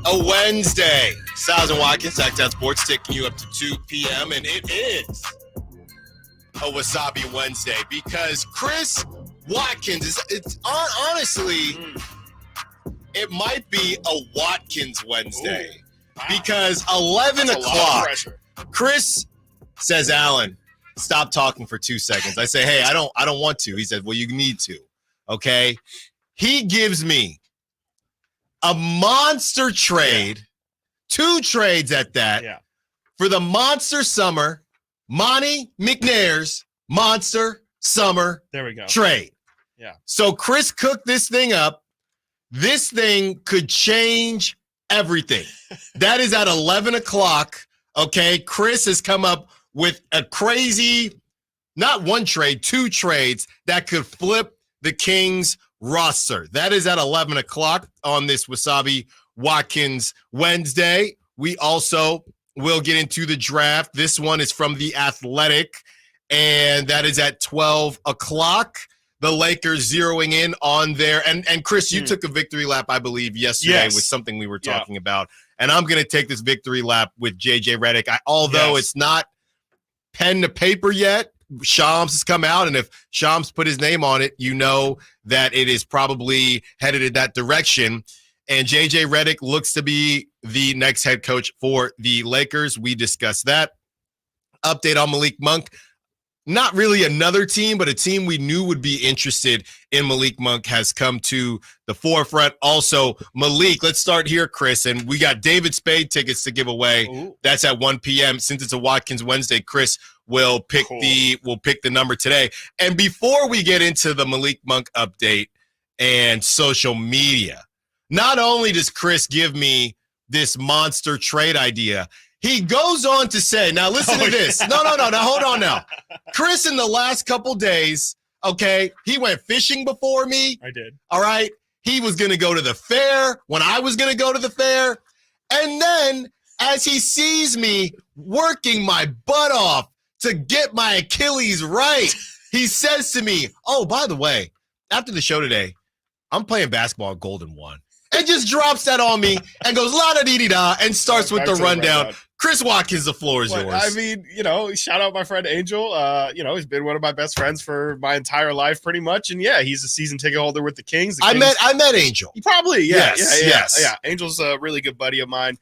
A Wednesday. Stiles and Watkins, Sactown Sports, taking you up to 2 p.m. And it is a Wasabi Wednesday because Chris Watkins is honestly, it might be a Watkins Wednesday. Wow. Because 11 o'clock, Chris says, Alan, stop talking for 2 seconds. I say, hey, I don't want to. He said, well, you need to. Okay. He gives me a monster trade, 2 trades at that, for the Monster Summer, Monty McNair's Monster Summer trade. Yeah. So Chris cooked this thing up. This thing could change everything. That is at 11 o'clock. Okay. Chris has come up with a crazy, not 1 trade, 2 trades that could flip the Kings roster. That is at 11 o'clock on this Wasabi Watkins Wednesday. We also will get into the draft. This one is from The Athletic, and that is at 12 o'clock. The Lakers zeroing in on there. And Chris, you took a victory lap, I believe, yesterday with something we were talking about. And I'm going to take this victory lap with JJ Redick. Although it's not pen to paper yet, Shams has come out, and if Shams put his name on it, you know that it is probably headed in that direction. And JJ Redick looks to be the next head coach for the Lakers. We discussed that. Update on Malik Monk. Not really another team, but a team we knew would be interested in Malik Monk has come to the forefront. Also, Malik, let's start here, Chris. And we got David Spade tickets to give away. Ooh. That's at 1 p.m. Since it's a Watkins Wednesday, Chris will pick the number today. And before we get into the Malik Monk update and social media, not only does Chris give me this monster trade idea, he goes on to say, now listen to this. No, now hold on now. Chris, in the last couple days, okay, he went fishing before me. I did. All right. He was going to go to the fair when I was going to go to the fair. And then as he sees me working my butt off to get my Achilles right, he says to me, oh, by the way, after the show today, I'm playing basketball at Golden One. And just drops that on me and goes la-da-dee-dee-da and starts with the rundown. Chris Watkins, the floor is yours. I mean, shout out my friend Angel. He's been one of my best friends for my entire life pretty much. And, he's a season ticket holder with the Kings. I met Angel. Probably, Yes. Angel's a really good buddy of mine.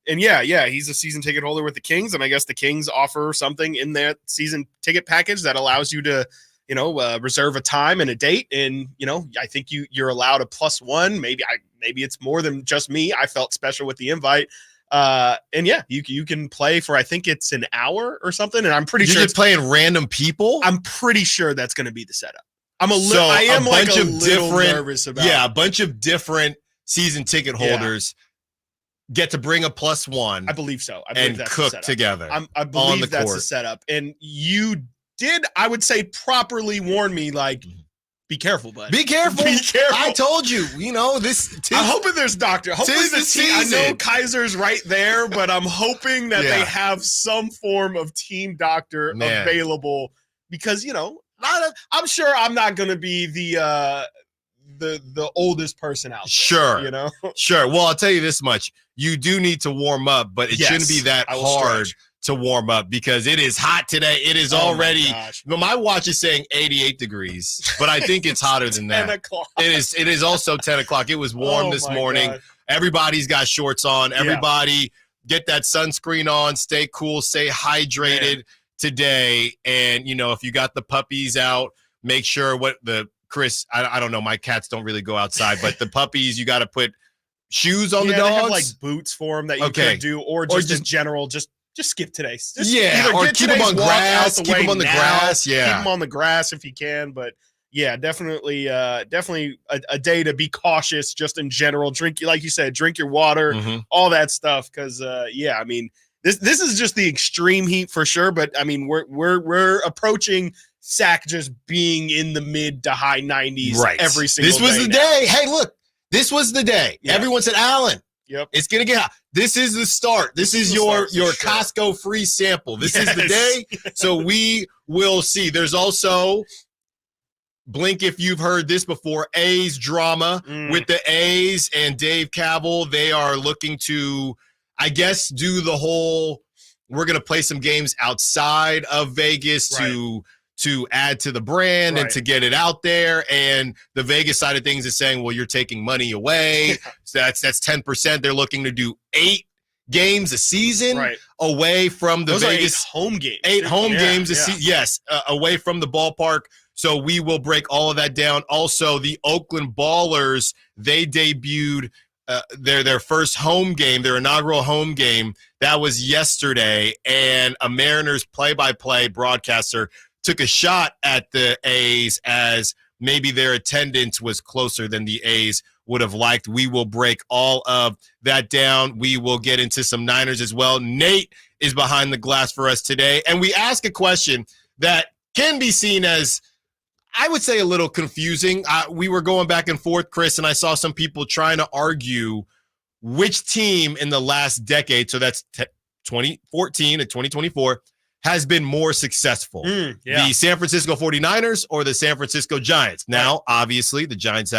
He's a season ticket holder with the Kings. And I guess the Kings offer something in their season ticket package that allows you to reserve a time and a date. And, I think you're allowed a +1. Maybe it's more than just me. I felt special with the invite. You can play for, I think it's an hour or something. And I'm pretty sure it's playing random people. I'm pretty sure that's going to be the setup. I am a little nervous about it. A bunch of different season ticket holders get to bring a +1. I believe so. And cook together. I believe that's the setup. And you did, I would say, properly warn me, be careful, bud. Be careful. Be careful. I told you, I'm hoping there's doctor. Hopefully the team, I know Kaiser's right there, but I'm hoping that they have some form of team doctor available because, I'm sure I'm not going to be the oldest person out there. Sure. Sure. Well, I'll tell you this much. You do need to warm up, but it shouldn't be that hard to warm up because it is hot today. It is already, my watch is saying 88 degrees, but I think it's hotter than that. 10 o'clock. It is also 10 o'clock. It was warm this morning. God. Everybody's got shorts on. Everybody get that sunscreen on, stay cool, stay hydrated today. And, if you got the puppies out, make sure Chris, I don't know, my cats don't really go outside, but the puppies, you got to put shoes on the dogs. They have boots for them that you can do, or just in general, just skip today. Or keep them on grass. Keep them on the grass. Yeah. Keep them on the grass if you can. But definitely a day to be cautious just in general. Drink, like you said, drink your water, all that stuff. Because this is just the extreme heat for sure. But I mean, we're approaching Sac just being in the mid to high 90s every single day. This was the day. Hey, look, this was the day. Yeah. Everyone said, Alan, it's going to get hot. This is the start. This is your Costco free sample. This is the day. So we will see. There's also blink if you've heard this before. A's drama with the A's and Dave Kaval. They are looking to, I guess, do the whole, we're going to play some games outside of Vegas to add to the brand and to get it out there. And the Vegas side of things is saying, well, you're taking money away. So that's 10%. They're looking to do 8 games a season away from the Vegas home games. 8 home games a season. Yes, away from the ballpark. So we will break all of that down. Also, the Oakland Ballers, they debuted their first home game, their inaugural home game. That was yesterday, and a Mariners play-by-play broadcaster took a shot at the A's as maybe their attendance was closer than the A's would have liked. We will break all of that down. We will get into some Niners as well. Nate is behind the glass for us today, and we ask a question that can be seen as, I would say, a little confusing. We were going back and forth, Chris, and I saw some people trying to argue which team in the last decade, so that's 2014 and 2024, has been more successful, the San Francisco 49ers or the San Francisco Giants. Now, obviously, the Giants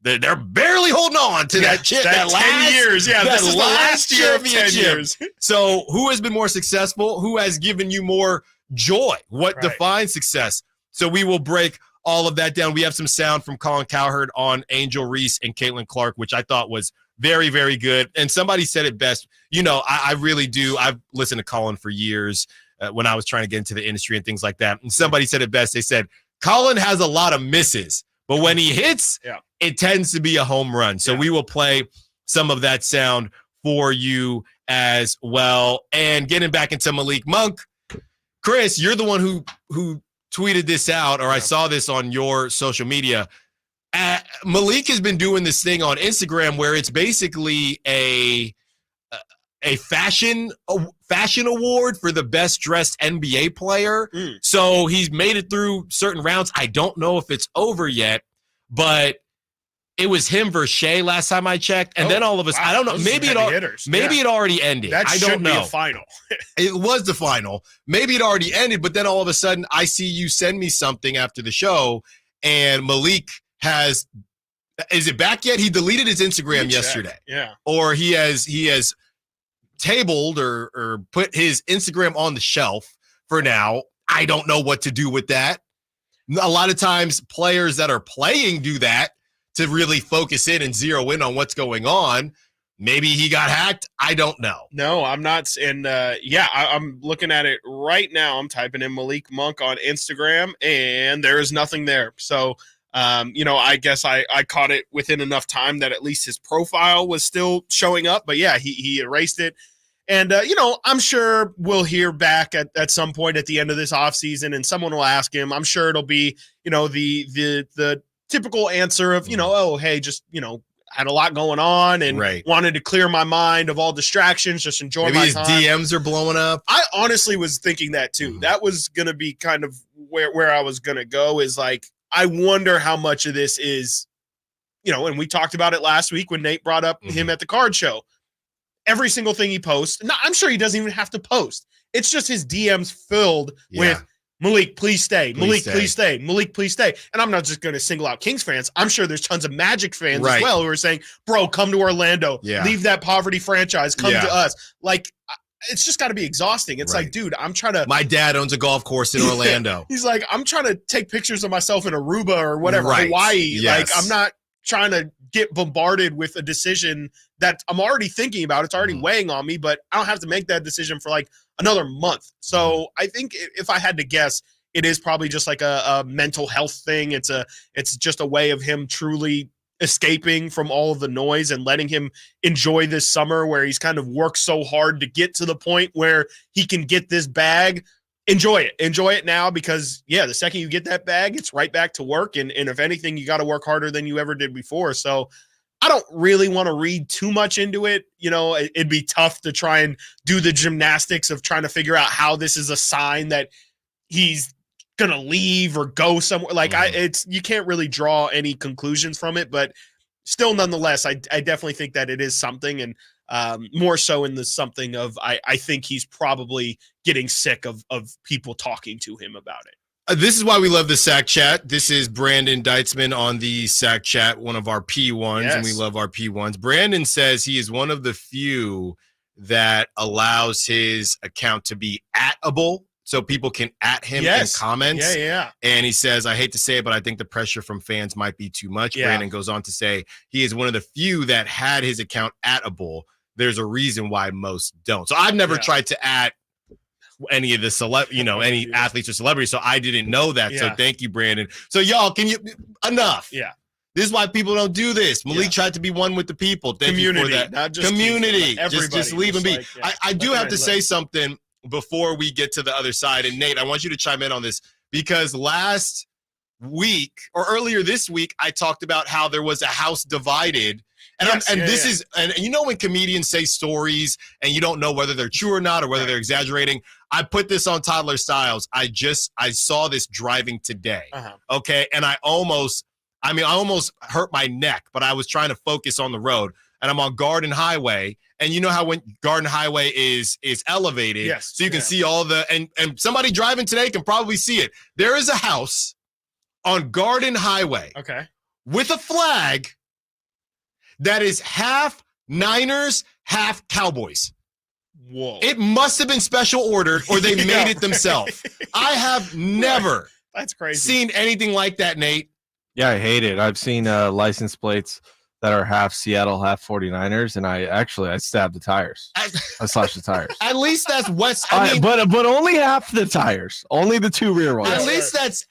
they're barely holding on to that 10 years. Yeah, this is the last year of 10 years. So who has been more successful? Who has given you more joy? What defines success? So we will break all of that down. We have some sound from Colin Cowherd on Angel Reese and Caitlin Clark, which I thought was very, very good. And somebody said it best. You know, I really do. I've listened to Colin for years when I was trying to get into the industry and things like that. And somebody said it best. They said, Colin has a lot of misses, but when he hits, it tends to be a home run. So we will play some of that sound for you as well. And getting back into Malik Monk, Chris, you're the one who tweeted this out, or I saw this on your social media. Malik has been doing this thing on Instagram where it's basically a fashion award for the best dressed NBA player. So he's made it through certain rounds. I don't know if it's over yet, but it was him versus Shea last time I checked, and then all of us, I don't know, maybe it already ended. That I don't know. Be a final. It was the final. Maybe it already ended, but then all of a sudden I see you send me something after the show, and Malik is it back yet? He deleted his Instagram yesterday. Yeah. Or he has tabled or put his Instagram on the shelf for now. I don't know what to do with that. A lot of times players that are playing do that to really focus in and zero in on what's going on. Maybe he got hacked. I don't know. No, I'm not. And I'm looking at it right now. I'm typing in Malik Monk on Instagram, and there is nothing there. So, I guess I caught it within enough time that at least his profile was still showing up. But yeah, he erased it. And, I'm sure we'll hear back at some point at the end of this offseason, and someone will ask him. I'm sure it'll be, the typical answer of, oh, hey, just, had a lot going on and wanted to clear my mind of all distractions, just enjoy Maybe my his time. DMs are blowing up. I honestly was thinking that too. That was going to be kind of where I was going to go, is like, I wonder how much of this is, and we talked about it last week when Nate brought up him at the card show. Every single thing he posts, I'm sure he doesn't even have to post. It's just his DMs filled with Malik, please stay. Malik, please stay. Malik, please stay. And I'm not just going to single out Kings fans. I'm sure there's tons of Magic fans as well who are saying, bro, come to Orlando. Leave that poverty franchise. Come to us. Like, it's just got to be exhausting. It's like, dude, I'm trying to. My dad owns a golf course in Orlando. He's like, I'm trying to take pictures of myself in Aruba or whatever, Hawaii. Yes. Like, I'm not trying to get bombarded with a decision that I'm already thinking about. It's already weighing on me, but I don't have to make that decision for like another month. So I think if I had to guess, it is probably just like a mental health thing. It's just a way of him truly escaping from all of the noise and letting him enjoy this summer where he's kind of worked so hard to get to the point where he can get this bag. Enjoy it now, because the second you get that bag, it's right back to work. And if anything, you got to work harder than you ever did before. So I don't really want to read too much into it. It'd be tough to try and do the gymnastics of trying to figure out how this is a sign that he's going to leave or go somewhere. Like you can't really draw any conclusions from it, but still, nonetheless, I definitely think that it is something. And more so in the something of, I think he's probably getting sick of people talking to him about it. This is why we love the Sack Chat. This is Brandon Deitzman on the Sack Chat, one of our P1s, and we love our P1s. Brandon says he is one of the few that allows his account to be @able, so people can @ him in comments. Yeah. And he says, I hate to say it, but I think the pressure from fans might be too much. Yeah. Brandon goes on to say he is one of the few that had his account @able. There's a reason why most don't. So I've never tried to @ any of the any athletes or celebrities, so I didn't know that. So thank you, Brandon. So y'all, enough. Yeah. This is why people don't do this. Malik tried to be one with the people. Thank you for that. Not just community. Keith, just leave them be. I do have to say something. something before we get to the other side. And Nate, I want you to chime in on this because last week or earlier this week, I talked about how there was a house divided. And this is when comedians say stories and you don't know whether they're true or not or whether they're exaggerating. I put this on Toddler Styles. I saw this driving today. Okay. And I almost hurt my neck, but I was trying to focus on the road. And I'm on Garden Highway. And you know how when Garden Highway is elevated, so you can see all and somebody driving today can probably see it. There is a house on Garden Highway with a flag that is half Niners, half Cowboys. Whoa. It must have been special ordered or they made it themselves. I have never That's crazy. seen anything like that, Nate. Yeah, I hate it. I've seen license plates that are half Seattle, half 49ers, and I stabbed the tires. I slashed the tires. At least that's West. But only half the tires. Only the two rear ones. At least that's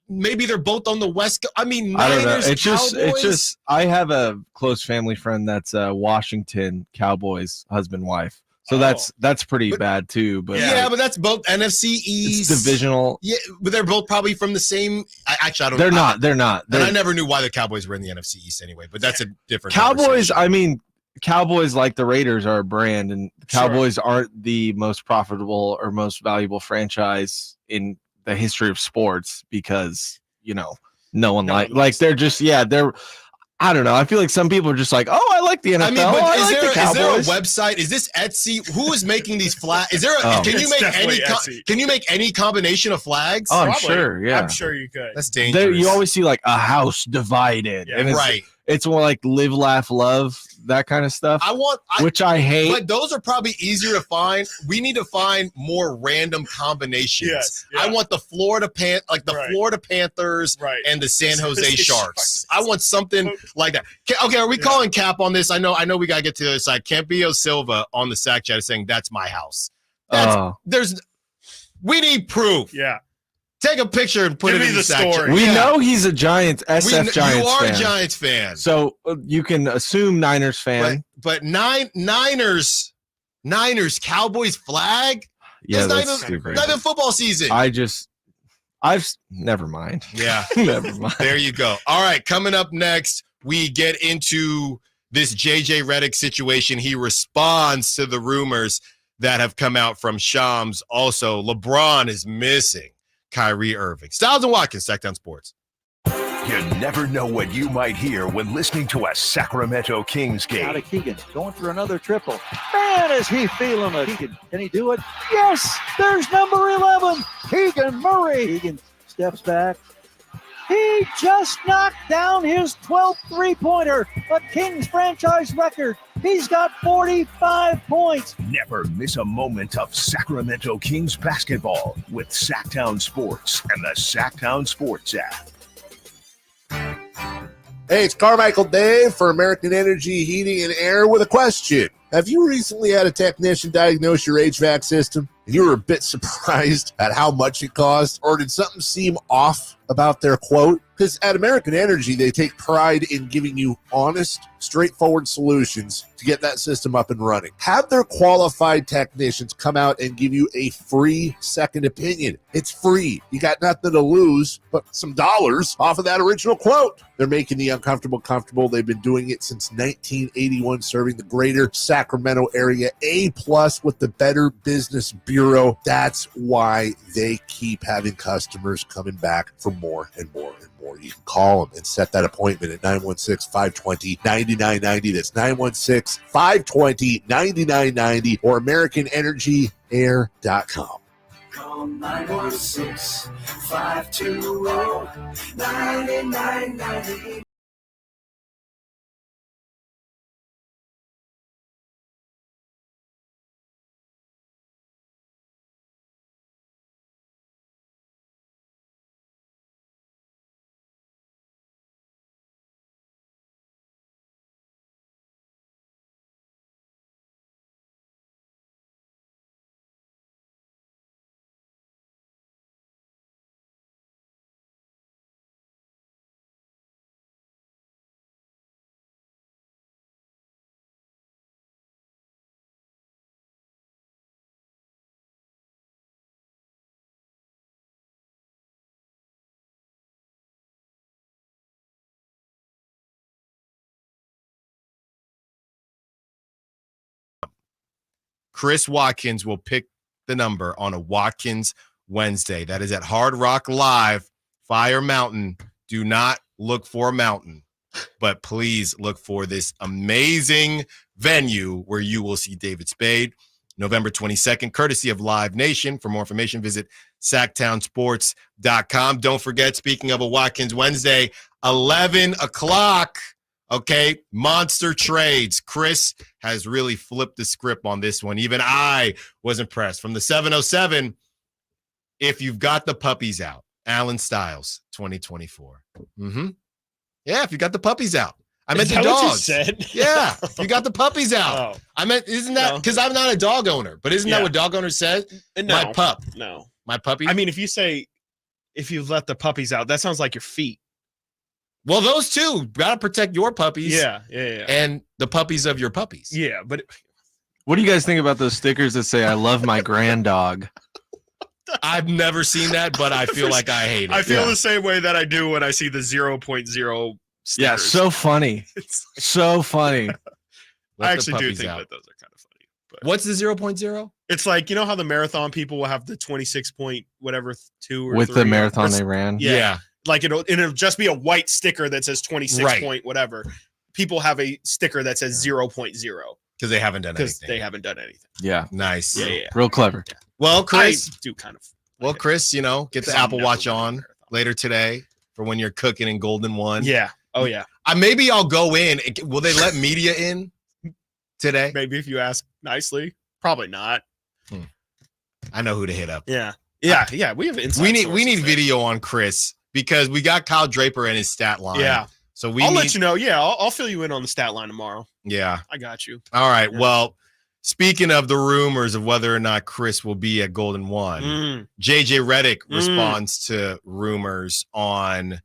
maybe they're both on the West Coast. I mean, I don't know. Niners, It's just I have a close family friend that's Washington Cowboys husband wife. So that's pretty bad too. But but that's both NFC East. It's divisional. Yeah, but they're both probably from the same. I don't. They're not. They're not. And I never knew why the Cowboys were in the NFC East anyway. But that's a different. Cowboys. I mean, Cowboys, like the Raiders, are a brand, and the Cowboys aren't the most profitable or most valuable franchise in the history of sports because no one they're just they're. I don't know. I feel like some people are just like, oh, I like the NFL. I mean, but I like the Cowboys. Is there a website? Is this Etsy? Who is making these flags? Is there? Can you make any combination of flags? Oh, I'm sure. Yeah, I'm sure you could. That's dangerous. You always see like a house divided, and it's more like live, laugh, love, that kind of stuff. Which I hate. But those are probably easier to find. We need to find more random combinations. Yes, I want the Florida Florida Panthers and the San Jose Sharks. I want something like that. Okay, are we calling cap on this? I know we gotta get to the other side. Campillo Silva on the Sack Chat is saying that's my house. We need proof. Yeah. Take a picture and put it in the story. We know he's a Giants Giants fan. You are a Giants fan, so you can assume Niners fan. But Niners Cowboys flag. Yeah, that's not even football season. Never mind. Yeah, never mind. There you go. All right, coming up next, we get into this JJ Redick situation. He responds to the rumors that have come out from Shams. Also, LeBron is missing Kyrie Irving. Stiles and Watkins, Sactown Sports. You never know what you might hear when listening to a Sacramento Kings game. Out of Keegan, going for another triple. Man, is he feeling it. Keegan, can he do it? Yes, there's number 11, Keegan Murray. Keegan steps back. He just knocked down his 12th three-pointer, a Kings franchise record. He's got 45 points. Never miss a moment of Sacramento Kings basketball with Sactown Sports and the Sactown Sports app. Hey, it's Carmichael Dave for American Energy Heating and Air with a question. Have you recently had a technician diagnose your HVAC system and you were a bit surprised at how much it cost? Or did something seem off about their quote? Because at American Energy, they take pride in giving you honest, straightforward solutions to get that system up and running. Have their qualified technicians come out and give you a free second opinion. It's free. You got nothing to lose but some dollars off of that original quote. They're making the uncomfortable comfortable. They've been doing it since 1981, serving the greater Sacramento area. A+ with the Better Business Bureau. That's why they keep having customers coming back for more and more and more. You can call them and set that appointment at 916-520-9990. That's 916-520-9990 or AmericanEnergyAir.com. Call 916-520-9998. Chris Watkins will pick the number on a Watkins Wednesday. That is at Hard Rock Live, Fire Mountain. Do not look for a mountain, but please look for this amazing venue where you will see David Spade. November 22nd, courtesy of Live Nation. For more information, visit SactownSports.com. Don't forget, speaking of a Watkins Wednesday, 11 o'clock. Okay, monster trades. Chris has really flipped the script on this one. Even I was impressed. From the 707, if you've got the puppies out, Alan Stiles, 2024. Yeah, if you got the puppies out. I meant the dogs. What you said? Yeah, if you got the puppies out. Oh. I meant, isn't that, because I'm not a dog owner, but isn't that what dog owner says? No, My pup. No. My puppy? I mean, if you say, if you let the puppies out, that sounds like your feet. Well, those two. Got to protect your puppies. Yeah. And the puppies of your puppies. Yeah, but What do you guys think about those stickers that say "I love my grand dog"? I've never seen that, but I feel like I hate it. I feel the same way that I do when I see the 0.0 stickers. Yeah, so funny. So funny. I actually do think that those are kind of funny. But What's the 0.0? it's like, you know how the marathon people will have the 26 point whatever 2 or With 3 the marathon they ran. Yeah. Like it'll just be a white sticker that says 26 Right. point whatever. People have a sticker that says 0.0 Because they haven't done because anything. they haven't done anything. Yeah. Nice. Yeah. Real clever. Well, Chris. I do kind of. Well, Chris, get the Because Apple I've Watch never run a on marathon. later today for when you're cooking in Golden One. Yeah. Oh yeah. Maybe I'll go in. Will they let media in today? Maybe if you ask nicely. Probably not. I know who to hit up. Yeah. Yeah. We have inside We need sources there. video on Chris because we got Kyle Draper and his stat line. Yeah. So I'll let you know. Yeah. I'll fill you in on the stat line tomorrow. Yeah. I got you. All right. Yeah. Well, speaking of the rumors of whether or not Chris will be at Golden One, JJ Redick responds to rumors on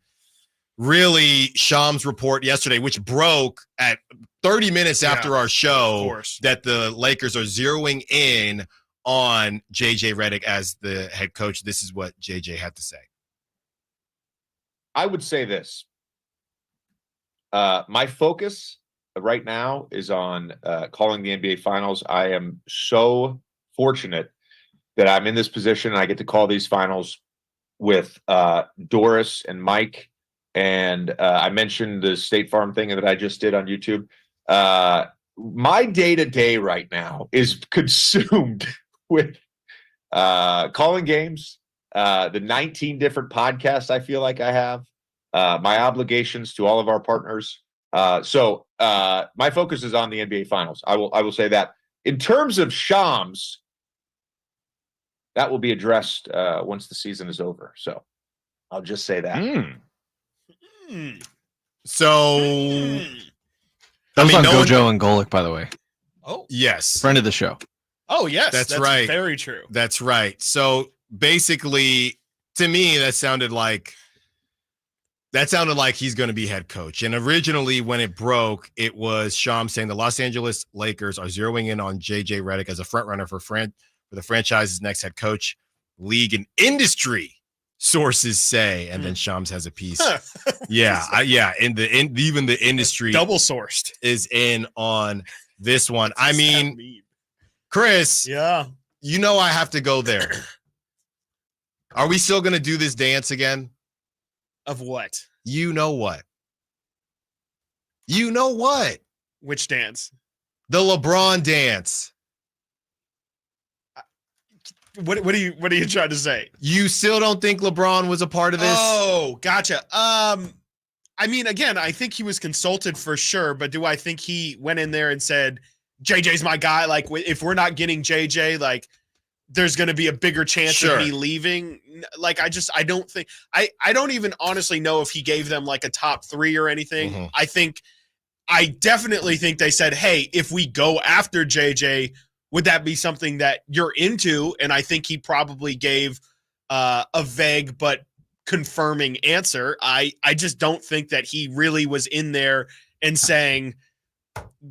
really Shams' report yesterday, which broke at 30 minutes after our Of show, course. that the Lakers are zeroing in on JJ Redick as the head coach. This is what JJ had to say. I would say this. My focus right now is on calling the NBA Finals. I am so fortunate that I'm in this position and I get to call these finals with Doris and Mike. And I mentioned the State Farm thing that I just did on YouTube. My day-to-day right now is consumed with calling games, the 19 different podcasts I feel like I have, my obligations to all of our partners. So my focus is on the NBA Finals. I will say that. In terms of Shams, that will be addressed once the season is over. So I'll just say that. So, That was on no one- Gojo and Golic, by the way. Oh, yes. Friend of the show. Oh, yes. That's right. Very true. That's right. So basically, to me, that sounded like he's going to be head coach. And originally, when it broke, it was Shams saying the Los Angeles Lakers are zeroing in on JJ Redick as a front runner for the franchise's next head coach. League and industry sources say, and then Shams has a piece. Yeah. Even the industry Double sourced. is in on this one. I mean, Chris, Yeah. I have to go there. Are we still going to do this dance again? Of what? You know what? You know what? Which dance? The LeBron dance. What are you trying to say? You still don't think LeBron was a part of this? Oh, gotcha. I mean, again, I think he was consulted for sure, but do I think he went in there and said, JJ's my guy? Like, if we're not getting JJ, like, there's going to be a bigger chance of me leaving. Like, I don't think, I don't even honestly know if he gave them like a top 3 or anything. I definitely think they said, hey, if we go after JJ, would that be something that you're into? And I think he probably gave a vague but confirming answer. I just don't think that he really was in there and saying,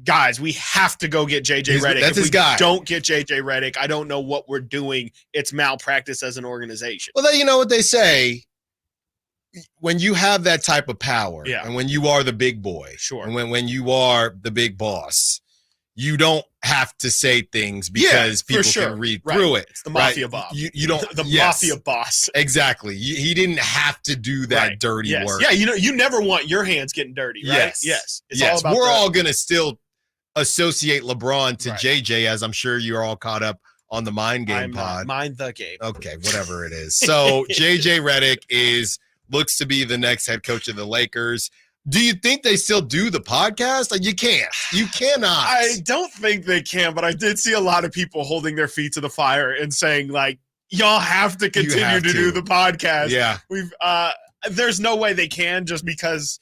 guys, we have to go get JJ Redick. That's his guy. Don't get JJ Redick, I don't know what we're doing. It's malpractice as an organization. Well, you know what they say. When you have that type of power, and when you are the big boy, and when you are the big boss, you don't have to say things because people can read through it. It's the mafia boss. You don't the mafia boss. Exactly. He didn't have to do that dirty work. Yeah, you never want your hands getting dirty, right? Yes. It's all about we're all gonna still associate LeBron to JJ, as I'm sure you're all caught up on the Mind Game pod. Mind the game. Okay, whatever it is. So JJ Redick looks to be the next head coach of the Lakers. Do you think they still do the podcast? Like, you can't. You cannot. I don't think they can, but I did see a lot of people holding their feet to the fire and saying, like, y'all have to continue to do the podcast. Yeah. There's no way they can, just because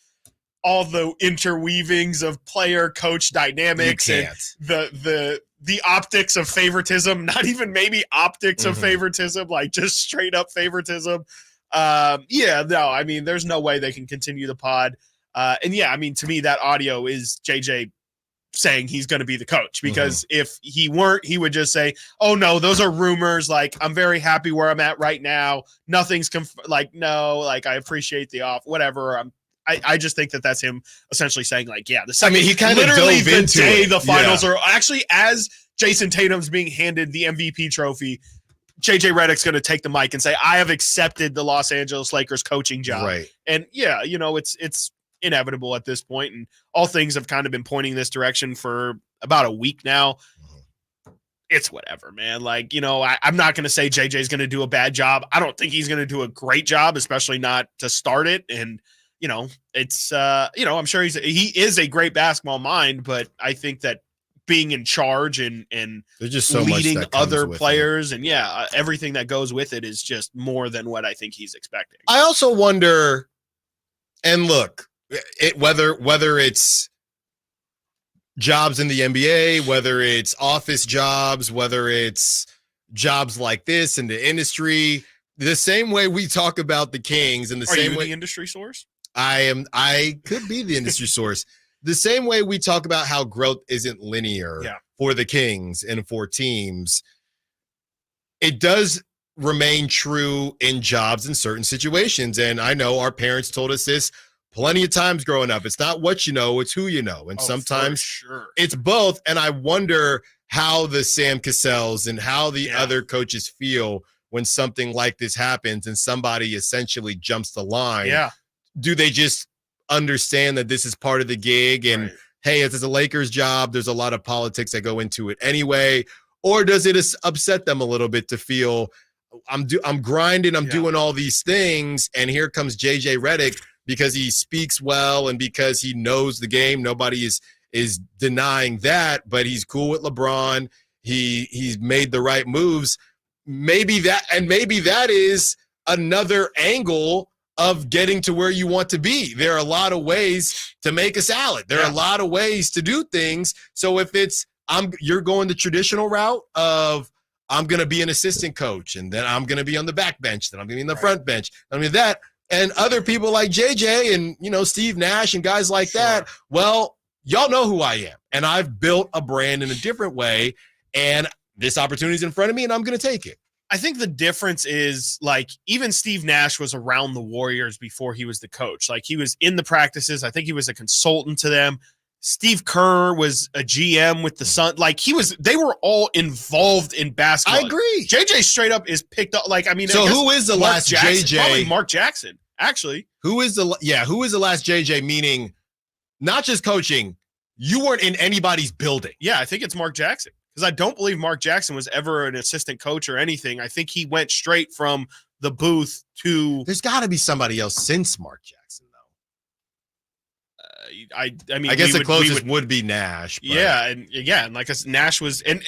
all the interweavings of player coach dynamics and the optics of favoritism, not even maybe optics of favoritism, like just straight up favoritism. I mean, there's no way they can continue the pod. I mean, to me, that audio is JJ saying he's going to be the coach, because if he weren't, he would just say, oh no, those are rumors. Like, I'm very happy where I'm at right now. Nothing's I appreciate the whatever. I just think that that's him essentially saying, like, yeah, he kind of literally dove into the day it. The finals are actually, as Jason Tatum's being handed the MVP trophy, JJ Redick's going to take the mic and say, I have accepted the Los Angeles Lakers coaching job. Right. And it's inevitable at this point, and all things have kind of been pointing this direction for about a week now. It's whatever, man. Like, I'm not going to say JJ's going to do a bad job. I don't think he's going to do a great job, especially not to start it. And, it's, I'm sure he is a great basketball mind, but I think that being in charge and there's just so leading much that other players and everything that goes with it is just more than what I think he's expecting. I also wonder, and look, whether it's jobs in the NBA, whether it's office jobs, whether it's jobs like this in the industry, the same way we talk about the Kings and the same way the industry source. I could be the industry source. The same way we talk about how growth isn't linear for the Kings and for teams, it does remain true in jobs in certain situations. And I know our parents told us this plenty of times growing up. It's not what you know, it's who you know. And sometimes it's both. And I wonder how the Sam Cassells and how the other coaches feel when something like this happens and somebody essentially jumps the line. Yeah. Do they just understand that this is part of the gig and hey, it's a Lakers job, there's a lot of politics that go into it anyway? Or does it upset them a little bit to feel I'm grinding, I'm doing all these things, and here comes JJ Redick because he speaks well and because he knows the game. Nobody is denying that, but he's cool with LeBron. He's made the right moves. Maybe that is another angle of getting to where you want to be. There are a lot of ways to make a salad. There are a lot of ways to do things. So if you're going the traditional route of I'm going to be an assistant coach, and then I'm going to be on the back bench, then I'm going to be in the front bench. I mean that, and other people like JJ and Steve Nash and guys like that. Well, y'all know who I am, and I've built a brand in a different way, and this opportunity is in front of me, and I'm going to take it. I think the difference is, like, even Steve Nash was around the Warriors before he was the coach. Like, he was in the practices. I think he was a consultant to them. Steve Kerr was a GM with the Sun. Like, they were all involved in basketball. I agree. JJ straight up is picked up. Like, I mean, so who is the last JJ? Probably Mark Jackson, actually. Who is the last JJ? Meaning, not just coaching. You weren't in anybody's building. Yeah, I think it's Mark Jackson. because I don't believe Mark Jackson was ever an assistant coach or anything. I think he went straight from the booth to. There's got to be somebody else since Mark Jackson, though. I mean, I guess the closest would be Nash. But. Yeah, and like Nash was, and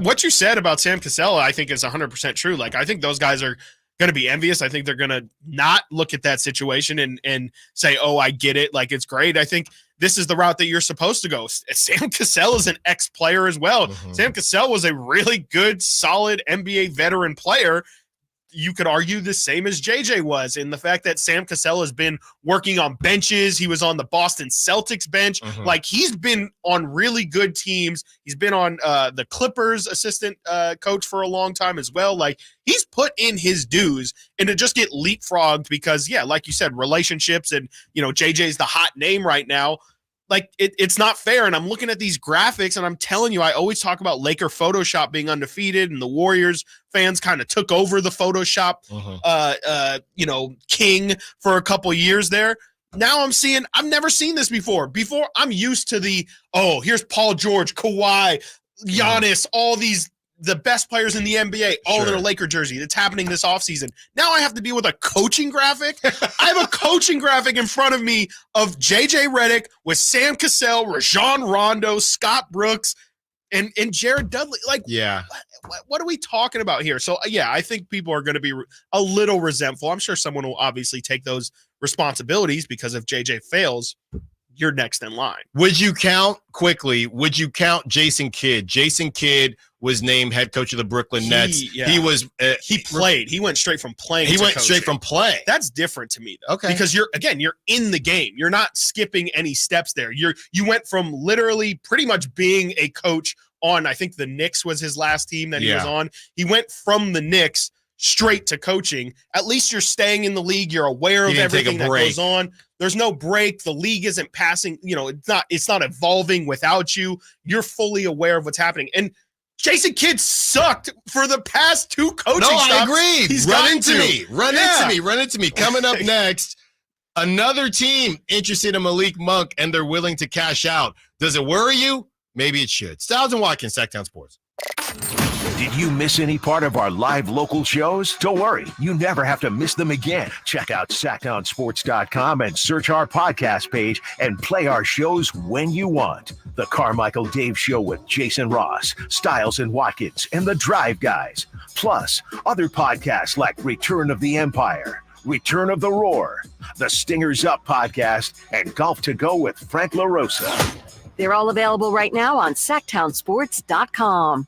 what you said about Sam Cassell, I think is 100% true. Like, I think those guys are going to be envious. I think they're going to not look at that situation and say, "Oh, I get it. Like, it's great." I think this is the route that you're supposed to go. Sam Cassell is an ex-player as well. Mm-hmm. Sam Cassell was a really good, solid NBA veteran player. You could argue the same as JJ was in the fact that Sam Cassell has been working on benches. He was on the Boston Celtics bench. Mm-hmm. Like, he's been on really good teams. He's been on the Clippers assistant coach for a long time as well. Like, he's put in his dues, and to just get leapfrogged because, yeah, like you said, relationships and, JJ's the hot name right now. Like, it's not fair. And I'm looking at these graphics, and I'm telling you, I always talk about Laker Photoshop being undefeated, and the Warriors fans kind of took over the Photoshop, king for a couple years there. Now I've never seen this before. Before, I'm used to here's Paul George, Kawhi, Giannis, all these, the best players in the NBA, all in a Laker jersey. That's happening this offseason. Now I have to deal with a coaching graphic. I have a coaching graphic in front of me of JJ Redick with Sam Cassell, Rajon Rondo, Scott Brooks, and Jared Dudley. Like, what are we talking about here? So, I think people are going to be a little resentful. I'm sure someone will obviously take those responsibilities because if JJ fails, you're next in line. Would you count Jason Kidd? Jason Kidd was named head coach of the Brooklyn Nets. He played. He went straight from playing. Straight from playing. That's different to me, though. Okay. Because you're in the game. You're not skipping any steps there. You went from literally pretty much being a coach on, I think the Knicks was his last team that he was on. He went from the Knicks straight to coaching. At least you're staying in the league. You're aware of everything that goes on. There's no break. The league isn't passing. It's not evolving without you. You're fully aware of what's happening. And Jason Kidd sucked for the past two coaching stops. I agree. Run into me. Coming up next, another team interested in Malik Monk, and they're willing to cash out. Does it worry you? Maybe it should. Stiles and Watkins, Sactown Sports. Did you miss any part of our live local shows? Don't worry, you never have to miss them again. Check out SactownSports.com and search our podcast page and play our shows when you want. The Carmichael Dave Show with Jason Ross, Stiles and Watkins, and The Drive Guys. Plus, other podcasts like Return of the Empire, Return of the Roar, The Stingers Up podcast, and Golf to Go with Frank LaRosa. They're all available right now on SactownSports.com.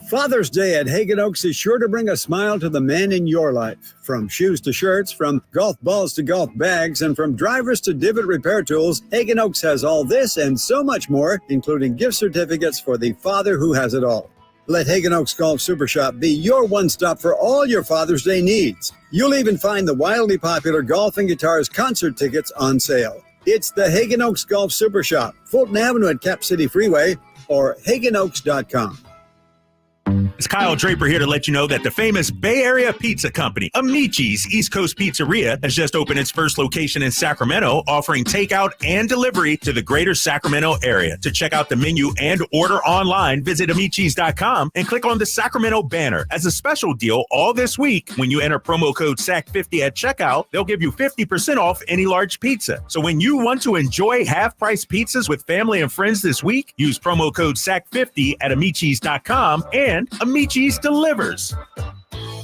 Father's Day at Hagen Oaks is sure to bring a smile to the men in your life. From shoes to shirts, from golf balls to golf bags, and from drivers to divot repair tools, Hagen Oaks has all this and so much more, including gift certificates for the father who has it all. Let Hagen Oaks Golf Super Shop be your one-stop for all your Father's Day needs. You'll even find the wildly popular Golf and Guitars concert tickets on sale. It's the Hagen Oaks Golf Super Shop, Fulton Avenue at Cap City Freeway, or HagenOaks.com. It's Kyle Draper here to let you know that the famous Bay Area pizza company, Amici's East Coast Pizzeria, has just opened its first location in Sacramento, offering takeout and delivery to the greater Sacramento area. To check out the menu and order online, visit Amici's.com and click on the Sacramento banner. As a special deal, all this week, when you enter promo code SAC50 at checkout, they'll give you 50% off any large pizza. So when you want to enjoy half-price pizzas with family and friends this week, use promo code SAC50 at Amici's.com and Amici's delivers.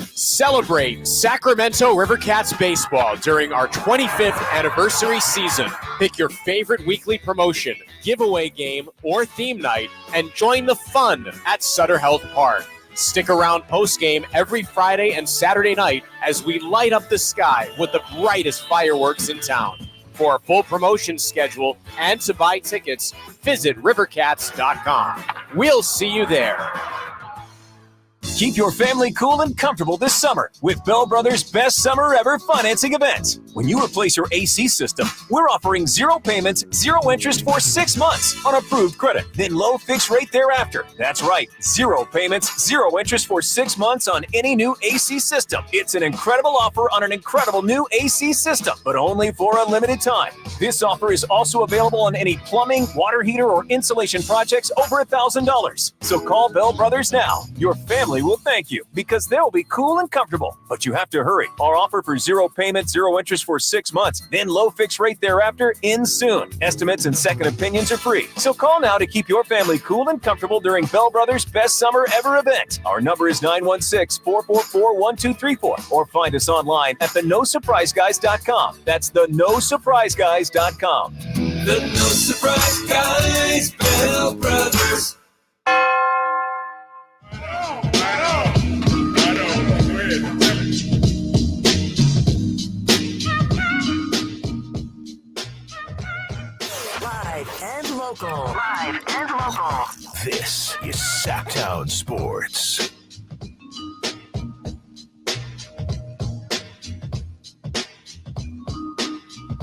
Celebrate Sacramento Rivercats baseball during our 25th anniversary season. Pick your favorite weekly promotion, giveaway game, or theme night, and join the fun at Sutter Health Park. Stick around post-game every Friday and Saturday night as we light up the sky with the brightest fireworks in town. For a full promotion schedule and to buy tickets, visit rivercats.com. We'll see you there. Keep your family cool and comfortable this summer with Bell Brothers' best summer ever financing event. When you replace your AC system, we're offering 0 payments, 0 interest for 6 months on approved credit, then low fixed rate thereafter. That's right, 0 payments, 0 interest for 6 months on any new AC system. It's an incredible offer on an incredible new AC system, but only for a limited time. This offer is also available on any plumbing, water heater, or insulation projects over $1,000. So call Bell Brothers now. Your family will thank you because they'll be cool and comfortable. But you have to hurry. Our offer for 0 payment, 0 interest for 6 months, then low fixed rate thereafter ends soon. Estimates and second opinions are free. So call now to keep your family cool and comfortable during Bell Brothers' best summer ever event. Our number is 916-444-1234 or find us online at theNoSurpriseGuys.com. That's theNoSurpriseGuys.com. The No Surprise Guys, Bell Brothers. Live and local. Live and local. This is Sactown Sports.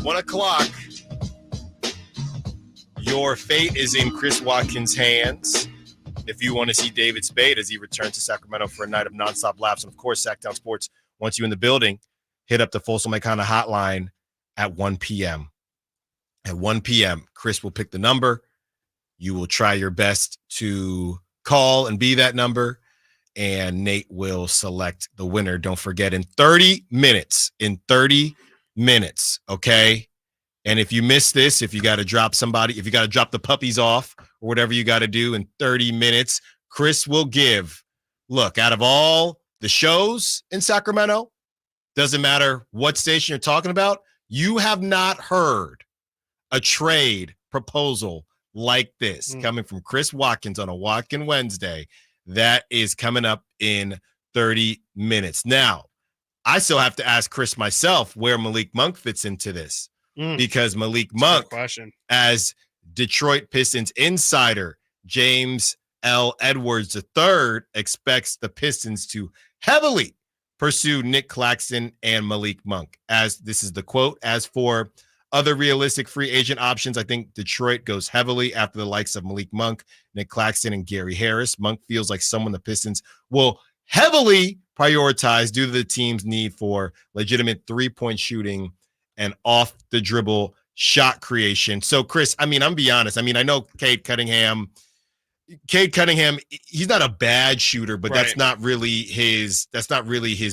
$1:00. Your fate is in Chris Watkins' hands. If you want to see David Spade as he returns to Sacramento for a night of nonstop laughs, and of course, Sactown Sports wants you in the building, hit up the Folsom Icona hotline at 1 p.m. At 1 p.m., Chris will pick the number. You will try your best to call and be that number, and Nate will select the winner. Don't forget, in 30 minutes, okay? And if you miss this, if you got to drop somebody, if you got to drop the puppies off or whatever you got to do in 30 minutes, Chris will give, look, out of all the shows in Sacramento, doesn't matter what station you're talking about, you have not heard a trade proposal like this coming from Chris Watkins on a Watkins Wednesday. That is coming up in 30 minutes. Now, I still have to ask Chris myself where Malik Monk fits into this. Because Malik Monk, as Detroit Pistons insider James L. Edwards III expects the Pistons to heavily pursue Nick Claxton and Malik Monk. As this is the quote, as for other realistic free agent options, I think Detroit goes heavily after the likes of Malik Monk, Nick Claxton, and Gary Harris. Monk feels like someone the Pistons will heavily prioritize due to the team's need for legitimate three-point shooting and off the dribble shot creation. So, Chris, I mean, I'm be honest. I mean, I know Cade Cunningham, he's not a bad shooter, but that's not really his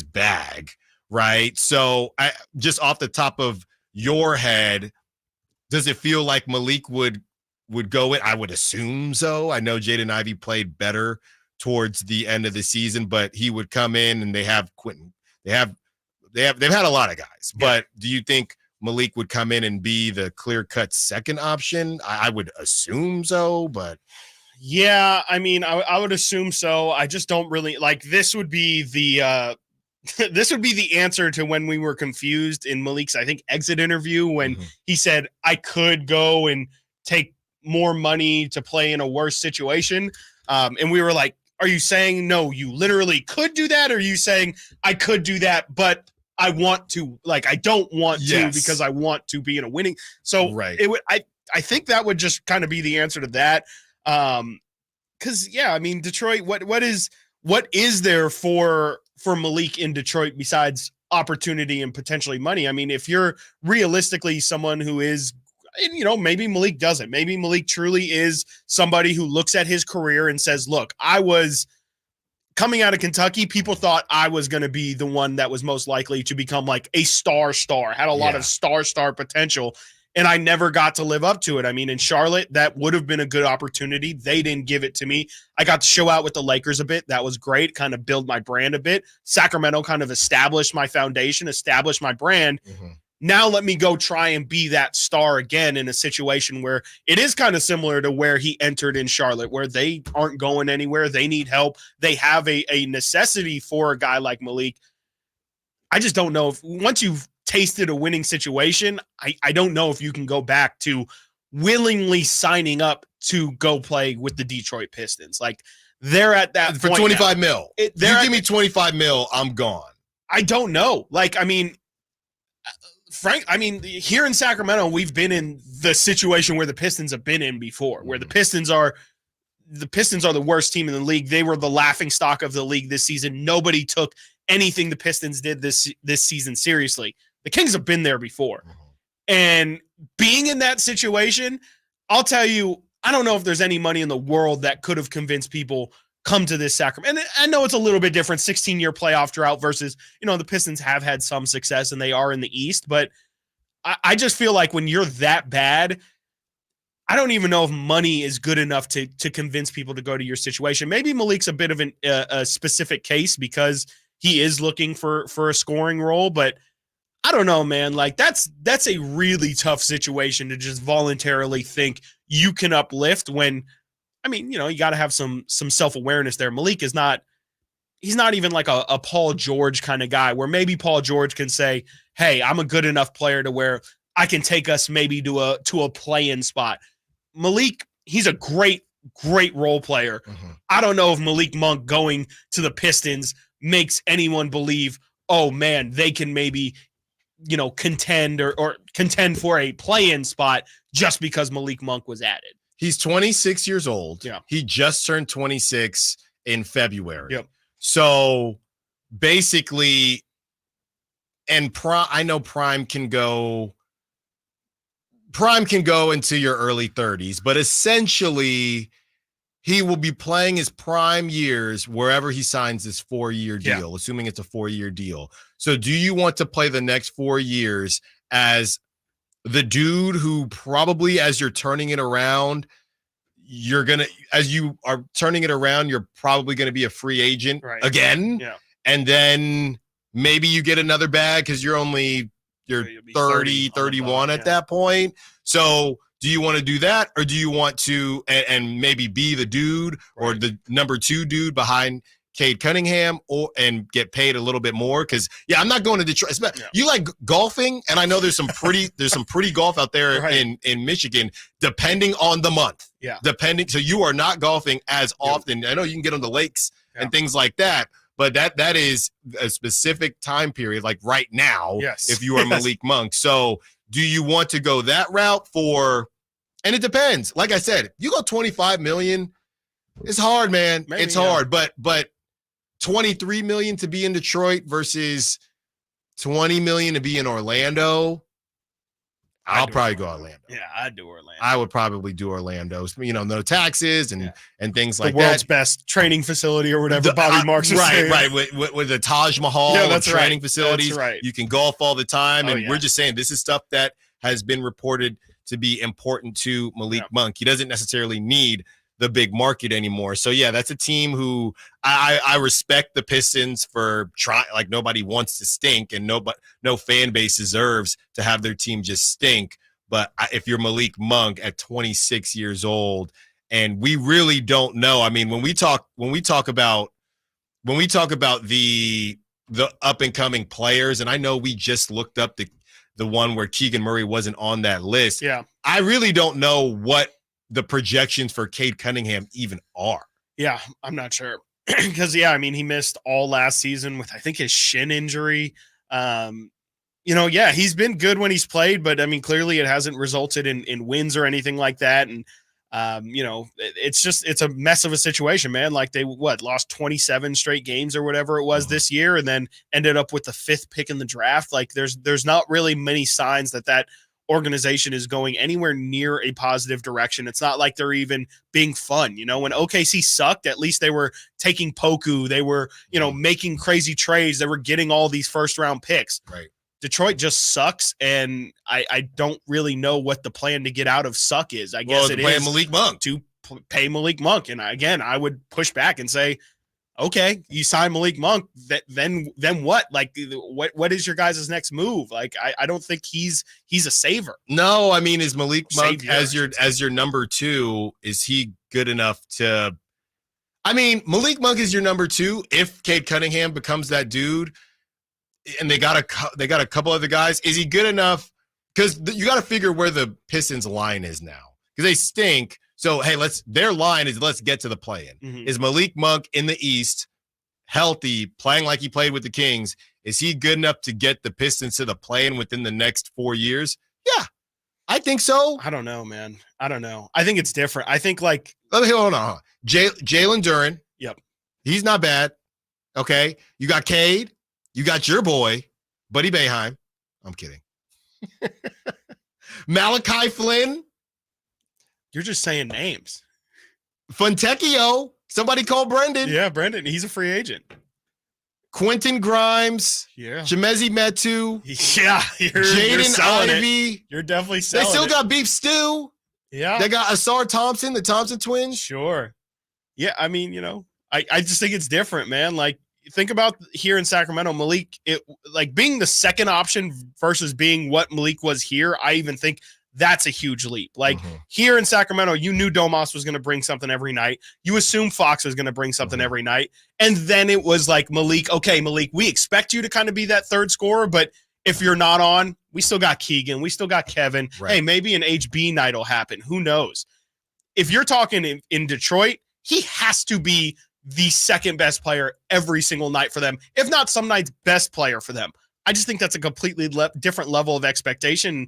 bag, right? So, I just off the top of your head, does it feel like Malik would go in? I would assume so. I know Jaden Ivey played better towards the end of the season, but he would come in, and they have Quentin. They've had a lot of guys, but do you think Malik would come in and be the clear-cut second option? I would assume so, but yeah, I mean, I would assume so. I just don't really like. This would be the this would be the answer to when we were confused in Malik's, I think, exit interview when he said I could go and take more money to play in a worse situation, and we were like, are you saying no, you literally could do that? Or are you saying I could do that, but I want to, like, I don't want to because I want to be in a winning. So it would, I think that would just kind of be the answer to that. Cause yeah, I mean, Detroit, what is there for Malik in Detroit besides opportunity and potentially money? I mean, if you're realistically someone who is, you know, maybe Malik doesn't, maybe Malik truly is somebody who looks at his career and says, look, I was coming out of Kentucky, people thought I was going to be the one that was most likely to become like a star, had a lot of star potential, and I never got to live up to it. I mean, in Charlotte, that would have been a good opportunity. They didn't give it to me. I got to show out with the Lakers a bit. That was great, kind of build my brand a bit. Sacramento kind of established my foundation, established my brand. Now let me go try and be that star again in a situation where it is kind of similar to where he entered in Charlotte, where they aren't going anywhere. They need help. They have a necessity for a guy like Malik. I just don't know if once you've tasted a winning situation, I don't know if you can go back to willingly signing up to go play with the Detroit Pistons. Like they're at that for point 25 now. mil. You give me 25 mil, I'm gone. I don't know. Like, I mean, Frank, I mean, here in Sacramento, we've been in the situation where the Pistons have been in before, where the Pistons are the worst team in the league. They were the laughing stock of the league this season. Nobody took anything the Pistons did this season seriously. The Kings have been there before. And being in that situation, I'll tell you, I don't know if there's any money in the world that could have convinced people come to this Sacramento. And I know it's a little bit different, 16-year playoff drought versus, the Pistons have had some success and they are in the East. But I just feel like when you're that bad, I don't even know if money is good enough to convince people to go to your situation. Maybe Malik's a bit of a specific case because he is looking for a scoring role, but I don't know, man. Like that's a really tough situation to just voluntarily think you can uplift when, you got to have some self-awareness there. Malik is he's not even like a Paul George kind of guy where maybe Paul George can say, hey, I'm a good enough player to where I can take us maybe to a play-in spot. Malik, he's a great role player. I don't know if Malik Monk going to the Pistons makes anyone believe, oh man, they can maybe, contend or contend for a play-in spot just because Malik Monk was added. He's 26 years old. Yeah. He just turned 26 in February. Yep. So basically, and I know Prime can go into your early 30s, but essentially he will be playing his prime years wherever he signs this 4-year deal, assuming it's a 4-year deal. So do you want to play the next 4 years as the dude who probably, as you're turning it around, you're probably going to be a free agent again. Yeah. And then maybe you get another bag because you're 30, 31 at that point. So do you want to do that, or do you want to and maybe be the dude or the number 2 dude behind Cade Cunningham and get paid a little bit more? Because I'm not going to Detroit. You like golfing, and I know there's some pretty golf out there in Michigan, depending on the month. Yeah. So you are not golfing as often. I know you can get on the lakes and things like that, but that is a specific time period, like right now. Yes. If you are Malik Monk. So do you want to go that route and it depends. Like I said, you go 25 million, it's hard, man. It's hard, but 23 million to be in Detroit versus 20 million to be in Orlando. I'll probably go Orlando. Yeah, I'd do Orlando. I would probably do Orlando. No taxes and things like the world's that. best training facility or whatever Bobby Marks was saying. Right. With the Taj Mahal training facilities. That's right. You can golf all the time. We're just saying this is stuff that has been reported to be important to Malik Monk. He doesn't necessarily need the big market anymore. So that's a team who I respect the Pistons for trying. Like nobody wants to stink, and no fan base deserves to have their team just stink. But if you're Malik Monk at 26 years old, and we really don't know. I mean, when we talk about the up and coming players, and I know we just looked up the one where Keegan Murray wasn't on that list. Yeah, I really don't know what the projections for Cade Cunningham even are. Yeah, I'm not sure. Because, he missed all last season with, I think, his shin injury. He's been good when he's played, but, clearly it hasn't resulted in wins or anything like that. And, it's a mess of a situation, man. Like they, lost 27 straight games or whatever it was this year, and then ended up with the 5th pick in the draft. Like there's not really many signs that organization is going anywhere near a positive direction. It's not like they're even being fun. When OKC sucked, at least they were taking Poku. They were, making crazy trades. They were getting all these 1st-round picks. Right. Detroit just sucks, and I don't really know what the plan to get out of suck is. I guess it is Malik Monk. to pay Malik Monk. And again, I would push back and say, okay, you sign Malik Monk, then what? Like, what is your guys' next move? Like, I don't think he's a saver. No, is Malik Monk as your number 2? Is he good enough to? Malik Monk is your number 2 if Cade Cunningham becomes that dude, and they got a couple other guys. Is he good enough? Because you got to figure where the Pistons line is now, because they stink. So, hey, their line is let's get to the play-in. Mm-hmm. Is Malik Monk in the East healthy, playing like he played with the Kings? Is he good enough to get the Pistons to the play-in within the next 4 years? Yeah, I think so. I don't know, man. I don't know. I think it's different. I think let me hold on. Jalen Duren. Yep. He's not bad. Okay. You got Cade. You got your boy, Buddy Boeheim. I'm kidding. Malachi Flynn. You're just saying names. Fontecchio. Somebody call Brendan. Yeah, Brendan. He's a free agent. Quentin Grimes. Yeah. Chemezi Metu. Yeah. Jaden Ivey. You're definitely selling They still it. got Beef Stew. Yeah. They got Asar Thompson, the Thompson twins. Sure. Yeah. I mean, I just think it's different, man. Like, think about here in Sacramento, Malik, being the second option versus being what Malik was here. I even think that's a huge leap. Here in Sacramento, you knew Domas was going to bring something every night. You assumed Fox was going to bring something every night. And then it was like, Malik, we expect you to kind of be that third scorer, but if you're not on, we still got Keegan. We still got Kevin. Right. Hey, maybe an HB night will happen. Who knows? If you're talking in Detroit, he has to be the second best player every single night for them, if not some nights best player for them. I just think that's a completely different level of expectation.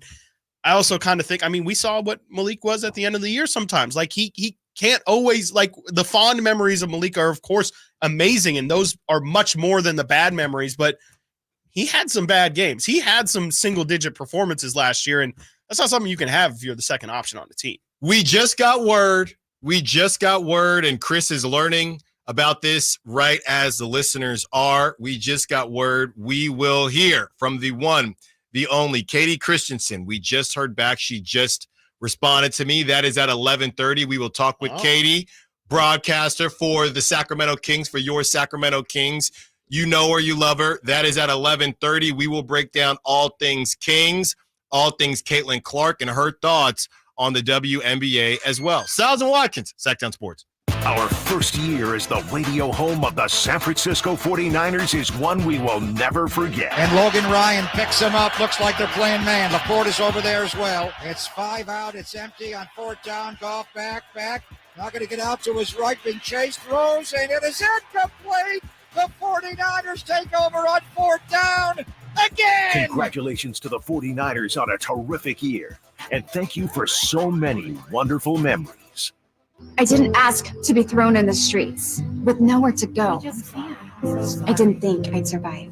I also kind of think, we saw what Malik was at the end of the year sometimes. Like, he can't always, the fond memories of Malik are, of course, amazing, and those are much more than the bad memories, but he had some bad games. He had some single-digit performances last year, and that's not something you can have if you're the second option on the team. We just got word, and Chris is learning about this right as the listeners are. We just got word. We will hear from the one, the only Katie Christensen. We just heard back. She just responded to me. That is at 11:30. We will talk with Katie, broadcaster for the Sacramento Kings, for your Sacramento Kings. You know her, you love her. That is at 11:30. We will break down all things Kings, all things Caitlin Clark, and her thoughts on the WNBA as well. Stiles and Watkins, Sactown Sports. Our first year as the radio home of the San Francisco 49ers is one we will never forget. And Logan Ryan picks him up. Looks like they're playing man. LaPorte is over there as well. It's 5 out. It's empty on 4th down. Goff back. Not going to get out to his right. Being chased. Throws. And it is incomplete. The 49ers take over on 4th down again. Congratulations to the 49ers on a terrific year. And thank you for so many wonderful memories. I didn't ask to be thrown in the streets with nowhere to go. I didn't think I'd survive.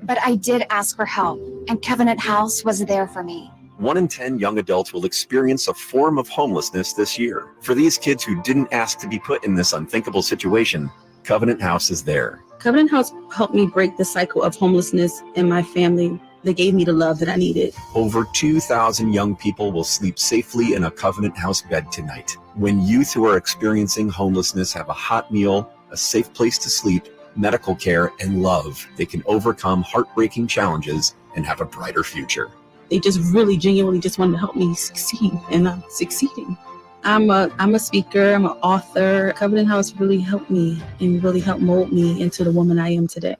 But I did ask for help, and Covenant House was there for me. 1 in 10 young adults will experience a form of homelessness this year. For these kids who didn't ask to be put in this unthinkable situation, Covenant House is there. Covenant House helped me break the cycle of homelessness in my family. They gave me the love that I needed. Over 2,000 young people will sleep safely in a Covenant House bed tonight. When youth who are experiencing homelessness have a hot meal, a safe place to sleep, medical care, and love, they can overcome heartbreaking challenges and have a brighter future. They just really genuinely just wanted to help me succeed, and I'm succeeding. I'm a speaker, I'm an author. Covenant House really helped me and really helped mold me into the woman I am today.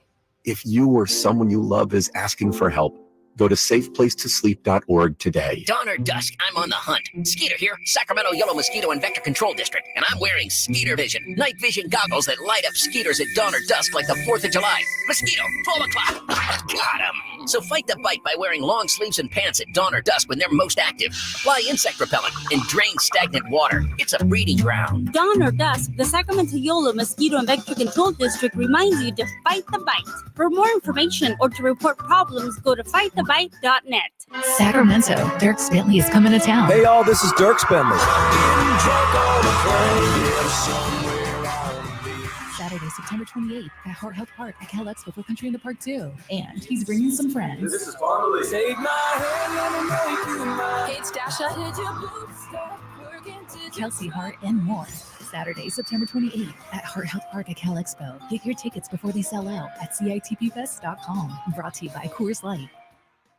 If you or someone you love is asking for help, go to safeplacetosleep.org today. Dawn or dusk, I'm on the hunt. Skeeter here, Sacramento Yellow Mosquito and Vector Control District, and I'm wearing Skeeter Vision, night vision goggles that light up skeeters at dawn or dusk like the 4th of July. Mosquito, 12 o'clock. Got 'em. So fight the bite by wearing long sleeves and pants at dawn or dusk when they're most active. Apply insect repellent and drain stagnant water. It's a breeding ground. Dawn or dusk, the Sacramento Yellow Mosquito and Vector Control District reminds you to fight the bite. For more information or to report problems, go to fightthebite.net. Sacramento, Dirk Bentley is coming to town. Hey y'all, this is Dirk Bentley. Saturday, September 28th at Heart Health Park at Cal Expo for Country in the Park too. And he's bringing some friends. This is Farley. Take my hand, let me make you mine. Kate Stasha, Kelsey Hart, and more. Saturday, September 28th at Heart Health Park at Cal Expo. Get your tickets before they sell out at CITPFest.com. Brought to you by Coors Light.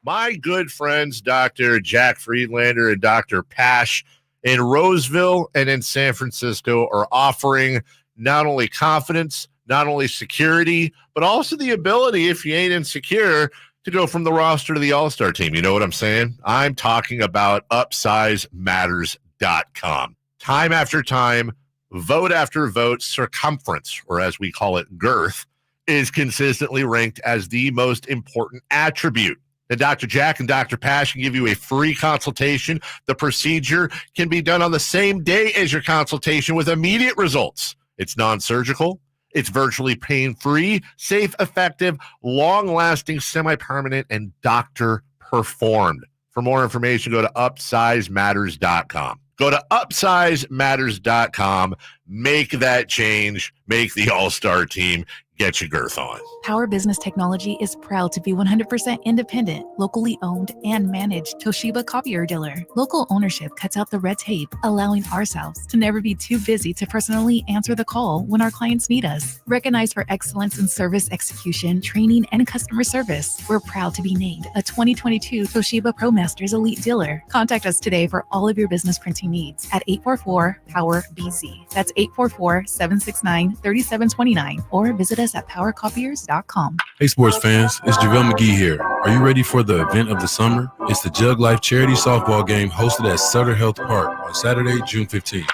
My good friends, Dr. Jack Friedlander and Dr. Pash in Roseville and in San Francisco are offering not only confidence, not only security, but also the ability, if you ain't insecure, to go from the roster to the all-star team. You know what I'm saying? I'm talking about UpsizeMatters.com. Time after time, vote after vote, circumference, or as we call it, girth, is consistently ranked as the most important attribute. And Dr. Jack and Dr. Pash can give you a free consultation. The procedure can be done on the same day as your consultation with immediate results. It's non-surgical. It's virtually pain-free, safe, effective, long-lasting, semi-permanent, and doctor-performed. For more information, go to upsizematters.com. Go to upsizematters.com. Make that change. Make the all-star team. Get your girth on. Power Business Technology is proud to be 100% independent, locally owned, and managed Toshiba copier dealer. Local ownership cuts out the red tape, allowing ourselves to never be too busy to personally answer the call when our clients need us. Recognized for excellence in service execution, training, and customer service, we're proud to be named a 2022 Toshiba ProMasters Elite Dealer. Contact us today for all of your business printing needs at 844-POWER-BZ. That's 844-769-3729, or visit us at powercopiers.com. Hey sports fans, it's JaVale McGee here. Are you ready for the event of the summer? It's the Jug Life Charity Softball Game hosted at Sutter Health Park on Saturday, June 15th.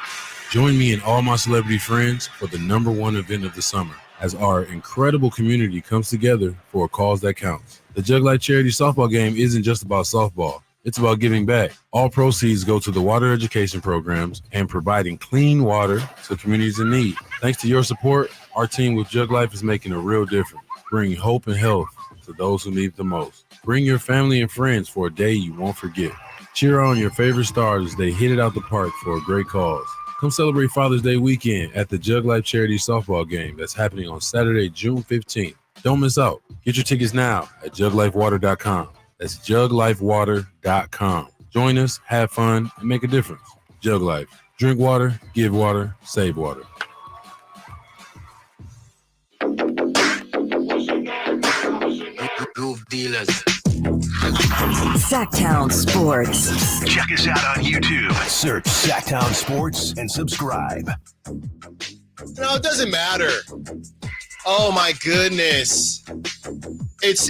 Join me and all my celebrity friends for the #1 event of the summer as our incredible community comes together for a cause that counts. The Jug Life Charity Softball Game isn't just about softball. It's about giving back. All proceeds go to the water education programs and providing clean water to communities in need. Thanks to your support, our team with Jug Life is making a real difference, bringing hope and health to those who need it the most. Bring your family and friends for a day you won't forget. Cheer on your favorite stars as they hit it out the park for a great cause. Come celebrate Father's Day weekend at the Jug Life Charity Softball Game that's happening on Saturday, June 15th. Don't miss out. Get your tickets now at juglifewater.com. That's juglifewater.com. Join us, have fun, and make a difference. Jug Life. Drink water, give water, save water. Groove dealers. Sactown Sports. Check us out on YouTube. Search Sactown Sports and subscribe. No, it doesn't matter. Oh my goodness. It's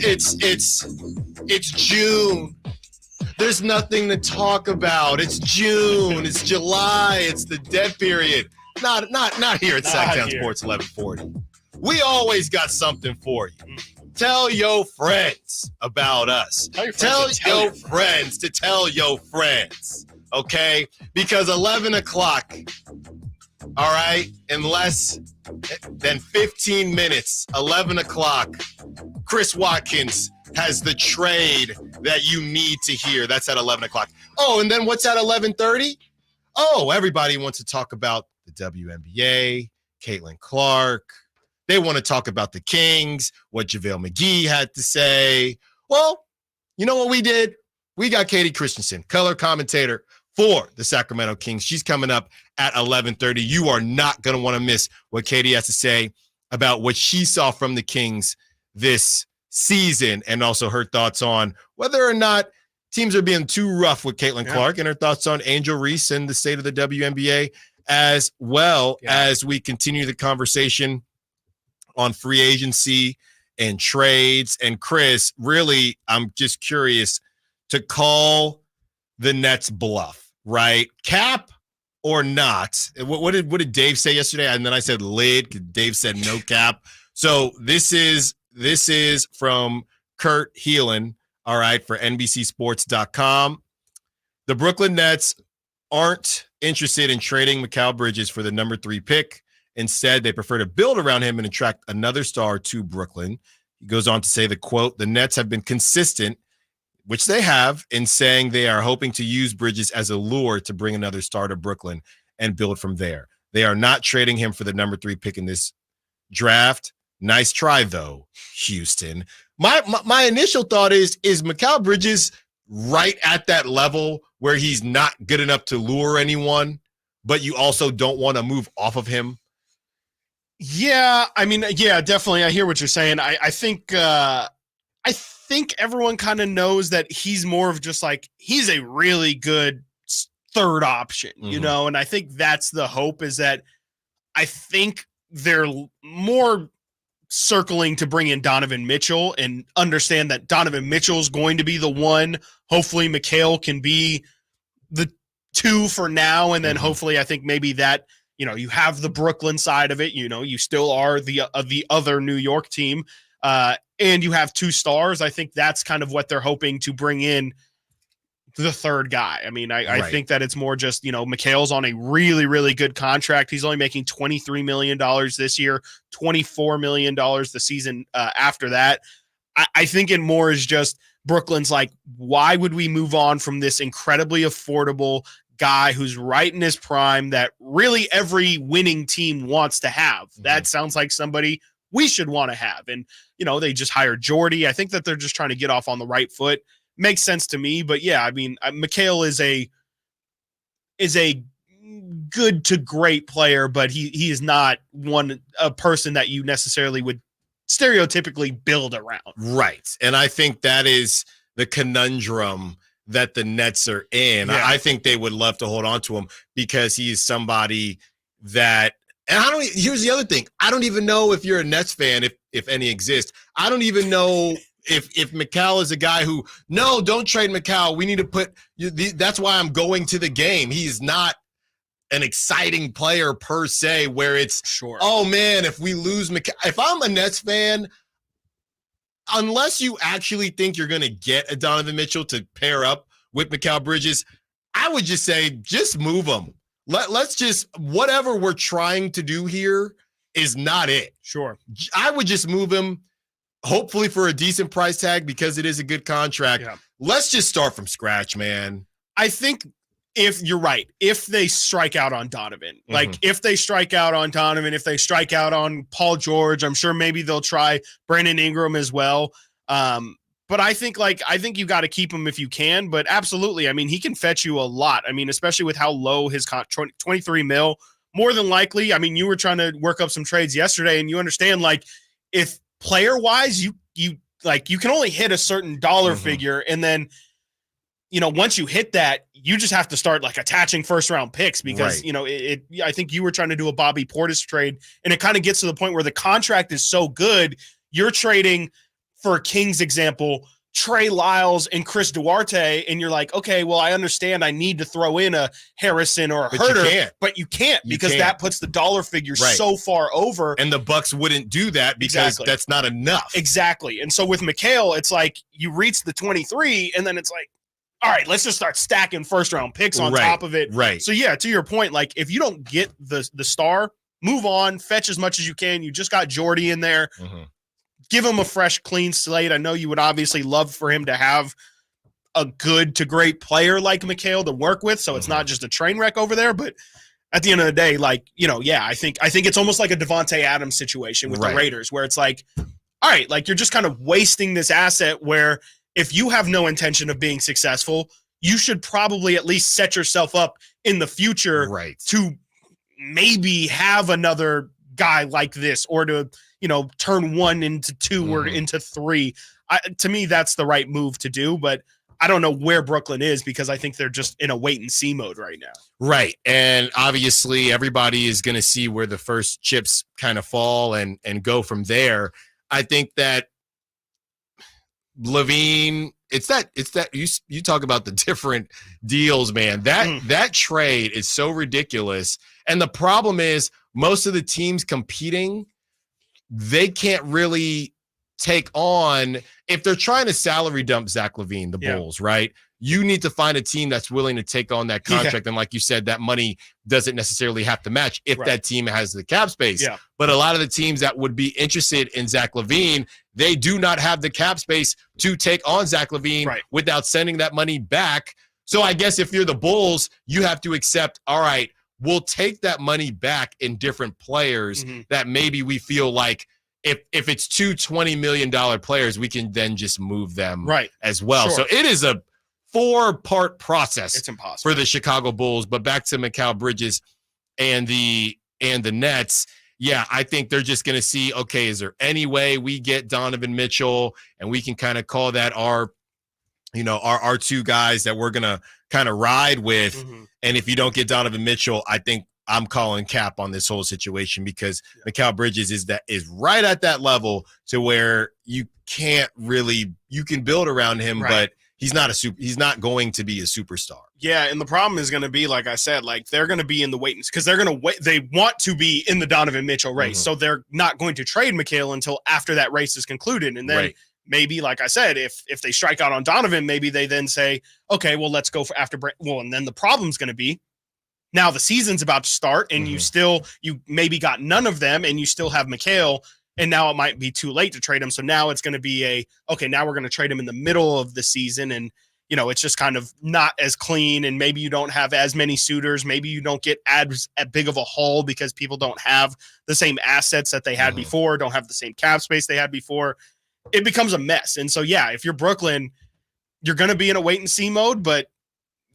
June. There's nothing to talk about. It's June. It's July. It's the dead period. Not here at Sactown Sports 1140. We always got something for you. Tell your friends about us. Tell your friends to tell your friends. Okay? Because 11 o'clock, all right, in less than 15 minutes, 11 o'clock, Chris Watkins has the trade that you need to hear. That's at 11 o'clock. Oh, and then what's at 11:30? Oh, everybody wants to talk about the WNBA, Caitlin Clark. They want to talk about the Kings, what JaVale McGee had to say. Well, you know what we did? We got Katie Christensen, color commentator for the Sacramento Kings. She's coming up at 11:30. You are not going to want to miss what Katie has to say about what she saw from the Kings this season, and also her thoughts on whether or not teams are being too rough with Caitlin Clark, and her thoughts on Angel Reese and the state of the WNBA, as well as we continue the conversation on free agency and trades. And Chris, really, I'm just curious to call the Nets bluff, right? Cap or not? What did Dave say yesterday? And then I said lid. Dave said no cap. So this is from Kurt Heelan, all right, for NBCSports.com. The Brooklyn Nets aren't interested in trading Mikal Bridges for the number 3 pick. Instead, they prefer to build around him and attract another star to Brooklyn. He goes on to say, the quote, the Nets have been consistent, which they have, in saying they are hoping to use Bridges as a lure to bring another star to Brooklyn and build from there. They are not trading him for the number 3 pick in this draft. Nice try, though, Houston. My initial thought is Mikal Bridges right at that level where he's not good enough to lure anyone, but you also don't want to move off of him? Yeah, I mean, yeah, definitely. I hear what you're saying. I think everyone kind of knows that he's more of just like, he's a really good third option, you know? And I think that's the hope, is that I think they're more circling to bring in Donovan Mitchell and understand that Donovan Mitchell is going to be the one. Hopefully Mikal can be the 2 for now. And then hopefully I think maybe that you have the Brooklyn side of it. You still are the other New York team, and you have 2 stars. I think that's kind of what they're hoping to bring in the third guy. I mean, I think that it's more just, Mikhail's on a really, really good contract. He's only making $23 million this year, $24 million the season after that. I think it more is just Brooklyn's like, why would we move on from this incredibly affordable guy who's right in his prime that really every winning team wants to have? That sounds like somebody we should want to have. And, they just hired Jordy. I think that they're just trying to get off on the right foot. Makes sense to me. But yeah, I mean, Mikhail is a good to great player, but he is not a person that you necessarily would stereotypically build around. Right. And I think that is the conundrum that the Nets are in. Yeah. I think they would love to hold on to him because he's somebody that, and here's the other thing. I don't even know if you're a Nets fan, if any exist. I don't even know if Mikal is a guy who, no, don't trade Mikal. We need to put that's why I'm going to the game. He's not an exciting player per se, where it's oh man, if we lose Mikal, if I'm a Nets fan, unless you actually think you're going to get a Donovan Mitchell to pair up with Mikal Bridges, I would just say, just move him. Let's just, whatever we're trying to do here is not it. Sure. I would just move him, hopefully for a decent price tag because it is a good contract. Yeah. Let's just start from scratch, man. I think if you're right, if they strike out on Donovan, if they strike out on Donovan, if they strike out on Paul George, I'm sure maybe they'll try Brandon Ingram as well. But I think you got to keep him if you can, but absolutely. I mean, he can fetch you a lot. I mean, especially with how low his 23 mil, more than likely. I mean, you were trying to work up some trades yesterday and you understand, if player wise, you can only hit a certain dollar figure. And then, once you hit that, you just have to start attaching first round picks because, I think you were trying to do a Bobby Portis trade and it kind of gets to the point where the contract is so good. You're trading, for Kings example, Trey Lyles and Chris Duarte. And you're like, okay, well, I understand I need to throw in a Harrison or a Herter, but you can't because that puts the dollar figure so far over. And the Bucks wouldn't do that because that's not enough. Exactly. And so with Mikal, it's like you reach the 23 and then it's like, all right, let's just start stacking first round picks on top of it. Right. So yeah, to your point, if you don't get the star, move on, fetch as much as you can. You just got Jordy in there. Give him a fresh, clean slate. I know you would obviously love for him to have a good to great player like Mikal to work with, so it's not just a train wreck over there. But at the end of the day, I think it's almost like a Devontae Adams situation with the Raiders, where it's like, all right, you're just kind of wasting this asset where if you have no intention of being successful, you should probably at least set yourself up in the future to maybe have another guy like this or to turn one into two or into three. To me, that's the right move to do, but I don't know where Brooklyn is because I think they're just in a wait and see mode right now. Right. And obviously everybody is going to see where the first chips kind of fall and go from there. I think that Levine, it's that you talk about the different deals, man. That trade is so ridiculous. And the problem is most of the teams competing, they can't really take on, if they're trying to salary dump Zach LaVine, the Bulls, right? You need to find a team that's willing to take on that contract. And like you said, that money doesn't necessarily have to match if that team has the cap space. Yeah. But a lot of the teams that would be interested in Zach LaVine, they do not have the cap space to take on Zach LaVine without sending that money back. So I guess if you're the Bulls, you have to accept, all right, we'll take that money back in different players that maybe we feel like if it's two $20 million players, we can then just move them as well. Sure. So it is a 4-part process. It's impossible for the Chicago Bulls. But back to Mikal Bridges and the Nets. Yeah, I think they're just going to see, okay, is there any way we get Donovan Mitchell and we can kind of call that our two guys that we're going to kind of ride with. And if you don't get Donovan Mitchell, I think I'm calling cap on this whole situation because Mikal Bridges is right at that level to where you can build around him, but he's not going to be a superstar. Yeah, and the problem is going to be, like I said, like they're going to be in the wait because they're going to wait. They want to be in the Donovan Mitchell race, so they're not going to trade Mikal until after that race is concluded. And then maybe, like I said, if they strike out on Donovan, maybe they then say, okay, well, let's go for after. Well, and then the problem's going to be now the season's about to start, and you maybe got none of them, and you still have Mikal. And now it might be too late to trade him. So now it's going to be now we're going to trade him in the middle of the season. And, it's just kind of not as clean. And maybe you don't have as many suitors. Maybe you don't get as big of a haul because people don't have the same assets that they had before, don't have the same cap space they had before. It becomes a mess. And so, yeah, if you're Brooklyn, you're going to be in a wait and see mode, but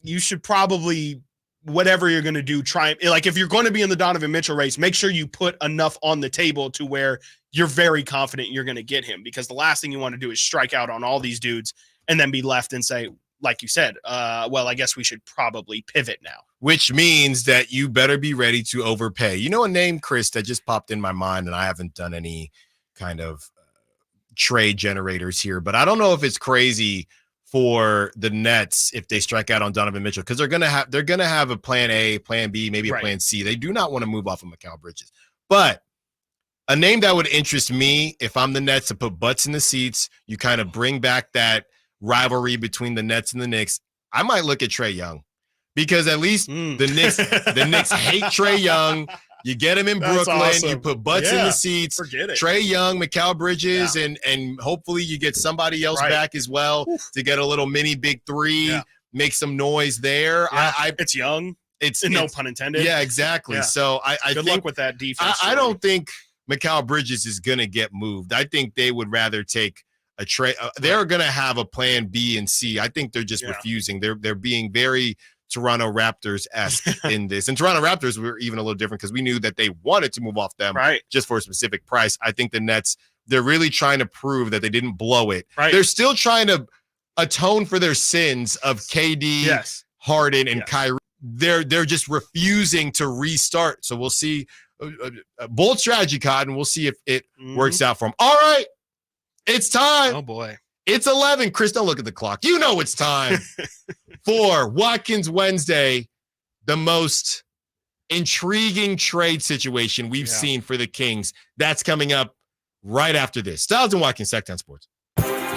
you should probably, whatever you're going to do, if you're going to be in the Donovan Mitchell race, make sure you put enough on the table to where you're very confident you're going to get him, because the last thing you want to do is strike out on all these dudes and then be left and say, like you said, well, I guess we should probably pivot now. Which means that you better be ready to overpay. A name, Chris, that just popped in my mind, and I haven't done any kind of trade generators here, but I don't know if it's crazy for the Nets if they strike out on Donovan Mitchell, because they're gonna have a plan A, plan B, maybe a plan C. They do not want to move off of Mikal Bridges. But a name that would interest me if I'm the Nets to put butts in the seats, you kind of bring back that rivalry between the Nets and the Knicks. I might look at Trae Young, because at least the Knicks hate Trae Young. You get him in Brooklyn, awesome. You put butts in the seats. Forget it. Trae Young, Mikal Bridges, and hopefully you get somebody else back as well to get a little mini big three, make some noise there. Yeah. It's Young. It's no pun intended. Yeah, exactly. Yeah. So I good think, luck with that defense. I don't think Mikal Bridges is going to get moved. I think they would rather take a trade. They're going to have a plan B and C. I think they're just refusing. They're being very Toronto Raptors-esque in this. And Toronto Raptors were even a little different because we knew that they wanted to move off them just for a specific price. I think the Nets, they're really trying to prove that they didn't blow it. They're still trying to atone for their sins of KD, Harden, and Kyrie. They're just refusing to restart. So we'll see. Bold strategy, Cotton. We'll see if it works out for them. All right. It's time. Oh, boy. It's 11. Chris, don't look at the clock. You know it's time for Watkins Wednesday, the most intriguing trade situation we've seen for the Kings. That's coming up right after this. Stiles and Watkins, Sactown Sports.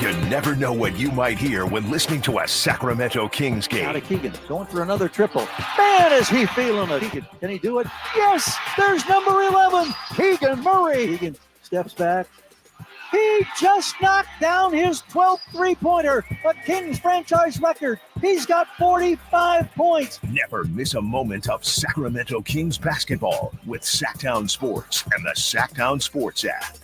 You never know what you might hear when listening to a Sacramento Kings game. Out of Keegan, going for another triple. Man, is he feeling it. Keegan, can he do it? Yes, there's number 11, Keegan Murray. Keegan steps back. He just knocked down his 12th three-pointer, a Kings franchise record. He's got 45 points. Never miss a moment of Sacramento Kings basketball with Sactown Sports and the Sactown Sports app.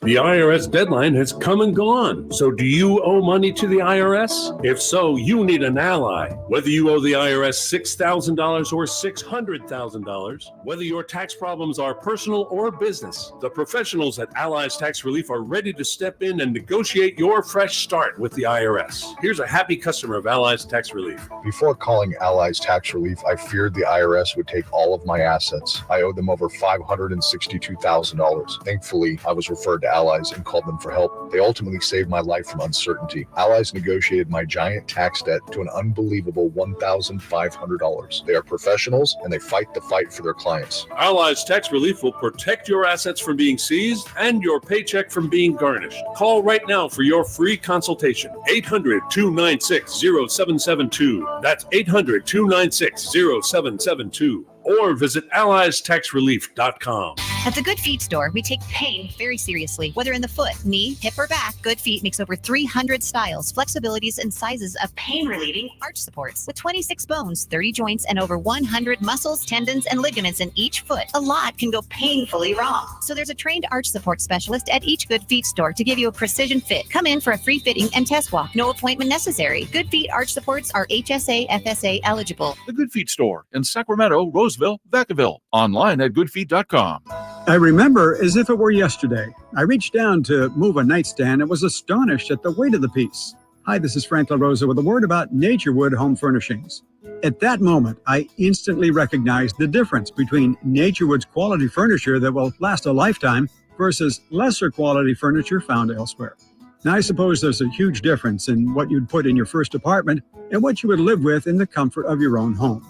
The IRS deadline has come and gone. So do you owe money to the IRS? If so, you need an ally. Whether you owe the IRS $6,000 or $600,000, whether your tax problems are personal or business, the professionals at Allies Tax Relief are ready to step in and negotiate your fresh start with the IRS. Here's a happy customer of Allies Tax Relief. Before calling Allies Tax Relief, I feared the IRS would take all of my assets. I owed them over $562,000. Thankfully, I was referred to Allies and called them for help. They ultimately saved my life from uncertainty. Allies negotiated my giant tax debt to an unbelievable $1,500. They are professionals and they fight the fight for their clients. Allies Tax Relief will protect your assets from being seized and your paycheck from being garnished. Call right now for your free consultation. 800-296-0772. That's 800-296-0772. Or visit AlliesTaxRelief.com. At the Good Feet store, we take pain very seriously. Whether in the foot, knee, hip, or back, Good Feet makes over 300 styles, flexibilities, and sizes of pain-relieving arch supports. With 26 bones, 30 joints, and over 100 muscles, tendons, and ligaments in each foot, a lot can go painfully wrong. So there's a trained arch support specialist at each Good Feet store to give you a precision fit. Come in for a free fitting and test walk. No appointment necessary. Good Feet arch supports are HSA, FSA eligible. The Good Feet store in Sacramento, Roseville, Vacaville. Online at goodfeet.com. I remember as if it were yesterday. I reached down to move a nightstand and was astonished at the weight of the piece. Hi, this is Frank LaRosa with a word about Naturewood Home Furnishings. At that moment, I instantly recognized the difference between Naturewood's quality furniture that will last a lifetime versus lesser quality furniture found elsewhere. Now, I suppose there's a huge difference in what you'd put in your first apartment and what you would live with in the comfort of your own home.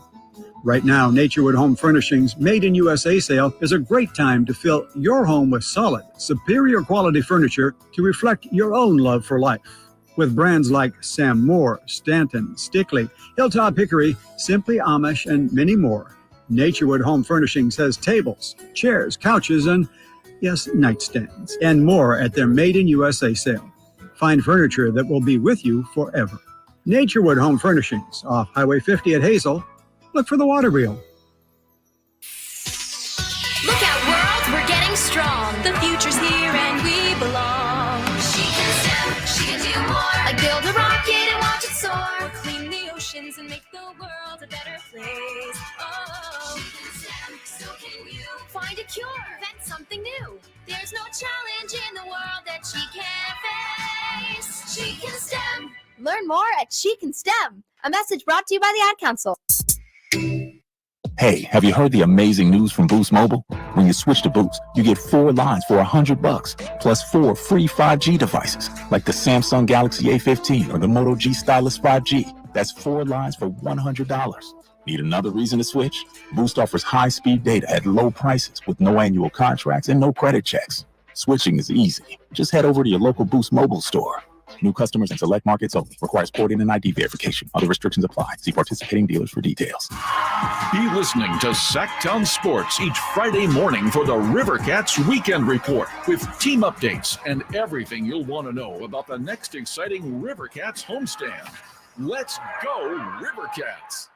Right now, Naturewood Home Furnishings Made in USA sale is a great time to fill your home with solid, superior quality furniture to reflect your own love for life. With brands like Sam Moore, Stanton, Stickley, Hilltop Hickory, Simply Amish, and many more, Naturewood Home Furnishings has tables, chairs, couches, and, yes, nightstands, and more at their Made in USA sale. Find furniture that will be with you forever. Naturewood Home Furnishings, off Highway 50 at Hazel. Look for the water wheel. Look out, world, we're getting strong. The future's here and we belong. She can step, she can do more. Like build a rocket and watch it soar. Or clean the oceans and make the world a better place. Oh, she can step, so can you. Find a cure, invent something new. There's no challenge in the world that she can't face. She can STEM. Learn more at She Can STEM. A message brought to you by the Ad Council. Hey, have you heard the amazing news from Boost Mobile? When you switch to Boost, you get 4 lines for $100, plus 4 free 5G devices, like the Samsung Galaxy A15 or the Moto G Stylus 5G. That's 4 lines for $100. Need another reason to switch? Boost offers high-speed data at low prices with no annual contracts and no credit checks. Switching is easy. Just head over to your local Boost Mobile store. New customers in select markets only. Requires porting and ID verification. Other restrictions apply. See participating dealers for details. Be listening to Sactown Sports each Friday morning for the Rivercats Weekend Report with team updates and everything you'll want to know about the next exciting Rivercats homestand. Let's go, Rivercats!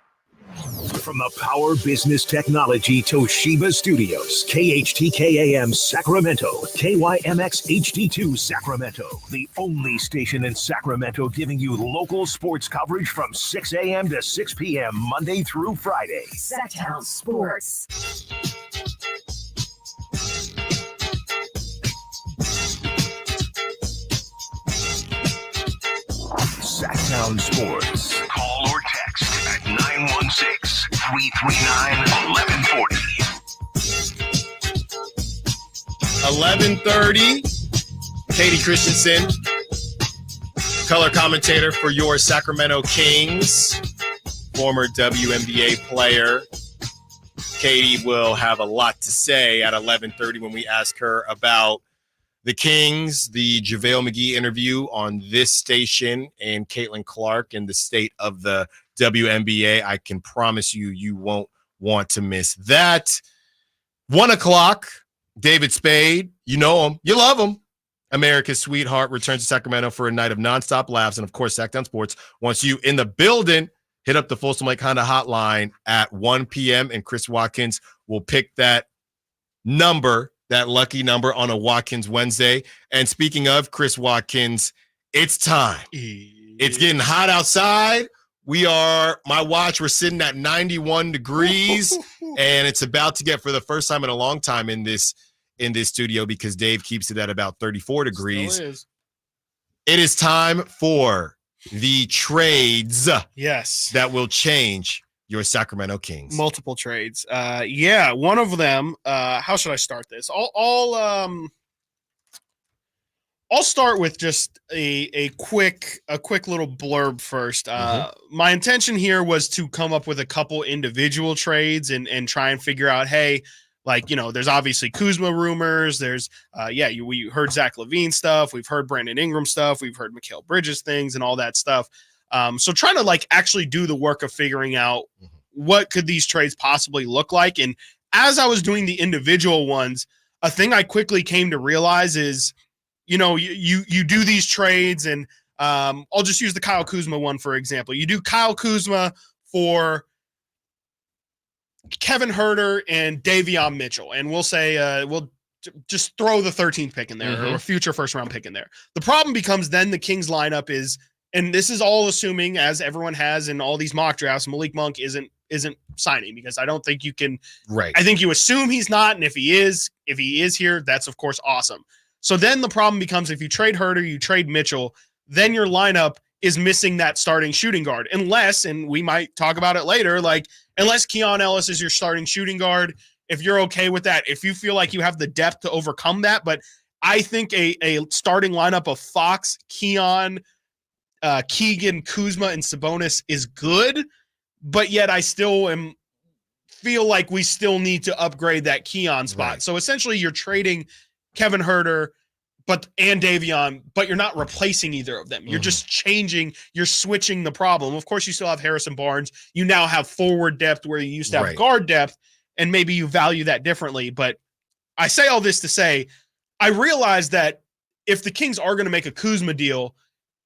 From the Power Business Technology Toshiba Studios, KHTK-AM Sacramento, KYMX HD2 Sacramento, the only station in Sacramento giving you local sports coverage from 6 a.m. to 6 p.m. Monday through Friday. Sactown Sports. Sactown Sports. Call or text at 916-339-1140. 11:30. Katie Christensen, color commentator for your Sacramento Kings, former WNBA player. Katie will have a lot to say at 11:30 when we ask her about the Kings, the JaVale McGee interview on this station, and Caitlin Clark and the state of the WNBA. I can promise you, you won't want to miss that. 1 o'clock, David Spade. You know him. You love him. America's sweetheart returns to Sacramento for a night of nonstop laughs. And, of course, Sactown Sports wants you in the building. Hit up the Folsom Lake Honda hotline at 1 p.m., and Chris Watkins will pick that number, that lucky number, on a Watkins Wednesday. And speaking of Chris Watkins, it's time. It's getting hot outside. My watch, we're sitting at 91 degrees, and it's about to get, for the first time in a long time in this studio, because Dave keeps it at about 34 degrees. It is time for the trades. Yes. That will change your Sacramento Kings. Multiple trades. One of them, how should I start this? I'll start with just a quick little blurb first. My intention here was to come up with a couple individual trades and try and figure out, hey, like, you know, there's obviously Kuzma rumors. There's, we heard Zach LaVine stuff. We've heard Brandon Ingram stuff. We've heard Mikal Bridges things and all that stuff. So trying to like actually do the work of figuring out what could these trades possibly look like. And as I was doing the individual ones, a thing I quickly came to realize is, you know, you do these trades, and I'll just use the Kyle Kuzma one, for example. You do Kyle Kuzma for Kevin Huerter and Davion Mitchell, and we'll say we'll just throw the 13th pick in there, or a future first-round pick in there. The problem becomes then the Kings lineup is, and this is all assuming, as everyone has in all these mock drafts, Malik Monk isn't signing, because I don't think you can. Right. I think you assume he's not, and if he is here, that's of course awesome. So then the problem becomes, if you trade Huerter, you trade Mitchell, then your lineup is missing that starting shooting guard. Unless, and we might talk about it later, like unless Keon Ellis is your starting shooting guard, if you're okay with that, if you feel like you have the depth to overcome that. But I think a starting lineup of Fox, Keon, Keegan, Kuzma, and Sabonis is good, but yet I still feel like we still need to upgrade that Keon spot. Right. So essentially you're trading Kevin Huerter and Davion, but you're not replacing either of them. You're just you're switching the problem. Of course, you still have Harrison Barnes. You now have forward depth where you used to have guard depth, and maybe you value that differently. But I say all this to say, I realize that if the Kings are going to make a Kuzma deal,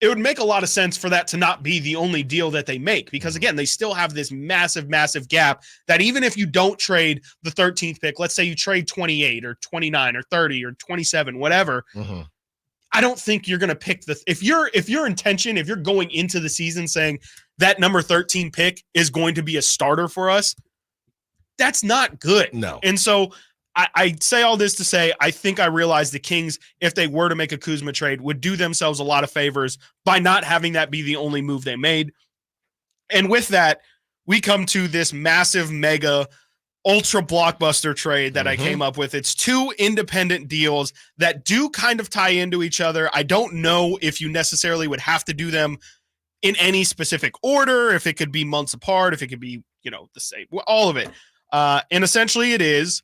it would make a lot of sense for that to not be the only deal that they make, because again, they still have this massive, massive gap that even if you don't trade the 13th pick, let's say you trade 28 or 29 or 30 or 27, whatever, I don't think you're going to pick if your intention, if you're going into the season saying that number 13 pick is going to be a starter for us, that's not good. No. And so I say all this to say, I think I realize the Kings, if they were to make a Kuzma trade, would do themselves a lot of favors by not having that be the only move they made. And with that, we come to this massive, mega, ultra blockbuster trade that I came up with. It's two independent deals that do kind of tie into each other. I don't know if you necessarily would have to do them in any specific order, if it could be months apart, if it could be, the same, all of it. And essentially it is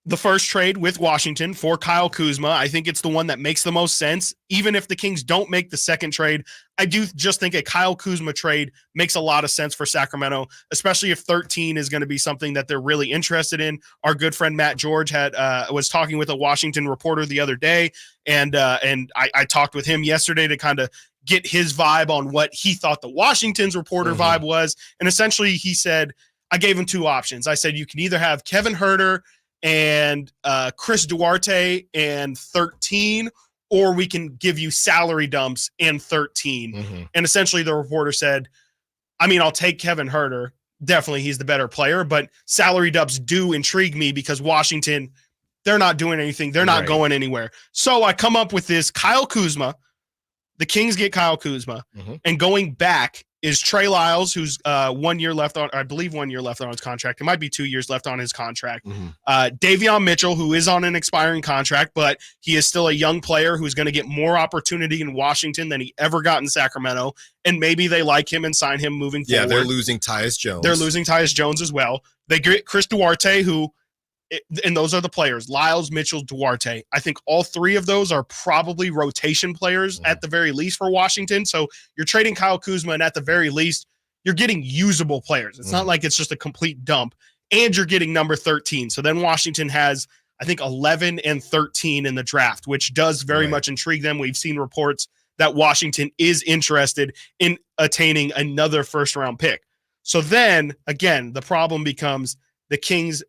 the first trade with Washington for Kyle Kuzma. I think it's the one that makes the most sense. Even if the Kings don't make the second trade, I do just think a Kyle Kuzma trade makes a lot of sense for Sacramento, especially if 13 is going to be something that they're really interested in. Our good friend Matt George was talking with a Washington reporter the other day, and I talked with him yesterday to kind of get his vibe on what he thought the Washington's reporter vibe was. And essentially he said, I gave him two options. I said, you can either have Kevin Huerter and Chris Duarte and 13, or we can give you salary dumps and 13. And essentially the reporter said, I mean, I'll take Kevin Huerter. Definitely he's the better player, but salary dumps do intrigue me because Washington, they're not doing anything. They're not going anywhere. So I come up with this Kyle Kuzma. The Kings get Kyle Kuzma, and going back is Trey Lyles, who's 1 year left on, I believe 1 year left on his contract. It might be 2 years left on his contract. Davion Mitchell, who is on an expiring contract, but he is still a young player who's going to get more opportunity in Washington than he ever got in Sacramento. And maybe they like him and sign him moving forward. Yeah, they're losing Tyus Jones. They're losing Tyus Jones as well. They get Chris Duarte, and those are the players, Lyles, Mitchell, Duarte. I think all three of those are probably rotation players at the very least for Washington. So you're trading Kyle Kuzma, and at the very least, you're getting usable players. It's not like it's just a complete dump, and you're getting number 13. So then Washington has, I think, 11 and 13 in the draft, which does very much intrigue them. We've seen reports that Washington is interested in attaining another first-round pick. So then, again, the problem becomes the Kings,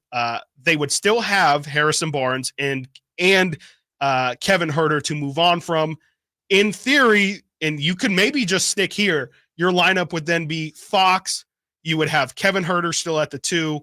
they would still have Harrison Barnes and Kevin Huerter to move on from. In theory, and you could maybe just stick here, your lineup would then be Fox. You would have Kevin Huerter still at the 2.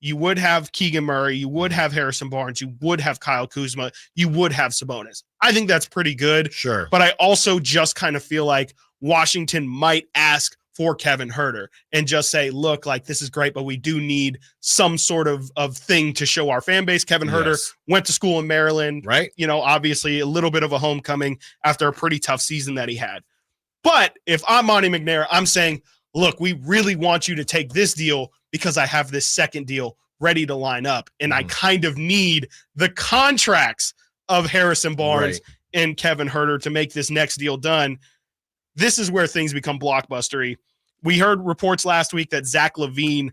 You would have Keegan Murray. You would have Harrison Barnes. You would have Kyle Kuzma. You would have Sabonis. I think that's pretty good. Sure. But I also just kind of feel like Washington might ask for Kevin Huerter and just say, look, like, this is great, but we do need some sort of thing to show our fan base. Kevin Huerter went to school in Maryland, right? Obviously a little bit of a homecoming after a pretty tough season that he had. But if I'm Monty McNair, I'm saying, look, we really want you to take this deal because I have this second deal ready to line up. And I kind of need the contracts of Harrison Barnes and Kevin Huerter to make this next deal done. This is where things become blockbustery. We heard reports last week that Zach LaVine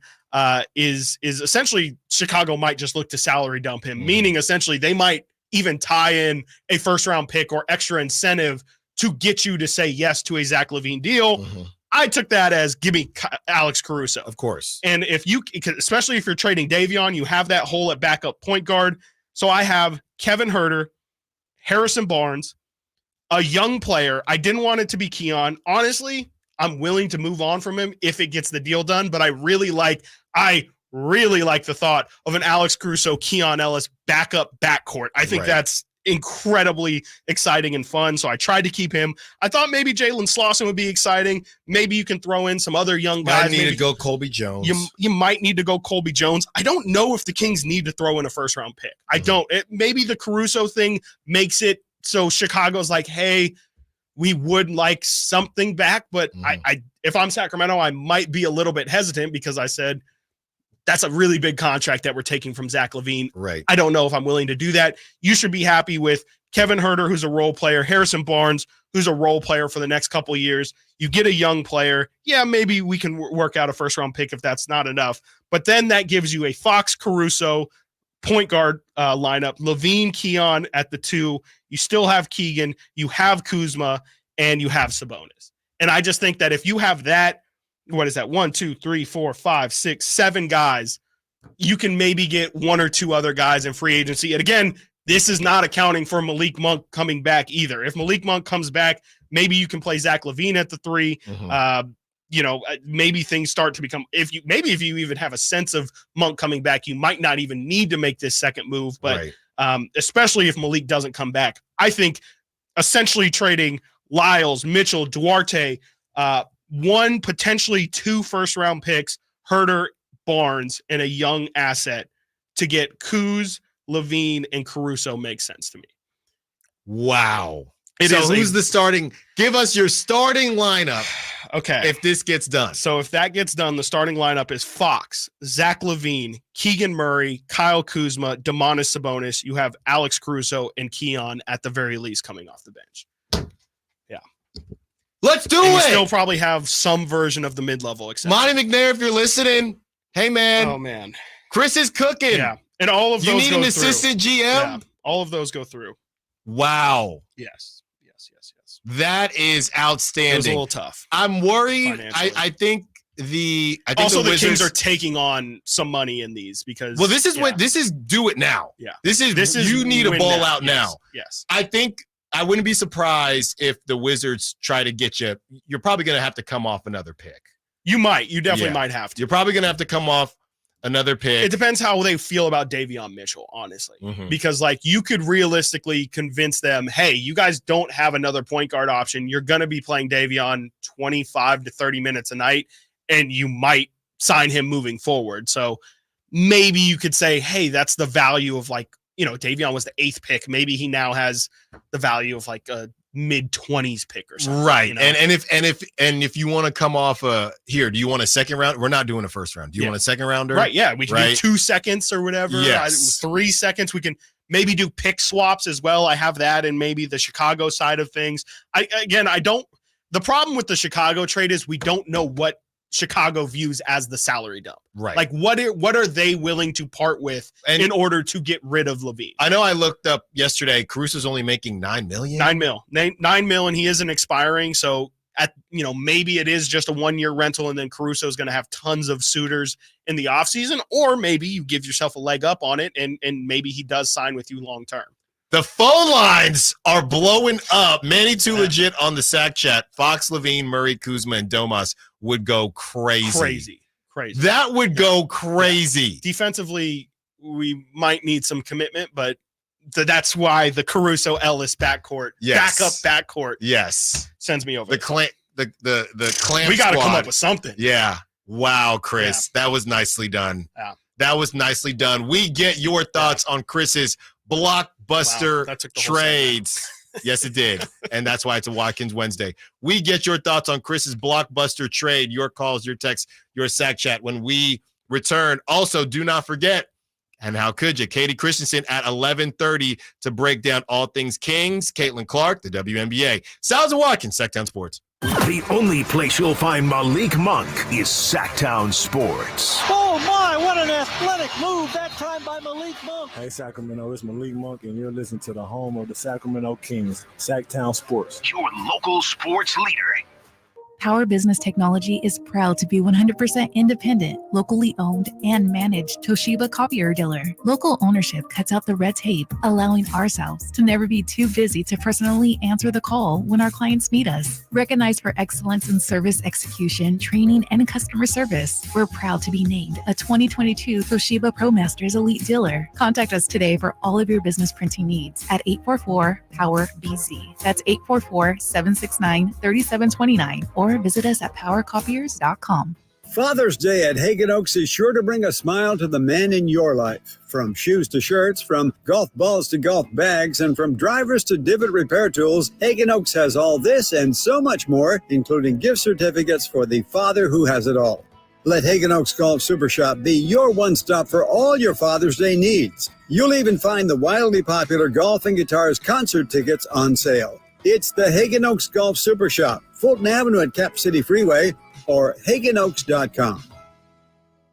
is essentially Chicago might just look to salary dump him, meaning essentially they might even tie in a first-round pick or extra incentive to get you to say yes to a Zach LaVine deal. I took that as give me Alex Caruso. Of course. And especially if you're trading Davion, you have that hole at backup point guard. So I have Kevin Huerter, Harrison Barnes, a young player. I didn't want it to be Keon. Honestly, I'm willing to move on from him if it gets the deal done, but I really like the thought of an Alex Caruso, Keon Ellis backup backcourt. I think that's incredibly exciting and fun. So I tried to keep him. I thought maybe Jalen Slauson would be exciting. Maybe you can throw in some other young guys. Might need to go Colby Jones. You might need to go Colby Jones. I don't know if the Kings need to throw in a first round pick. I don't. Maybe the Caruso thing makes it So Chicago's like, hey, we would like something back, but I if I'm Sacramento, I might be a little bit hesitant because I said that's a really big contract that we're taking from Zach LaVine. Right. I don't know if I'm willing to do that. You should be happy with Kevin Huerter, who's a role player, Harrison Barnes, who's a role player for the next couple of years. You get a young player. Yeah, maybe we can work out a first-round pick if that's not enough. But then that gives you a Fox Caruso point guard lineup, LaVine, Keon at the 2. You still have Keegan, you have Kuzma, and you have Sabonis. And I just think that if you have that, what is that? 1, 2, 3, 4, 5, 6, 7 guys, you can maybe get 1 or 2 other guys in free agency. And again, this is not accounting for Malik Monk coming back either. If Malik Monk comes back, maybe you can play Zach LaVine at the 3. Maybe things start to become, if you even have a sense of Monk coming back, you might not even need to make this second move. But especially if Malik doesn't come back, I think essentially trading Lyles, Mitchell, Duarte, 1, potentially 2 first-round picks, Huerter, Barnes, and a young asset to get Kuz, LaVine, and Caruso makes sense to me. Wow. Who's the starting? Give us your starting lineup. Okay. If this gets done. So if that gets done, the starting lineup is Fox, Zach LaVine, Keegan Murray, Kyle Kuzma, Domantas Sabonis. You have Alex Caruso and Keon at the very least coming off the bench. Yeah. Let's do and it. You still probably have some version of the mid-level exception. Monty McNair, if you're listening, hey, man. Oh, man. Chris is cooking. Yeah. And all of those You need go an through. assistant GM? Yeah. All of those go through. Wow. Yes. That is outstanding. It was a little tough. I'm worried. I think the Kings are taking on some money in these because this is do it now. Yeah. This is you need a ball out now. Yes. I think I wouldn't be surprised if the Wizards try to get you. You're probably going to have to come off another pick. You definitely might have to. You're probably going to have to come off another pick. It depends how they feel about Davion Mitchell, honestly. Because you could realistically convince them, hey, you guys don't have another point guard option. You're going to be playing Davion 25 to 30 minutes a night, and you might sign him moving forward. So maybe you could say, hey, that's the value of Davion was the 8th pick. Maybe he now has the value of a mid-20s pick or something. Right. And if you want to come off do you want a second round? We're not doing a first round. Do you want a second rounder? Right. Yeah. We can do 2 seconds or whatever. Yes. 3 seconds. We can maybe do pick swaps as well. I have that and maybe the Chicago side of things. The problem with the Chicago trade is we don't know what Chicago views as the salary dump. Right. What are they willing to part with in order to get rid of LaVine? I know I looked up yesterday. Caruso's only making $9 million. $9 million, and he isn't expiring. So maybe it is just a 1-year rental, and then Caruso's going to have tons of suitors in the offseason, or maybe you give yourself a leg up on it, and maybe he does sign with you long term. The phone lines are blowing up. Manny Too Legit on the Sack Chat. Fox, LaVine, Murray, Kuzma, and Domas would go crazy. That would go crazy. Defensively, we might need some commitment, but that's why the Caruso Ellis backcourt, backup backcourt, sends me over. The clamp. We got to come up with something. Yeah. Wow, Chris, that was nicely done. Yeah. That was nicely done. We get your thoughts on Chris's blockbuster trades. Yes, it did. And that's why it's a Watkins Wednesday. We get your thoughts on Chris's blockbuster trade, your calls, your texts, your Sack Chat when we return. Also, do not forget, and how could you, Katie Christensen at 11:30 to break down all things Kings, Caitlin Clark, the WNBA. Stiles and Watkins, Sactown Sports. The only place you'll find Malik Monk is Sactown Sports. Oh my, what an athletic move that time by Malik Monk. Hey Sacramento, it's Malik Monk and you're listening to the home of the Sacramento Kings, Sactown Sports. Your local sports leader. Power Business Technology is proud to be 100% independent, locally owned, and managed Toshiba copier dealer. Local ownership cuts out the red tape, allowing ourselves to never be too busy to personally answer the call when our clients need us. Recognized for excellence in service execution, training, and customer service, we're proud to be named a 2022 Toshiba ProMasters Elite Dealer. Contact us today for all of your business printing needs at 844-POWER-BZ. That's 844-769-3729 or visit us at powercopiers.com. Father's Day at Hagen Oaks is sure to bring a smile to the men in your life. From shoes to shirts, from golf balls to golf bags, and from drivers to divot repair tools, Hagen Oaks has all this and so much more, including gift certificates for the father who has it all. Let Hagen Oaks Golf Super Shop be your one-stop for all your Father's Day needs. You'll even find the wildly popular Golf and Guitars concert tickets on sale. It's the Hagen Oaks Golf Super Shop, Fulton Avenue at Cap City Freeway, or HagenOaks.com.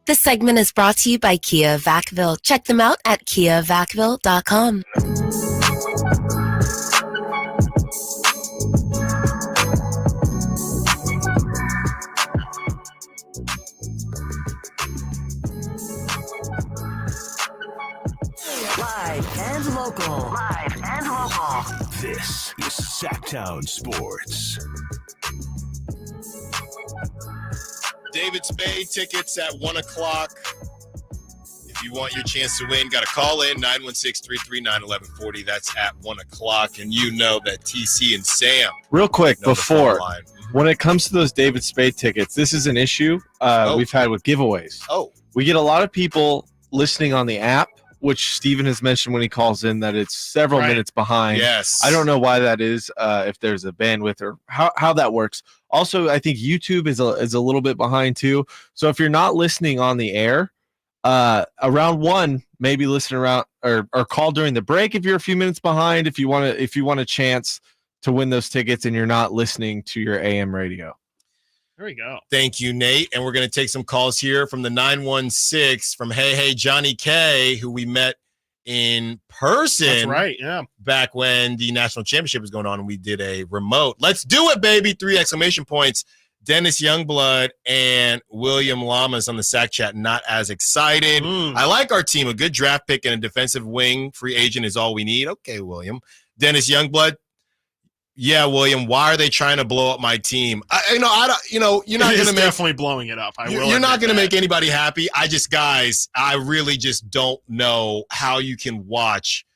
This segment is brought to you by Kia of Vacaville. Check them out at KiaVacaville.com. Live and local. Live and local. This is Sactown Sports. David Spade tickets at 1 o'clock. If you want your chance to win, got to call in 916-339-1140. That's at 1 o'clock. And you know that TC and Sam. Real quick, before, when it comes to those David Spade tickets, this is an issue we've had with giveaways. We get a lot of people listening on the app, which Steven has mentioned when he calls in that it's several minutes behind. Yes. I don't know why that is, if there's a bandwidth or how that works. Also, I think YouTube is a little bit behind too. So if you're not listening on the air, around 1, maybe listen around or call during the break if you're a few minutes behind. If you want a chance to win those tickets and you're not listening to your AM radio. There we go. Thank you, Nate. And we're going to take some calls here from the 916 from Hey Johnny K, who we met in person. That's right, yeah. Back when the national championship was going on and we did a remote. Let's do it, baby. 3 exclamation points. Dennis Youngblood and William Lamas on the Sac Chat, not as excited. I like our team. A good draft pick and a defensive wing free agent is all we need. Okay, William. Dennis Youngblood. Yeah, William. Why are they trying to blow up my team? You're not going to definitely blowing it up. You're not going to make anybody happy. I really just don't know how you can watch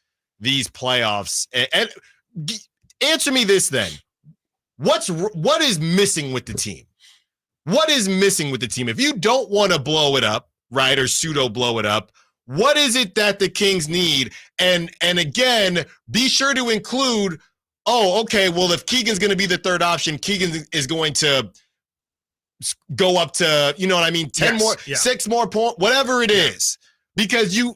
these playoffs. And answer me this then: what is missing with the team? What is missing with the team? If you don't want to blow it up, right, or pseudo blow it up, what is it that the Kings need? And again, be sure to include. Oh, okay. Well, if Keegan's going to be the third option, Keegan is going to go up to, 10 more, 6 more points, whatever it is, because you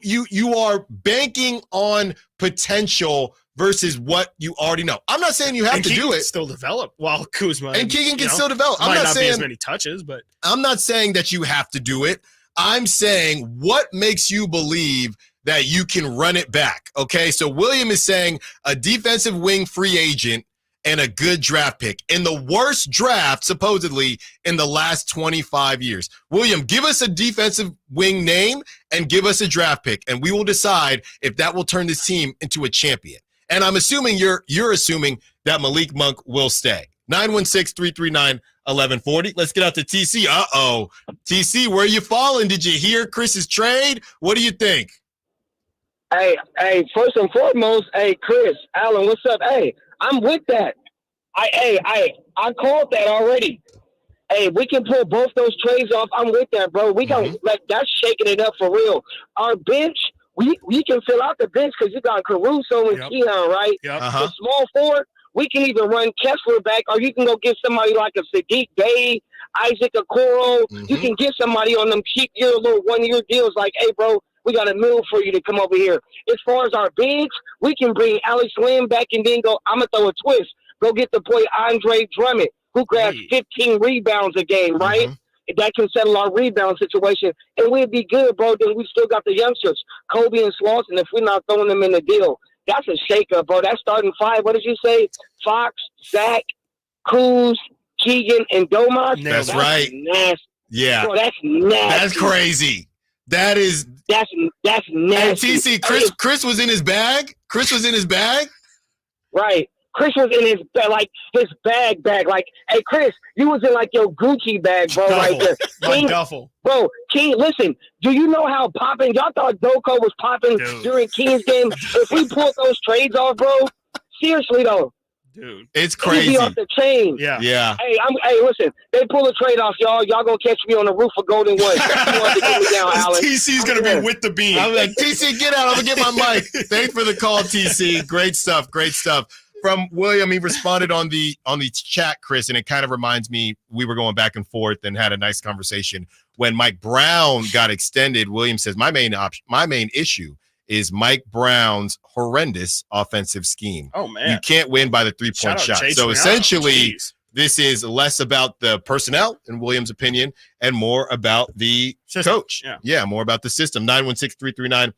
are banking on potential versus what you already know. I'm not saying you have to do it. Still develop while Kuzma and Keegan can still develop. I'm not saying be as many touches, but I'm not saying that you have to do it. I'm saying what makes you believe that you can run it back. Okay, so William is saying a defensive wing free agent and a good draft pick in the worst draft, supposedly, in the last 25 years. William, give us a defensive wing name and give us a draft pick, and we will decide if that will turn this team into a champion. And I'm assuming you're assuming that Malik Monk will stay. 916-339-1140. Let's get out to TC. Uh-oh. TC, where you falling? Did you hear Chris's trade? What do you think? Hey, first and foremost, Chris, Alan, what's up? Hey, I'm with that. I called that already. Hey, we can pull both those trades off. I'm with that, bro. We got that's shaking it up for real. Our bench, we can fill out the bench because you got Caruso and Keon, right? Yep. The small forward, we can either run Kessler back or you can go get somebody like a Sadiq Bey, Isaac Okoro. You can get somebody on them cheap little 1-year deals like, hey, bro, we got a move for you to come over here. As far as our bigs, we can bring Alex Lim back and then go, I'm going to throw a twist. Go get the boy Andre Drummond, who grabs 15 rebounds a game, right? That can settle our rebound situation. And we'd be good, bro. Then we still got the youngsters, Kobe and Slauson, if we're not throwing them in the deal. That's a shakeup, bro. That's starting 5. What did you say? Fox, Zach, Kuz, Keegan, and Domas? That's right. Nasty. Yeah. Bro, that's nasty. That's crazy. That's nasty. And TC, Chris was in his bag. Chris was in his bag. Right. Chris was in his bag. Like, hey, Chris, you was in like your Gucci bag, bro. Right there. King, duffel. Bro, King, listen, do you know how popping? Y'all thought Doko was popping during King's game? If we pulled those trades off, bro, seriously though, Dude, it's It'd be crazy. off the chain. Yeah. Hey, listen. They pull a trade off, y'all. Y'all gonna catch me on the roof of Golden Woods. You want to get me down, Alex? TC's gonna be with the beam. I'm like, TC, get out. I'm gonna get my mic. Thanks for the call, TC. Great stuff. Great stuff. From William, he responded on the chat, Chris, and it kind of reminds me, we were going back and forth and had a nice conversation. When Mike Brown got extended, William says, my main issue is Mike Brown's horrendous offensive scheme. Oh, man. You can't win by the three-point shot. So essentially, this is less about the personnel, in William's opinion, and more about the coach. Yeah, more about the system. 916-339-1140.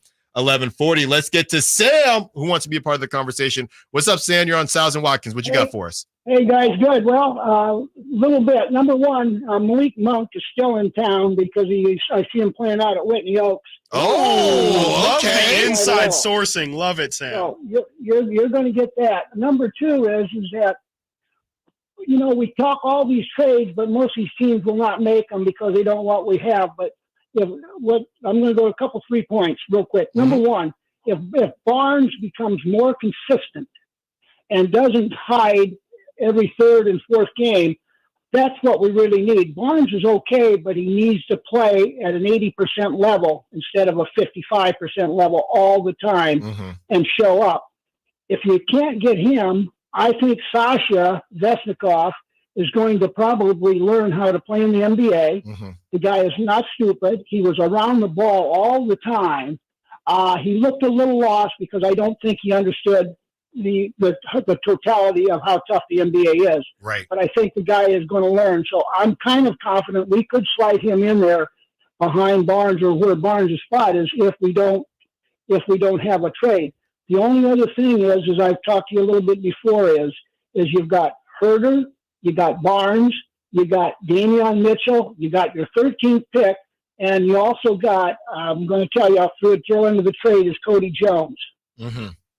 Let's get to Sam, who wants to be a part of the conversation. What's up, Sam? You're on Stiles and Watkins. What you got for us? Hey, guys, good. Well, little bit. Number one, Malik Monk is still in town because I see him playing out at Whitney Oaks. Oh, okay. Inside sourcing. Love it, Sam. So you're going to get that. Number two is that, we talk all these trades, but most of these teams will not make them because they don't want what we have. But I'm going to go a couple 3 points real quick. Number one, if Barnes becomes more consistent and doesn't hide every third and fourth game, that's what we really need. Barnes is okay, but he needs to play at an 80% level instead of a 55% level all the time and show up. If you can't get him, I think Sasha Vesnikov is going to probably learn how to play in the NBA. The guy is not stupid. He was around the ball all the time. He looked a little lost because I don't think he understood the totality of how tough the NBA is. Right. But I think the guy is going to learn. So I'm kind of confident we could slide him in there behind Barnes or where Barnes' spot is if we don't have a trade. The only other thing is, as I've talked to you a little bit before, is you've got Herter, you got Barnes, you got Damian Mitchell, you got your 13th pick, and you also got, I'm going to tell you, I'll throw into the trade, is Cody Jones.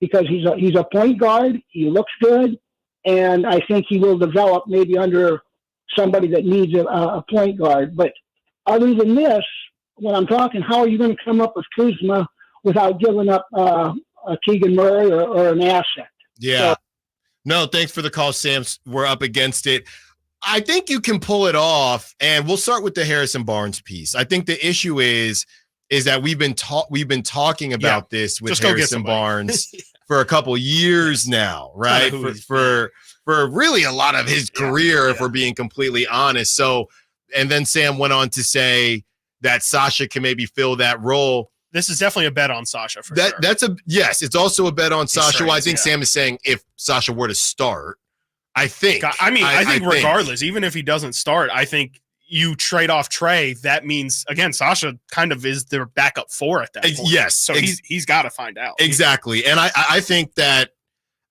Because he's a point guard, he looks good, and I think he will develop maybe under somebody that needs a point guard. But other than this, when I'm talking, how are you going to come up with Kuzma without giving up a Keegan Murray or an asset? Yeah. No, thanks for the call, Sam. We're up against it. I think you can pull it off, and we'll start with the Harrison Barnes piece. I think the issue is that we've been talking about this with Harrison Barnes for a couple years now, right? For really a lot of his career, if we're being completely honest. So, and then Sam went on to say that Sasha can maybe fill that role. This is definitely a bet on Sasha for sure. Yes, it's also a bet on Sasha. Well, I think Sam is saying if Sasha were to start, I think. I think regardless, even if he doesn't start, I think you trade off Trey. That means, again, Sasha kind of is their backup four at that point. Yes. So he's got to find out. Exactly. And I think that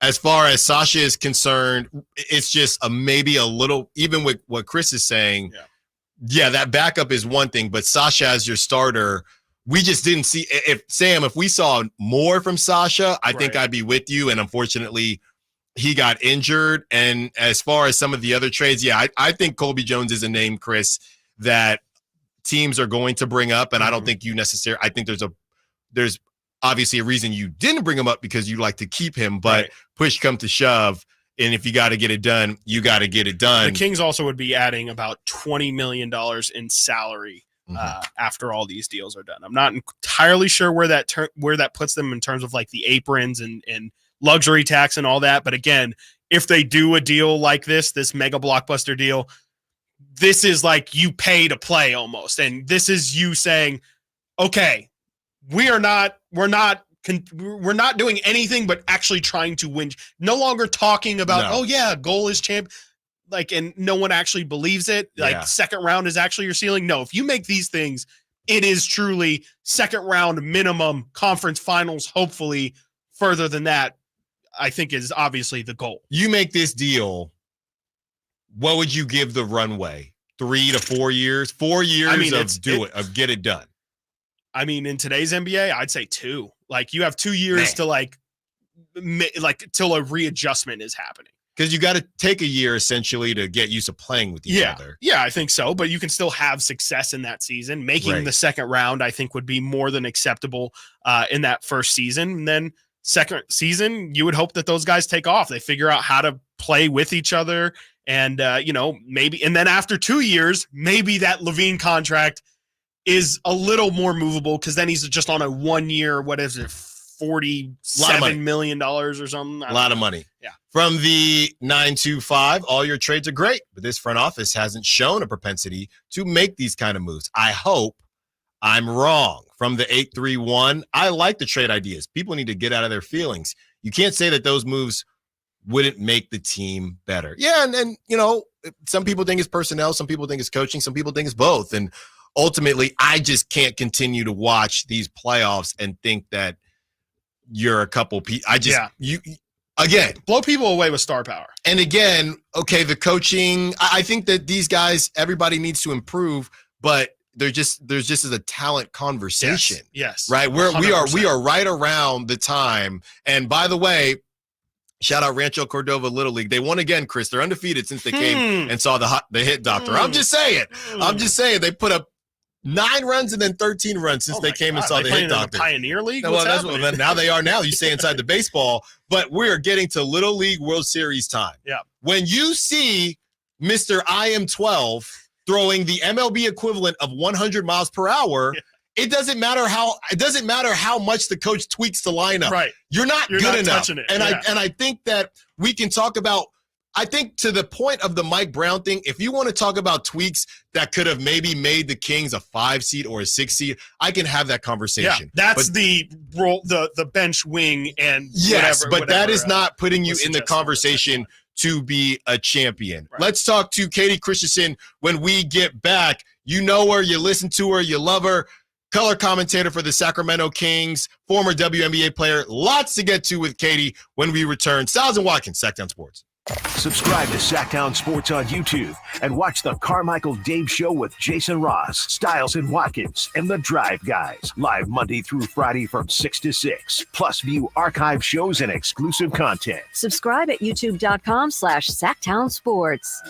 as far as Sasha is concerned, it's just maybe a little, even with what Chris is saying, that backup is one thing, but Sasha as your starter, we just didn't see. If we saw more from Sasha, I think I'd be with you. And unfortunately, he got injured. And as far as some of the other trades, I think Colby Jones is a name, Chris, that teams are going to bring up. And I don't think you necessarily, I think there's obviously a reason you didn't bring him up because you like to keep him, but push come to shove. And if you got to get it done, you got to get it done. The Kings also would be adding about $20 million in salary after all these deals are done. I'm not entirely sure where that puts them in terms of like the aprons and luxury tax and all that. But again, if they do a deal like this mega blockbuster deal, this is like you pay to play almost. And this is you saying, okay, we're not doing anything but actually trying to win. No longer talking about, goal is champ. Like, and no one actually believes it. Like second round is actually your ceiling. No, if you make these things, it is truly second round minimum, conference finals, hopefully further than that, I think is obviously the goal. You make this deal, what would you give the runway? 3 to 4 years? 4 years of get it done. I mean, in today's NBA, I'd say 2. Like you have 2 years to like till a readjustment is happening. Because you got to take a year essentially to get used to playing with each other. Yeah, I think so. But you can still have success in that season. Making the second round, I think, would be more than acceptable in that first season. And then second season, you would hope that those guys take off. They figure out how to play with each other. And, maybe, and then after 2 years, maybe that Levine contract is a little more movable because then he's just on a 1 year, what is it, $47 million or something? A lot of money. Yeah. From the 925, all your trades are great, but this front office hasn't shown a propensity to make these kind of moves. I hope I'm wrong. From the 831, I like the trade ideas. People need to get out of their feelings. You can't say that those moves wouldn't make the team better. Yeah, and some people think it's personnel, some people think it's coaching, some people think it's both. And ultimately, I just can't continue to watch these playoffs and think that you're a couple people. Again, blow people away with star power. And again, okay, the coaching, I think that these guys, everybody needs to improve, but there's just a talent conversation. Yes. Right? We are right around the time. And by the way, shout out Rancho Cordova Little League. They won again, Chris. They're undefeated since they came and saw the hit doctor. I'm just saying. They put up 9 runs and then 13 runs since they came and saw the hit doctor. Pioneer League? Well, that's what now they are now. You say inside the baseball, but we're getting to Little League World Series time. Yeah. When you see Mr. IM12 throwing the MLB equivalent of 100 miles per hour, it doesn't matter how much the coach tweaks the lineup. Right. You're not good enough. Touching it. And I think that we can talk about, I think to the point of the Mike Brown thing, if you want to talk about tweaks that could have maybe made the Kings a 5 seed or a 6 seed, I can have that conversation. Yeah, that's the role, the bench wing and yes, whatever, but that is not putting you in the suggested. conversation to be a champion. Right. Let's talk to Katie Christensen when we get back. You know her, you listen to her, you love her. Color commentator for the Sacramento Kings, former WNBA player. Lots to get to with Katie when we return. Stiles and Watkins, Sactown Sports. Subscribe to Sactown Sports on YouTube and watch the Carmichael Dave Show with Jason Ross, Stiles and Watkins, and the Drive Guys. Live Monday through Friday from 6 to 6. Plus view archive shows and exclusive content. Subscribe at youtube.com/Sactown Sports.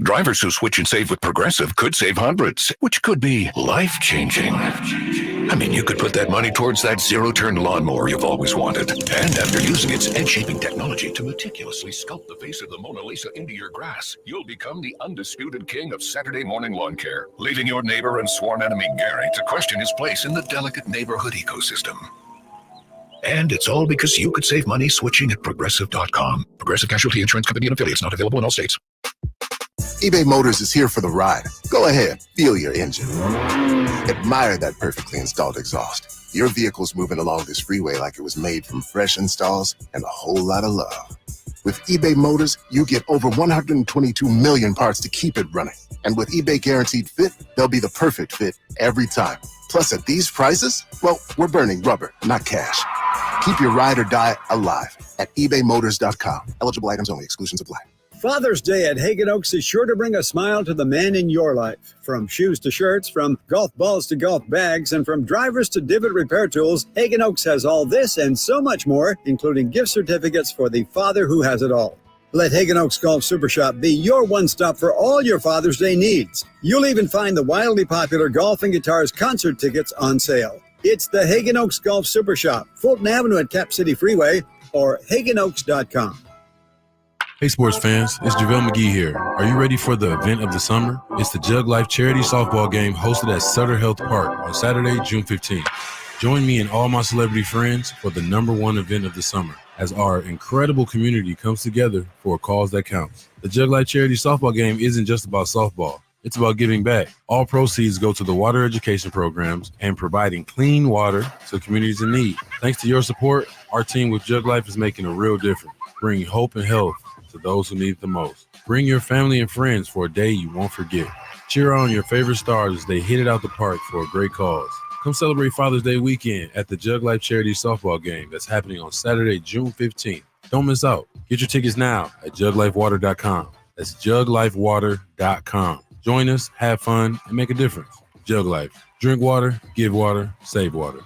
Drivers who switch and save with Progressive could save hundreds, which could be life-changing. I mean, you could put that money towards that zero-turn lawnmower you've always wanted. And after using its edge-shaping technology to meticulously sculpt the face of the Mona Lisa into your grass, you'll become the undisputed king of Saturday morning lawn care, leaving your neighbor and sworn enemy Gary to question his place in the delicate neighborhood ecosystem. And it's all because you could save money switching at Progressive.com. Progressive Casualty Insurance Company and affiliates, not available in all states. eBay Motors is here for the ride. Go ahead, feel your engine. Admire that perfectly installed exhaust. Your vehicle's moving along this freeway like it was made from fresh installs and a whole lot of love. With eBay Motors, you get over 122 million parts to keep it running. And with eBay Guaranteed Fit, they'll be the perfect fit every time. Plus, at these prices, well, we're burning rubber, not cash. Keep your ride or die alive at ebaymotors.com. Eligible items only. Exclusions apply. Father's Day at Hagen Oaks is sure to bring a smile to the man in your life. From shoes to shirts, from golf balls to golf bags, and from drivers to divot repair tools, Hagen Oaks has all this and so much more, including gift certificates for the father who has it all. Let Hagen Oaks Golf Super Shop be your one-stop for all your Father's Day needs. You'll even find the wildly popular Golf and Guitars concert tickets on sale. It's the Hagen Oaks Golf Super Shop, Fulton Avenue at Cap City Freeway, or HagenOaks.com. Hey sports fans, it's JaVale McGee here. Are you ready for the event of the summer? It's the Jug Life Charity Softball Game hosted at Sutter Health Park on Saturday, June 15th. Join me and all my celebrity friends for the #1 event of the summer as our incredible community comes together for a cause that counts. The Jug Life Charity Softball Game isn't just about softball. It's about giving back. All proceeds go to the water education programs and providing clean water to communities in need. Thanks to your support, our team with Jug Life is making a real difference, bringing hope and health to those who need it the most. Bring your family and friends for a day you won't forget. Cheer on your favorite stars as they hit it out the park for a great cause. Come celebrate Father's Day weekend at the Jug Life Charity Softball Game that's happening on Saturday, June 15th. Don't miss out. Get your tickets now at juglifewater.com. That's juglifewater.com. Join us, have fun, and make a difference. Jug Life. Drink water, give water, save water.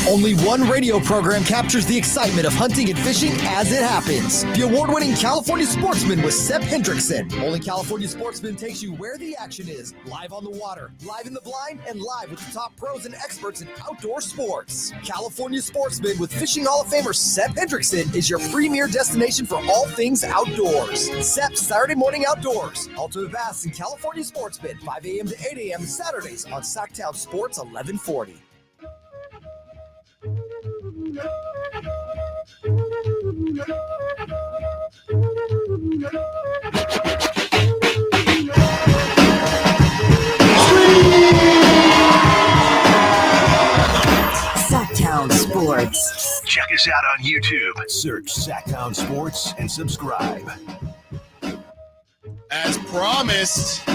Only one radio program captures the excitement of hunting and fishing as it happens. The award-winning California Sportsman with Sep Hendrickson. Only California Sportsman takes you where the action is. Live on the water, live in the blind, and live with the top pros and experts in outdoor sports. California Sportsman with Fishing Hall of Famer Sep Hendrickson is your premier destination for all things outdoors. Sep's Saturday Morning Outdoors. Ultimate Bass and California Sportsman, 5 a.m. to 8 a.m. Saturdays on Sactown Sports 1140. Sactown Sports. Check us out on YouTube. Search Sactown Sports and subscribe. As promised,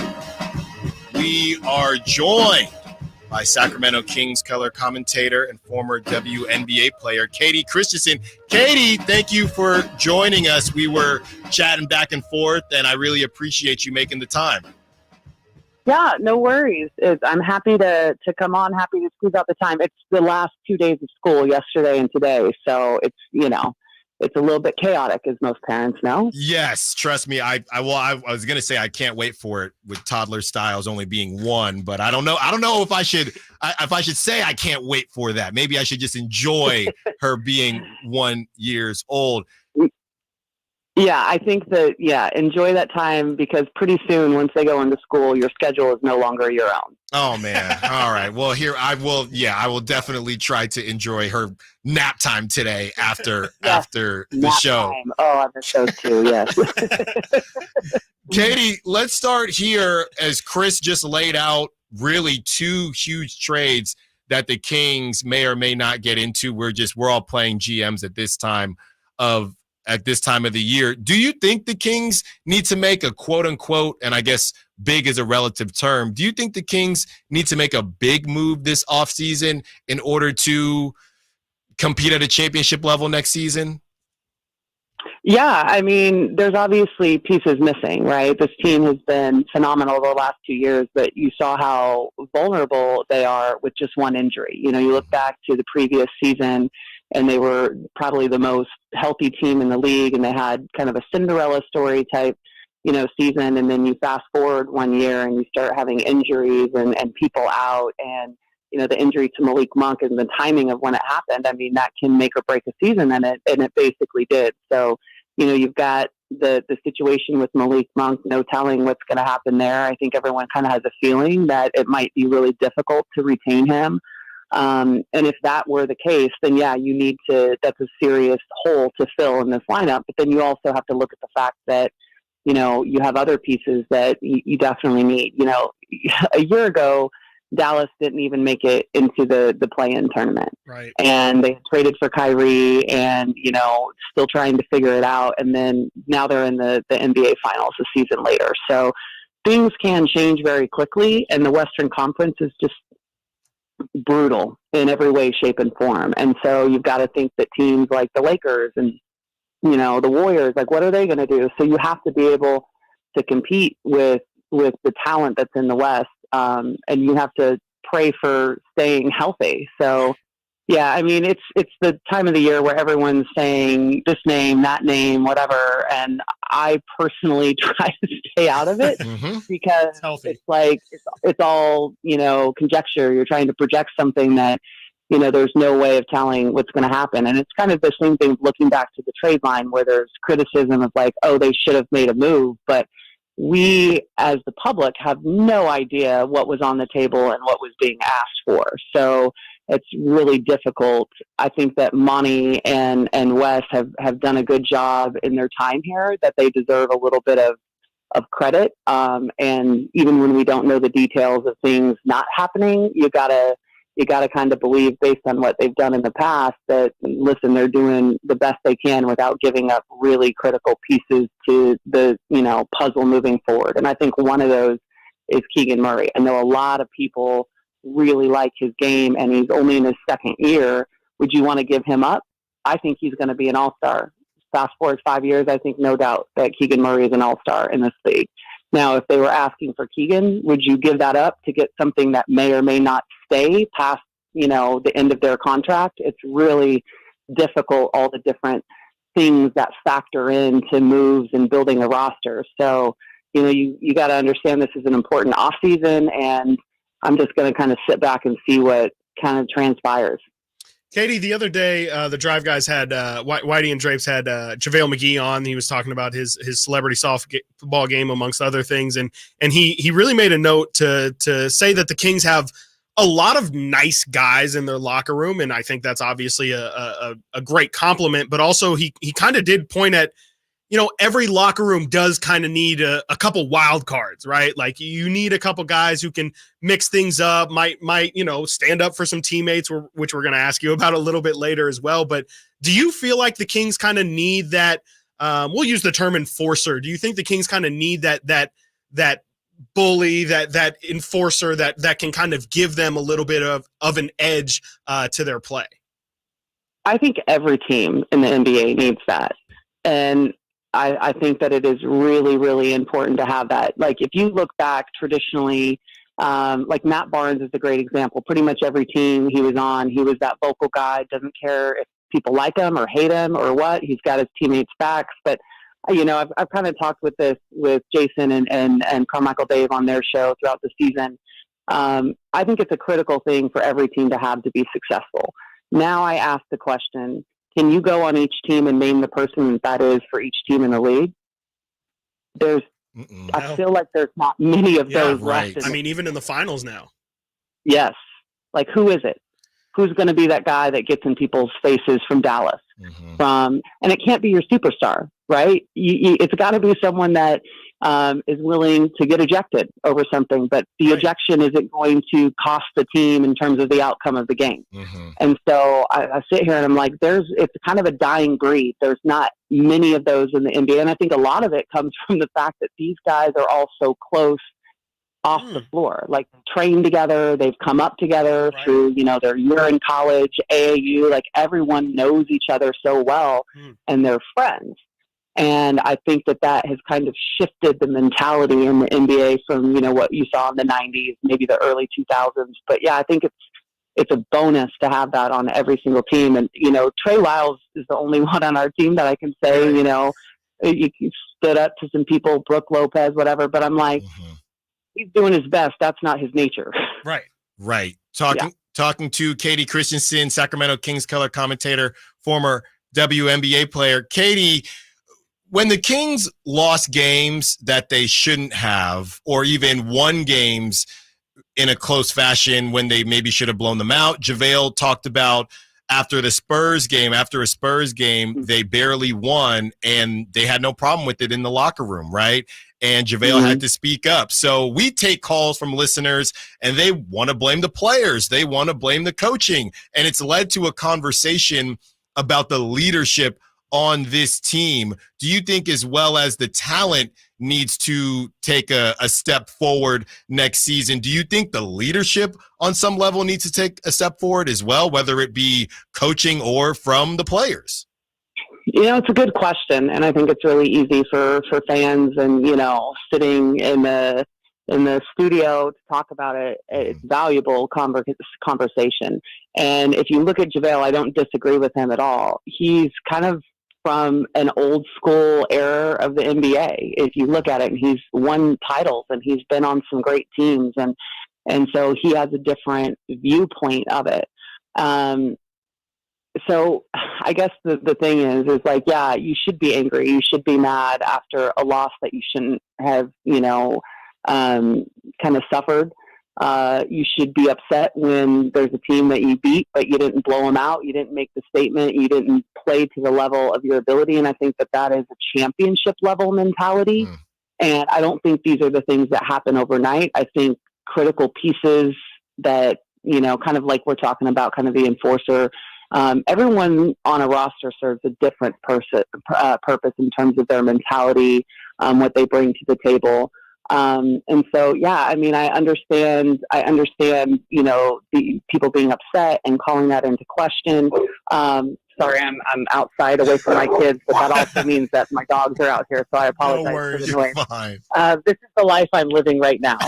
we are joined by Sacramento Kings color commentator and former WNBA player, Katie Christensen. Katie, thank you for joining us. We were chatting back and forth, and I really appreciate you making the time. Yeah, no worries. I'm happy to come on, happy to squeeze out the time. It's the last 2 days of school, yesterday and today, so it's, it's a little bit chaotic, as most parents know. Yes, trust me. I was gonna say I can't wait for it with toddler Stiles only being one, but I don't know if I should say I can't wait for that. Maybe I should just enjoy her being 1 year old. Yeah, I think that, enjoy that time, because pretty soon, once they go into school, your schedule is no longer your own. Oh man. All right. Well, I will definitely try to enjoy her nap time today after the show. Time. Oh, I miss those too. Yes. Katie, let's start here, as Chris just laid out really two huge trades that the Kings may or may not get into. We're all playing GMs at this time of the year. Do you think the Kings need to make a quote unquote, and I guess big is a relative term, do you think the Kings need to make a big move this offseason in order to compete at a championship level next season? Yeah, I mean, there's obviously pieces missing, right? This team has been phenomenal the last 2 years, but you saw how vulnerable they are with just one injury. You look back to the previous season, and they were probably the most healthy team in the league, and they had kind of a Cinderella story type, season. And then you fast forward 1 year and you start having injuries and people out, and, the injury to Malik Monk and the timing of when it happened. I mean, that can make or break a season, and it basically did. So, you've got the situation with Malik Monk, no telling what's going to happen there. I think everyone kind of has a feeling that it might be really difficult to retain him. And if that were the case, then that's a serious hole to fill in this lineup. But then you also have to look at the fact that, you have other pieces that you definitely need. A year ago, Dallas didn't even make it into the play-in tournament. Right. And they traded for Kyrie and, still trying to figure it out. And then now they're in the NBA finals a season later. So things can change very quickly. And the Western Conference is just brutal in every way, shape, and form. And so you've got to think that teams like the Lakers and, the Warriors, like, what are they going to do? So you have to be able to compete with the talent that's in the West. And you have to pray for staying healthy. So, yeah, I mean, it's the time of the year where everyone's saying this name, that name, whatever. And I personally try to stay out of it because it's like, it's all, conjecture. You're trying to project something that, there's no way of telling what's going to happen. And it's kind of the same thing looking back to the trade line where there's criticism of like, oh, they should have made a move. But we, as the public, have no idea what was on the table and what was being asked for. So it's really difficult. I think that Monty and Wes have done a good job in their time here, that they deserve a little bit of credit. And even when we don't know the details of things not happening, you gotta kind of believe, based on what they've done in the past, that, listen, they're doing the best they can without giving up really critical pieces to the, puzzle moving forward. And I think one of those is Keegan Murray. I know a lot of people really like his game, and he's only in his second year. Would you want to give him up? I think he's going to be an all-star. Fast forward 5 years, I think no doubt that Keegan Murray is an all-star in this league. Now, if they were asking for Keegan, would you give that up to get something that may or may not stay past, the end of their contract. It's really difficult, all the different things that factor into moves and building a roster. So, you got to understand this is an important off season, and I'm just going to kind of sit back and see what kind of transpires. Katie, the other day, the Drive guys had Whitey and Drapes had JaVale McGee on. He was talking about his celebrity softball game, amongst other things, and he really made a note to say that the Kings have a lot of nice guys in their locker room, and I think that's obviously a great compliment. But also, he kind of did point at, every locker room does kind of need a couple wild cards, right? Like, you need a couple guys who can mix things up, might stand up for some teammates, which we're going to ask you about a little bit later as well. But do you feel like the Kings kind of need that? We'll use the term enforcer. Do you think the Kings kind of need that bully, that enforcer that can kind of give them a little bit of an edge to their play? I think every team in the NBA needs that. And I think that it is really, really important to have that. Like, if you look back traditionally, like Matt Barnes is a great example. Pretty much every team he was on, he was that vocal guy. Doesn't care if people like him or hate him or what. He's got his teammates' backs. But, I've kind of talked with Jason and Carmichael Dave on their show throughout the season. I think it's a critical thing for every team to have to be successful. Now I ask the question, can you go on each team and name the person that is for each team in the league? I feel like there's not many of those left. I mean, even in the finals now. Yes. Like, who is it? Who's going to be that guy that gets in people's faces from Dallas? And it can't be your superstar, right? It's got to be someone that is willing to get ejected over something, but the ejection isn't going to cost the team in terms of the outcome of the game. And so I sit here and I'm like, it's kind of a dying breed. There's not many of those in the NBA. And I think a lot of it comes from the fact that these guys are all so close off the floor, like train together. They've come up together through, their year in college, AAU, like everyone knows each other so well and they're friends. And I think that has kind of shifted the mentality in the NBA from, what you saw in the 90s, maybe the early 2000s. But yeah, I think it's a bonus to have that on every single team. And, Trey Lyles is the only one on our team that I can say, you stood up to some people, Brooke Lopez, whatever. But I'm like, he's doing his best. That's not his nature. Right. Talking to Katie Christensen, Sacramento Kings color commentator, former WNBA player. Katie, when the Kings lost games that they shouldn't have, or even won games in a close fashion when they maybe should have blown them out, JaVale talked about after a Spurs game, they barely won, and they had no problem with it in the locker room, right? And JaVale had to speak up. So we take calls from listeners, and they want to blame the players. They want to blame the coaching. And it's led to a conversation about the leadership on this team. Do you think, as well as the talent needs to take a step forward next season, do you think the leadership on some level needs to take a step forward as well, whether it be coaching or from the players? It's a good question, and I think it's really easy for fans and, sitting in the studio to talk about it. It's valuable conversation. And if you look at JaVale, I don't disagree with him at all. He's kind of from an old school era of the NBA. If you look at it, he's won titles and he's been on some great teams. And so he has a different viewpoint of it. So I guess the thing is like, yeah, you should be angry. You should be mad after a loss that you shouldn't have, kind of suffered. You should be upset when there's a team that you beat, but you didn't blow them out. You didn't make the statement. You didn't play to the level of your ability. And I think that is a championship level mentality. And I don't think these are the things that happen overnight. I think critical pieces that, kind of like we're talking about, kind of the enforcer, everyone on a roster serves a different purpose in terms of their mentality, what they bring to the table. And so, yeah, I mean, I understand, the people being upset and calling that into question. Sorry, I'm outside away from my kids, but that also means that my dogs are out here. So I apologize. No worries, for the you're fine. This is the life I'm living right now.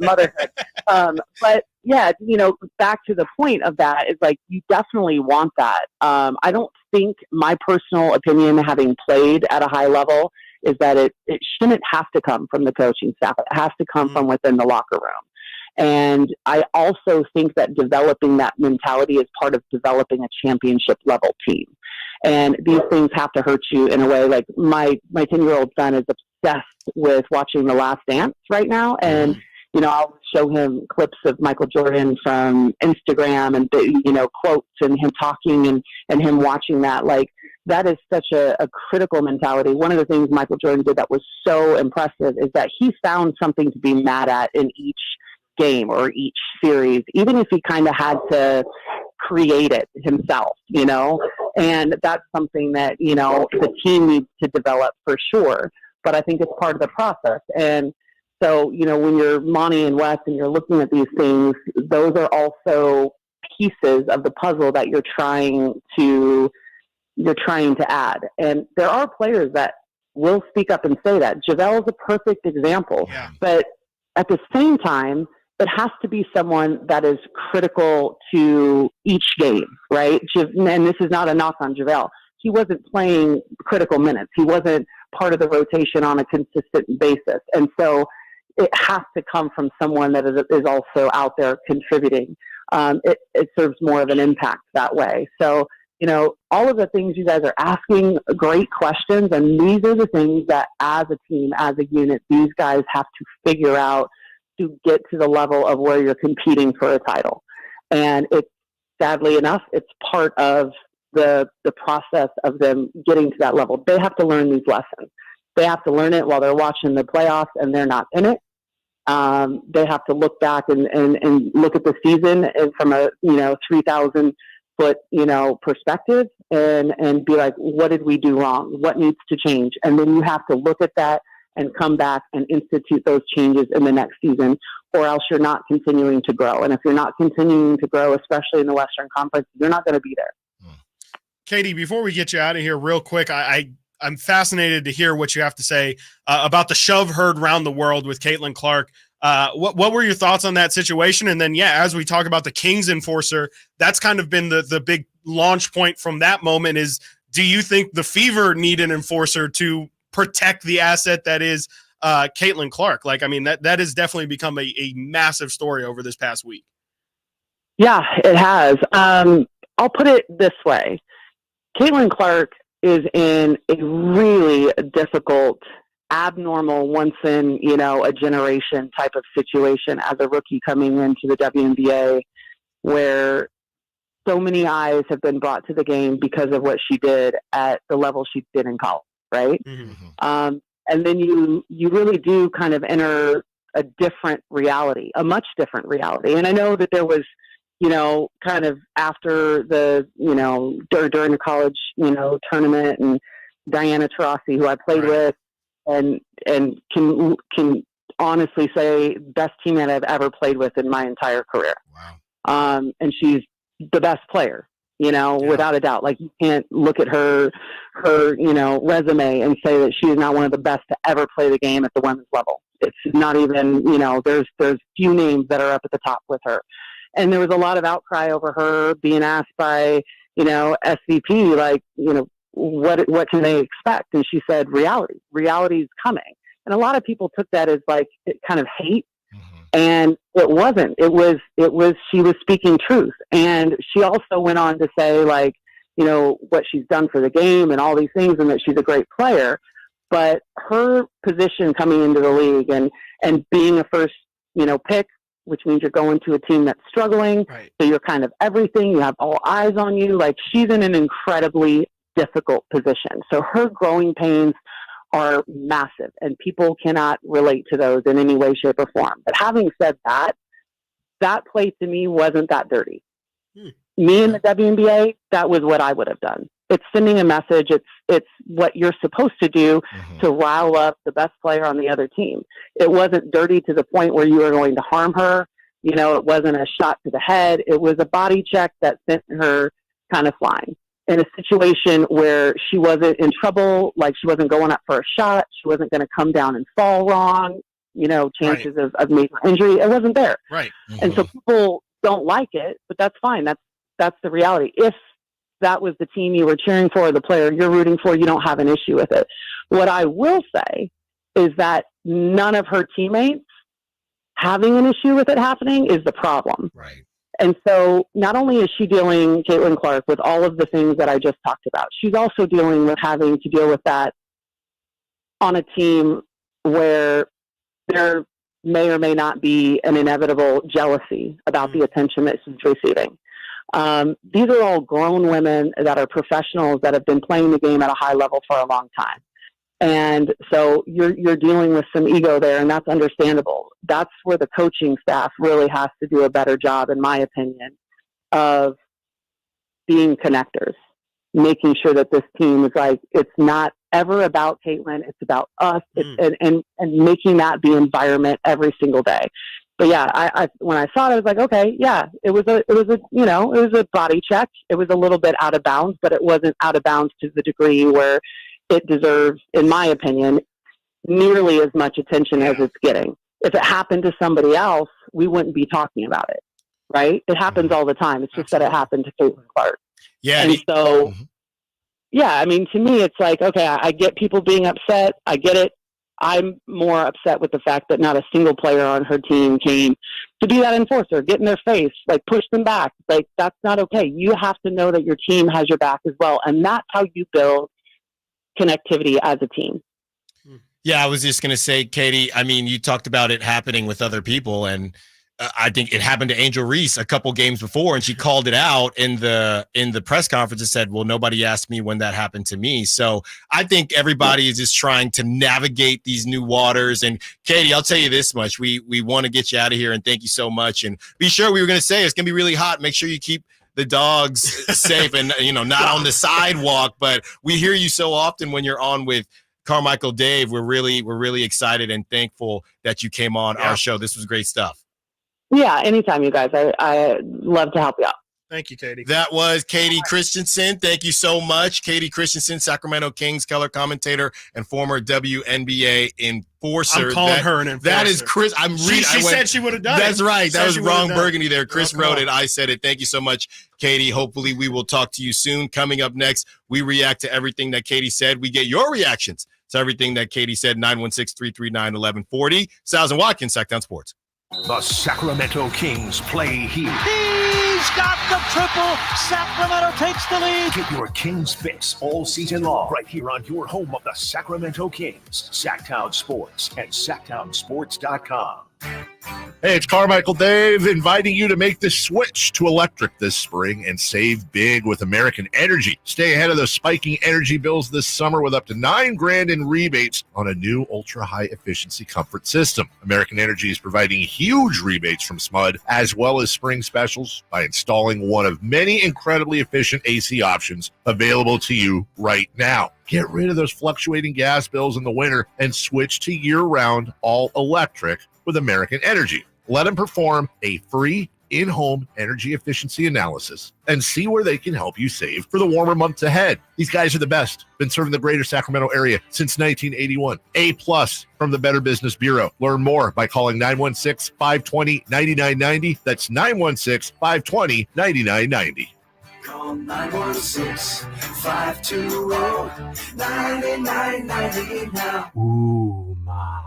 Motherhood. But, yeah, back to the point of that is like, you definitely want that. I don't think, my personal opinion, having played at a high level, is that it shouldn't have to come from the coaching staff. It has to come from within the locker room. And I also think that developing that mentality is part of developing a championship level team. And these things have to hurt you in a way. Like my 10-year-old son is obsessed with watching The Last Dance right now. And, I'll show him clips of Michael Jordan from Instagram and, quotes and him talking and him watching that. Like, that is such a critical mentality. One of the things Michael Jordan did that was so impressive is that he found something to be mad at in each game or each series, even if he kind of had to create it himself, and that's something that, the team needs to develop for sure. But I think it's part of the process. And so, when you're Monty and Wes and you're looking at these things, those are also pieces of the puzzle that you're trying to add. And there are players that will speak up and say that. JaVale is a perfect example. Yeah. But at the same time, it has to be someone that is critical to each game, right? And this is not a knock on JaVale. He wasn't playing critical minutes. He wasn't part of the rotation on a consistent basis. And so it has to come from someone that is also out there contributing. It serves more of an impact that way. So, all of the things you guys are asking, great questions. And these are the things that as a team, as a unit, these guys have to figure out to get to the level of where you're competing for a title. And it's, sadly enough, it's part of the process of them getting to that level. They have to learn these lessons. They have to learn it while they're watching the playoffs and they're not in it. They have to look back and look at the season and from a 3,000 foot perspective and be like, what did we do wrong? What needs to change? And then you have to look at that and come back and institute those changes in the next season, or else you're not continuing to grow. And if you're not continuing to grow, especially in the Western Conference, you're not going to be there. Katie, before we get you out of here real quick, I'm fascinated to hear what you have to say about the shove heard around the world with Caitlin Clark. What were your thoughts on that situation? And then, as we talk about the Kings enforcer, that's kind of been the big launch point from that moment is, do you think the Fever need an enforcer to protect the asset that is Caitlin Clark? Like, I mean, that has definitely become a massive story over this past week. Yeah, it has. I'll put it this way. Caitlin Clark is in a really difficult, abnormal, once in, a generation type of situation as a rookie coming into the WNBA, where so many eyes have been brought to the game because of what she did at the level she did in college, right? Mm-hmm. And then you really do kind of enter a different reality, a much different reality. And I know that there was, kind of after the, during the college, tournament, and Diana Taurasi, who I played with, and can honestly say best teammate I've ever played with in my entire career. Wow. And she's the best player, without a doubt. Like, you can't look at her resume and say that she is not one of the best to ever play the game at the women's level. It's not even, there's few names that are up at the top with her. And there was a lot of outcry over her being asked by, SVP, like, what can they expect? And she said, reality is coming. And a lot of people took that as like kind of hate. Mm-hmm. And it wasn't. It was she was speaking truth. And she also went on to say, like, what she's done for the game and all these things, and that she's a great player. But her position coming into the league and being a first, pick, which means you're going to a team that's struggling. Right. So you're kind of everything. You have all eyes on you. Like, she's in an incredibly difficult position. So her growing pains are massive, and people cannot relate to those in any way, shape, or form. But having said that, that play to me wasn't that dirty. Me in the WNBA, that was what I would have done. It's sending a message. It's what you're supposed to do to rile up the best player on the other team. It wasn't dirty to the point where you were going to harm her. It wasn't a shot to the head. It was a body check that sent her kind of flying in a situation where she wasn't in trouble. Like, she wasn't going up for a shot. She wasn't going to come down and fall wrong. chances of major injury. It wasn't there. Right. And so people don't like it, but that's fine. That's the reality. If that was the team you were cheering for, or the player you're rooting for, you don't have an issue with it. What I will say is that none of her teammates having an issue with it happening is the problem. Right. And so not only is she dealing, Caitlin Clark, with all of the things that I just talked about, she's also dealing with having to deal with that on a team where there may or may not be an inevitable jealousy about the attention that she's receiving. These are all grown women that are professionals that have been playing the game at a high level for a long time. And so you're dealing with some ego there, and that's understandable. That's where the coaching staff really has to do a better job, in my opinion, of being connectors, making sure that this team is like, it's not ever about Caitlin, it's about us, and making that the environment every single day. But yeah, I when I saw it, I was like, okay, yeah, it was a body check. It was a little bit out of bounds, but it wasn't out of bounds to the degree where it deserves, in my opinion, nearly as much attention as it's getting. If it happened to somebody else, we wouldn't be talking about it, right? It happens all the time. It's just that it happened to Caitlin Clark. Yeah. And so, yeah, I mean, to me, it's like, okay, I get people being upset. I get it. I'm more upset with the fact that not a single player on her team came to be that enforcer, get in their face, like push them back. Like, that's not okay. You have to know that your team has your back as well. And that's how you build connectivity as a team. Yeah, I was just going to say, Katie, I mean, you talked about it happening with other people, and I think it happened to Angel Reese a couple games before, and she called it out in the press conference and said, well, nobody asked me when that happened to me. So I think everybody is just trying to navigate these new waters. And Katie, I'll tell you this much. We want to get you out of here, and thank you so much. And be sure, we were going to say, it's going to be really hot. Make sure you keep the dogs safe and, not on the sidewalk, but we hear you so often when you're on with Carmichael Dave. We're really excited and thankful that you came on our show. This was great stuff. Yeah, anytime, you guys. I love to help you out. Thank you, Katie. That was Katie Christensen. Thank you so much. Katie Christensen, Sacramento Kings color commentator and former WNBA enforcer. I'm calling her an enforcer. That is Chris. She said she would have done it. That's right. That was Ron Burgundy there. Chris Rock wrote on. it. I said it. Thank you so much, Katie. Hopefully we will talk to you soon. Coming up next, we react to everything that Katie said. We get your reactions to everything that Katie said. 916-339-1140. Stiles and Watkins, Sactown Sports. The Sacramento Kings play here. He's got the triple. Sacramento takes the lead. Get your Kings fix all season long right here on your home of the Sacramento Kings, Sactown Sports and SactownSports.com. Hey, it's Carmichael Dave inviting you to make the switch to electric this spring and save big with American Energy. Stay ahead of those spiking energy bills this summer with up to $9,000 in rebates on a new ultra-high efficiency comfort system. American Energy is providing huge rebates from SMUD as well as spring specials by installing one of many incredibly efficient AC options available to you right now. Get rid of those fluctuating gas bills in the winter and switch to year-round all-electric with American Energy. Let them perform a free in-home energy efficiency analysis and see where they can help you save for the warmer months ahead. These guys are the best. Been serving the greater Sacramento area since 1981. A+ from the Better Business Bureau. Learn more by calling 916-520-9990. That's 916-520-9990. Call 916-520-9990 now. Ooh, ma.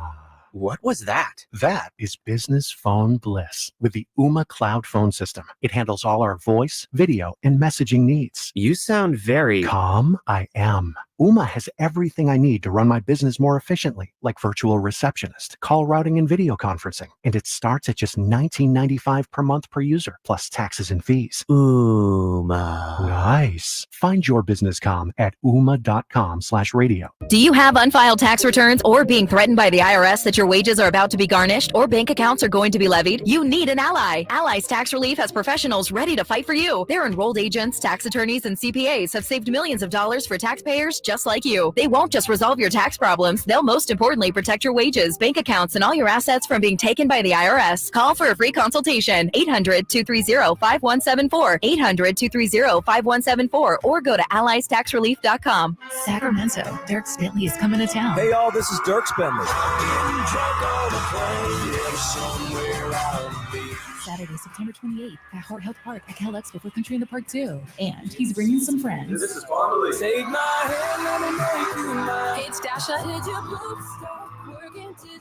What was that? That is business phone bliss with the Ooma Cloud phone system. It handles all our voice, video, and messaging needs. You sound very calm. I am. Ooma has everything I need to run my business more efficiently, like virtual receptionist, call routing, and video conferencing. And it starts at just $19.95 per month per user, plus taxes and fees. Ooma. Nice. Find your business comm at ooma.com/radio. Do you have unfiled tax returns or being threatened by the IRS that your wages are about to be garnished or bank accounts are going to be levied? You need an ally. Allies Tax Relief has professionals ready to fight for you. Their enrolled agents, tax attorneys, and CPAs have saved millions of dollars for taxpayers just like you. They won't just resolve your tax problems. They'll most importantly protect your wages, bank accounts, and all your assets from being taken by the IRS. Call for a free consultation. 800-230-5174. 800-230-5174. Or go to allystaxrelief.com. Sacramento. Dirk Bentley is coming to town. Hey, y'all, this is Dirk Bentley. Saturday, September 28th at Heart Health Park at Cal Expo for Country in the Park 2. And he's bringing some friends. This is Farley. Take my hand, let me make you mine. It's Dasha,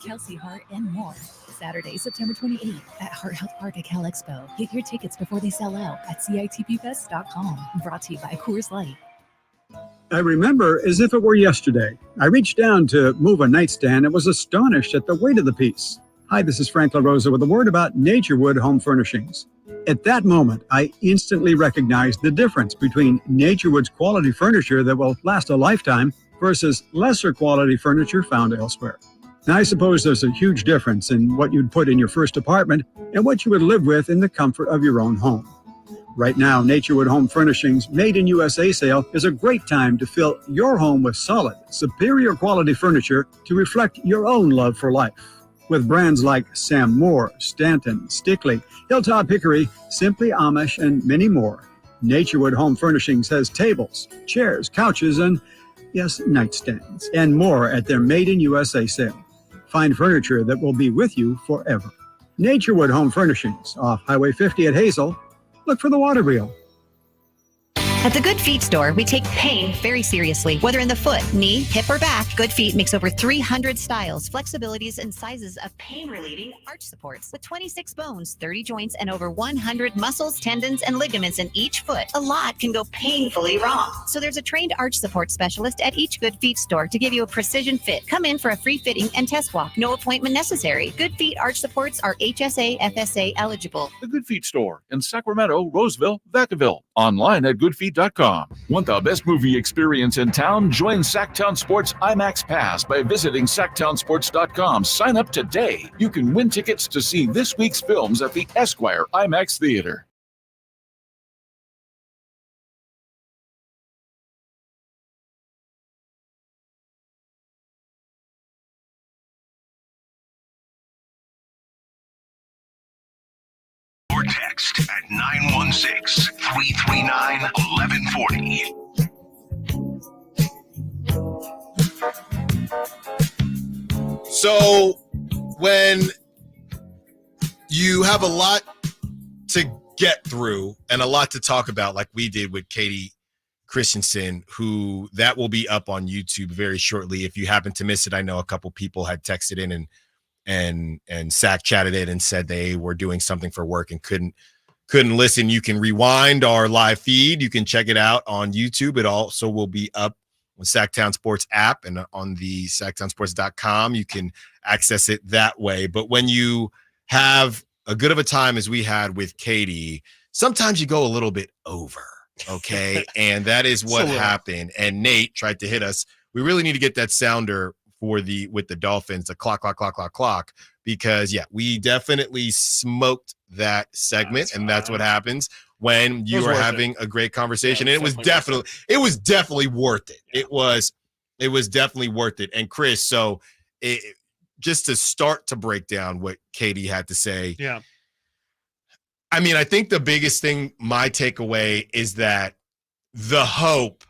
Kelsey Hart, and more. Saturday, September 28th at Heart Health Park at Cal Expo. Get your tickets before they sell out at CITPFest.com. Brought to you by Coors Light. I remember as if it were yesterday. I reached down to move a nightstand and was astonished at the weight of the piece. Hi, this is Frank LaRosa with a word about Naturewood Home Furnishings. At that moment, I instantly recognized the difference between Naturewood's quality furniture that will last a lifetime versus lesser quality furniture found elsewhere. Now, I suppose there's a huge difference in what you'd put in your first apartment and what you would live with in the comfort of your own home. Right now, Naturewood Home Furnishings Made in USA sale is a great time to fill your home with solid, superior quality furniture to reflect your own love for life. With brands like Sam Moore, Stanton, Stickley, Hilltop Hickory, Simply Amish, and many more, Naturewood Home Furnishings has tables, chairs, couches, and, yes, nightstands, and more at their Made in USA sale. Find furniture that will be with you forever. Naturewood Home Furnishings, off Highway 50 at Hazel. Look for the water wheel. At the Good Feet store, we take pain very seriously. Whether in the foot, knee, hip, or back, Good Feet makes over 300 styles, flexibilities, and sizes of pain-relieving arch supports. With 26 bones, 30 joints, and over 100 muscles, tendons, and ligaments in each foot, a lot can go painfully wrong. So there's a trained arch support specialist at each Good Feet store to give you a precision fit. Come in for a free fitting and test walk. No appointment necessary. Good Feet arch supports are HSA, FSA eligible. The Good Feet store in Sacramento, Roseville, Vacaville. Online at goodfeet.com. Want the best movie experience in town? Join Sactown Sports IMAX Pass by visiting SactownSports.com. Sign up today. You can win tickets to see this week's films at the Esquire IMAX Theater. Or text at 916-339-1140. So when you have a lot to get through and a lot to talk about, like we did with Katie Christensen, who that will be up on YouTube very shortly. If you happen to miss it, I know a couple people had texted in and Sac chatted it and said they were doing something for work and couldn't listen. You can rewind our live feed. You can check it out on YouTube. It also will be up on Sactown Sports app and on the SactownSports.com. You can access it that way. But when you have a good of a time as we had with Katie, sometimes you go a little bit over, okay? And that is what happened. And Nate tried to hit us. We really need to get that sounder with the Dolphins, the clock, because we definitely smoked that segment, and that's what happens when you are having a great conversation. And it was definitely worth it. It was definitely worth it. And Chris, so just to start to break down what Katie had to say. Yeah. I mean, I think the biggest thing, my takeaway, is that the hope.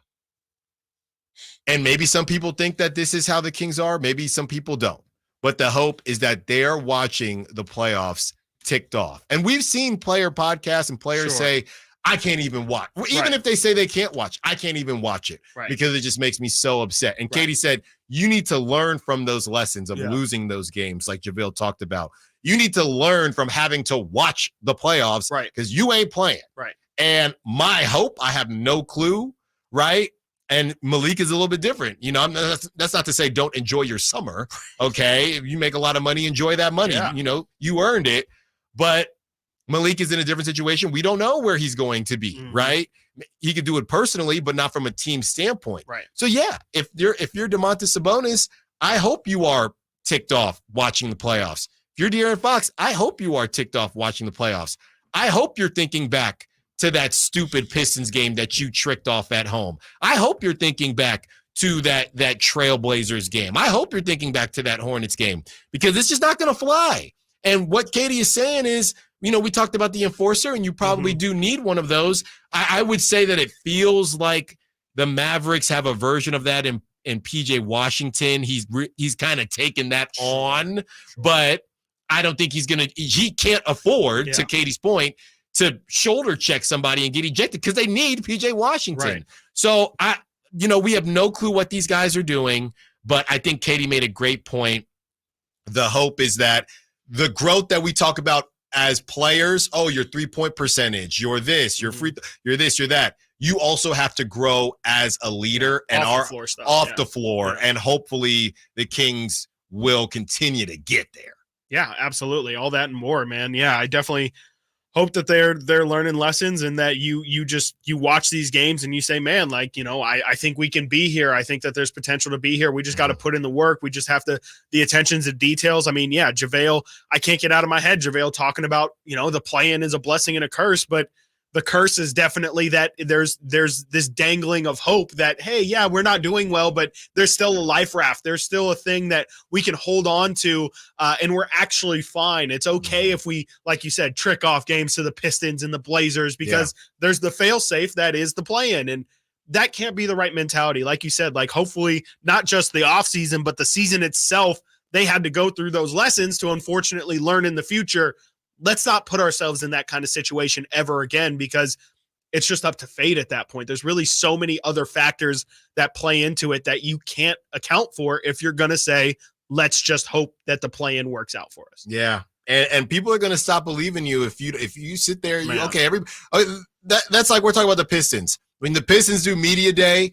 And maybe some people think that this is how the Kings are. Maybe some people don't. But the hope is that they're watching the playoffs ticked off. And we've seen player podcasts and players say, I can't even watch. Even if they say they can't watch, I can't even watch it because it just makes me so upset. And Katie said, you need to learn from those lessons of losing those games like JaVale talked about. You need to learn from having to watch the playoffs because you ain't playing. And my hope, I have no clue, And Malik is a little bit different. You know, that's not to say don't enjoy your summer, okay? If you make a lot of money, enjoy that money. You know, you earned it. But Malik is in a different situation. We don't know where he's going to be, right? He could do it personally, but not from a team standpoint. So, if you're Domantas Sabonis, I hope you are ticked off watching the playoffs. If you're De'Aaron Fox, I hope you are ticked off watching the playoffs. I hope you're thinking back to that stupid Pistons game that you tricked off at home. I hope you're thinking back to that Trailblazers game. I hope you're thinking back to that Hornets game because it's just not going to fly. And what Katie is saying is, we talked about the enforcer, and you probably do need one of those. I would say that it feels like the Mavericks have a version of that in PJ Washington. He's kind of taken that on, but I don't think he can't afford, to Katie's point, to shoulder check somebody and get ejected because they need PJ Washington. Right. So we have no clue what these guys are doing, but I think Katie made a great point. The hope is that the growth that we talk about as players, your 3-point percentage, you're this, you're free, you're this, you're that. You also have to grow as a leader and off the floor, and hopefully the Kings will continue to get there. Yeah, absolutely. All that and more, man. Yeah, I definitely hope that they're learning lessons and that you watch these games and you say, man, I think we can be here. I think that there's potential to be here. We just got to put in the work. We just have the attention to details. I mean, yeah, JaVale, I can't get out of my head JaVale talking about, the play-in is a blessing and a curse, but the curse is definitely that there's this dangling of hope that, hey, yeah, we're not doing well, but there's still a life raft. There's still a thing that we can hold on to, and we're actually fine. It's okay if we, like you said, trick off games to the Pistons and the Blazers because there's the fail-safe that is the play-in, and that can't be the right mentality. Like you said, hopefully not just the offseason, but the season itself, they had to go through those lessons to unfortunately learn in the future. Let's not put ourselves in that kind of situation ever again because it's just up to fate at that point. There's really so many other factors that play into it that you can't account for if you're going to say, let's just hope that the play-in works out for us. Yeah. And people are going to stop believing you if you sit there. That's like we're talking about the Pistons. When the Pistons do media day,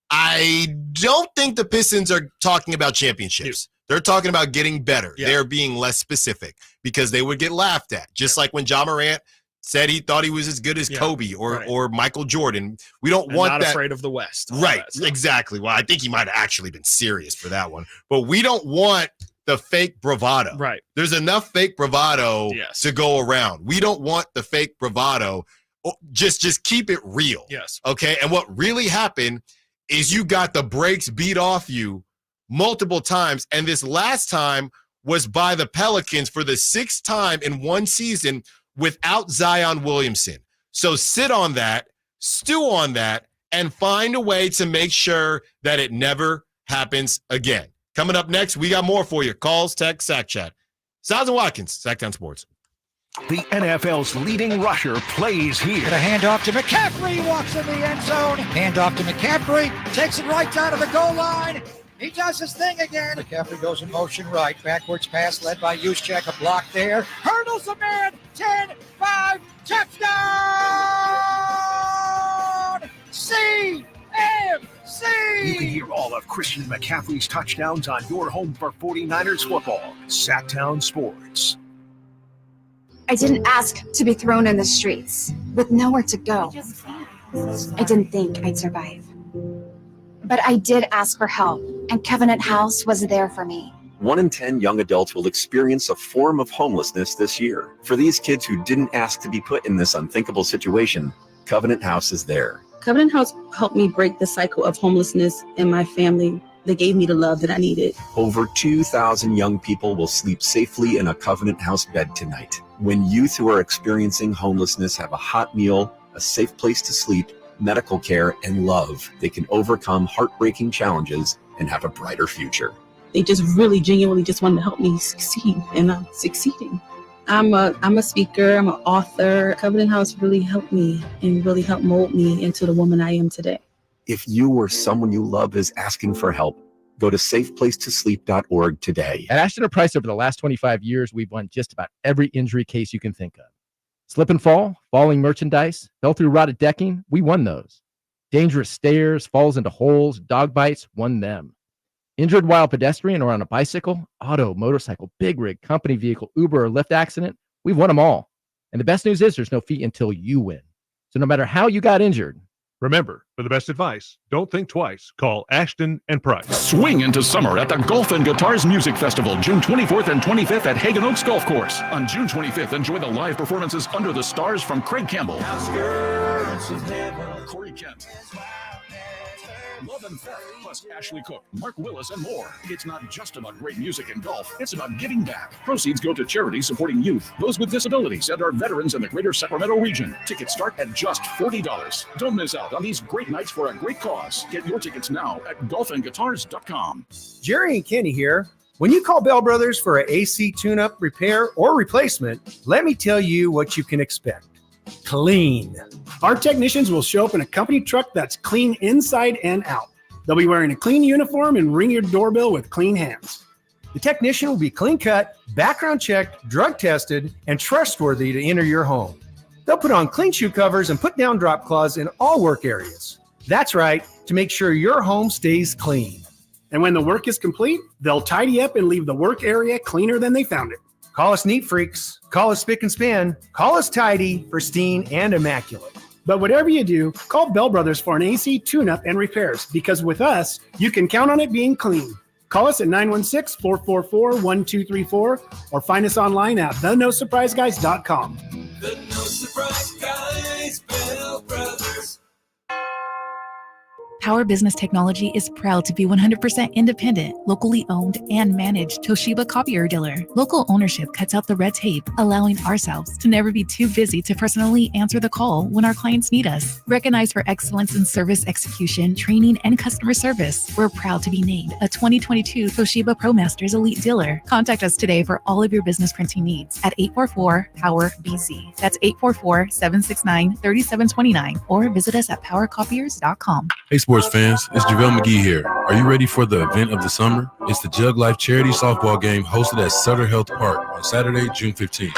I don't think the Pistons are talking about championships. They're talking about getting better. Yeah. They're being less specific because they would get laughed at. Just like when Ja Morant said he thought he was as good as Kobe or Michael Jordan. We don't want that. Not afraid of the West. Right. Exactly. Well, I think he might have actually been serious for that one. But we don't want the fake bravado. Right. There's enough fake bravado to go around. We don't want the fake bravado. Just keep it real. Yes. Okay. And what really happened is you got the brakes beat off you multiple times, and this last time was by the Pelicans for the 6th time in one season without Zion Williamson. So sit on that, stew on that, and find a way to make sure that it never happens again. Coming up next, we got more for you. Calls, text, Sack Chat. Stiles and Watkins, Sactown Sports. The NFL's leading rusher plays here. A handoff to McCaffrey, walks in the end zone. Handoff to McCaffrey, takes it right down to the goal line. He does his thing again. McCaffrey goes in motion right. Backwards pass led by Juszczyk. A block there. Hurdles the man. 10, 5, touchdown! CMC! You can hear all of Christian McCaffrey's touchdowns on your home for 49ers football. Sactown Sports. I didn't ask to be thrown in the streets with nowhere to go. I didn't think I'd survive. But I did ask for help, and Covenant House was there for me. 1 in 10 young adults will experience a form of homelessness this year. For these kids who didn't ask to be put in this unthinkable situation, Covenant House is there. Covenant House helped me break the cycle of homelessness in my family. They gave me the love that I needed. Over 2,000 young people will sleep safely in a Covenant House bed tonight. When youth who are experiencing homelessness have a hot meal, a safe place to sleep, medical care, and love, they can overcome heartbreaking challenges and have a brighter future. They just really genuinely just wanted to help me succeed, and I'm succeeding. I'm a speaker, I'm an author. Covenant House really helped me and really helped mold me into the woman I am today. If you or someone you love is asking for help, go to safeplacetosleep.org today. At Ashton & Price, over the last 25 years, we've won just about every injury case you can think of. Slip and fall, falling merchandise, fell through rotted decking, we won those. Dangerous stairs, falls into holes, dog bites, won them. Injured while pedestrian or on a bicycle, auto, motorcycle, big rig, company vehicle, Uber, or Lyft accident, we've won them all. And the best news is there's no fee until you win. So no matter how you got injured, remember, for the best advice, don't think twice. Call Ashton & Price. Swing into summer at the Golf and Guitars Music Festival, June 24th and 25th at Hagen Oaks Golf Course. On June 25th, enjoy the live performances Under the Stars from Craig Campbell, Corey Kent, Love and Theft, plus Ashley Cook, Mark Willis, and more. It's not just about great music and golf. It's about giving back. Proceeds go to charities supporting youth, those with disabilities, and our veterans in the greater Sacramento region. Tickets start at just $40. Don't miss out on these great nights for a great cause. Get your tickets now at golfandguitars.com. Jerry and Kenny here. When you call Bell Brothers for an AC tune-up, repair, or replacement, let me tell you what you can expect. Clean. Our technicians will show up in a company truck that's clean inside and out. They'll be wearing a clean uniform and ring your doorbell with clean hands. The technician will be clean cut, background checked, drug tested, and trustworthy to enter your home. They'll put on clean shoe covers and put down drop cloths in all work areas. That's right, to make sure your home stays clean. And when the work is complete, they'll tidy up and leave the work area cleaner than they found it. Call us neat freaks. Call us spick and span. Call us tidy, pristine, and immaculate. But whatever you do, call Bell Brothers for an AC tune-up and repairs, because with us, you can count on it being clean. Call us at 916-444-1234 or find us online at thenosurpriseguys.com. The No Surprise Guys, Bell Brothers. Power Business Technology is proud to be 100% independent, locally owned, and managed Toshiba copier dealer. Local ownership cuts out the red tape, allowing ourselves to never be too busy to personally answer the call when our clients need us. Recognized for excellence in service execution, training, and customer service, we're proud to be named a 2022 Toshiba ProMasters Elite Dealer. Contact us today for all of your business printing needs at 844-POWER-BZ. That's 844-769-3729, or visit us at powercopiers.com. Hey, sports fans, it's JaVale McGee here. Are you ready for the event of the summer? It's the Jug Life Charity Softball Game hosted at Sutter Health Park on Saturday, June 15th.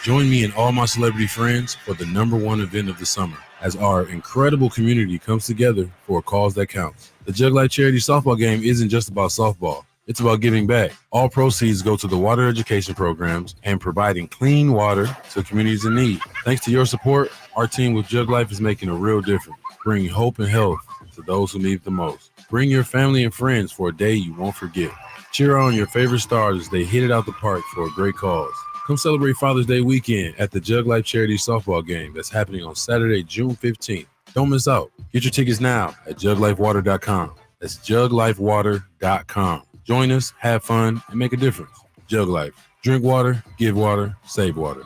Join me and all my celebrity friends for the #1 event of the summer as our incredible community comes together for a cause that counts. The Jug Life Charity Softball Game isn't just about softball. It's about giving back. All proceeds go to the water education programs and providing clean water to communities in need. Thanks to your support, our team with Jug Life is making a real difference, bringing hope and health to those who need it the most. Bring your family and friends for a day you won't forget. Cheer on your favorite stars as they hit it out the park for a great cause. Come celebrate Father's Day weekend at the Jug Life Charity Softball Game that's happening on Saturday, June 15th. Don't miss out. Get your tickets now at juglifewater.com. That's juglifewater.com. Join us, have fun, and make a difference. Jug Life. Drink water, give water, save water.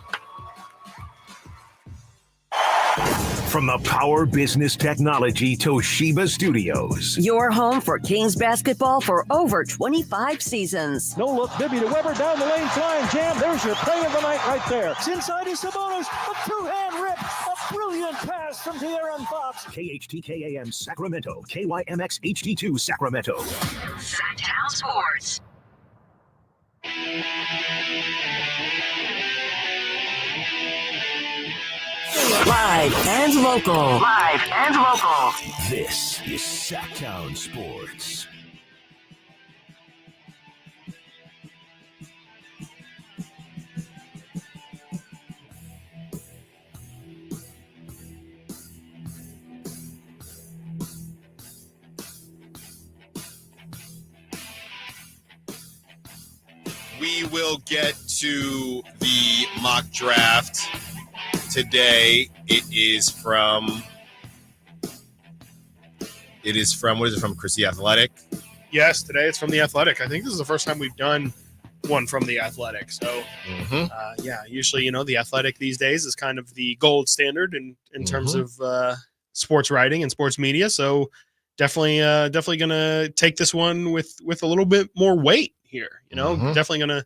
From the Power Business Technology Toshiba Studios. Your home for Kings basketball for over 25 seasons. No look, Bibby to Weber, down the lane, flying jam. There's your play of the night right there. It's inside is Sabonis, a two-hand rip, a brilliant pass from De'Aaron Fox. KHTKAM Sacramento, KYMX HD2 Sacramento. Sactown Sports. Live and local. Live and local. This is Sactown Sports. We will get to the mock draft today. It is from, what is it from, Chris, The Athletic? Yes, today it's from The Athletic. I think this is the first time we've done one from The Athletic. So, usually, The Athletic these days is kind of the gold standard in terms of sports writing and sports media. So definitely going to take this one with a little bit more weight here. Definitely going to.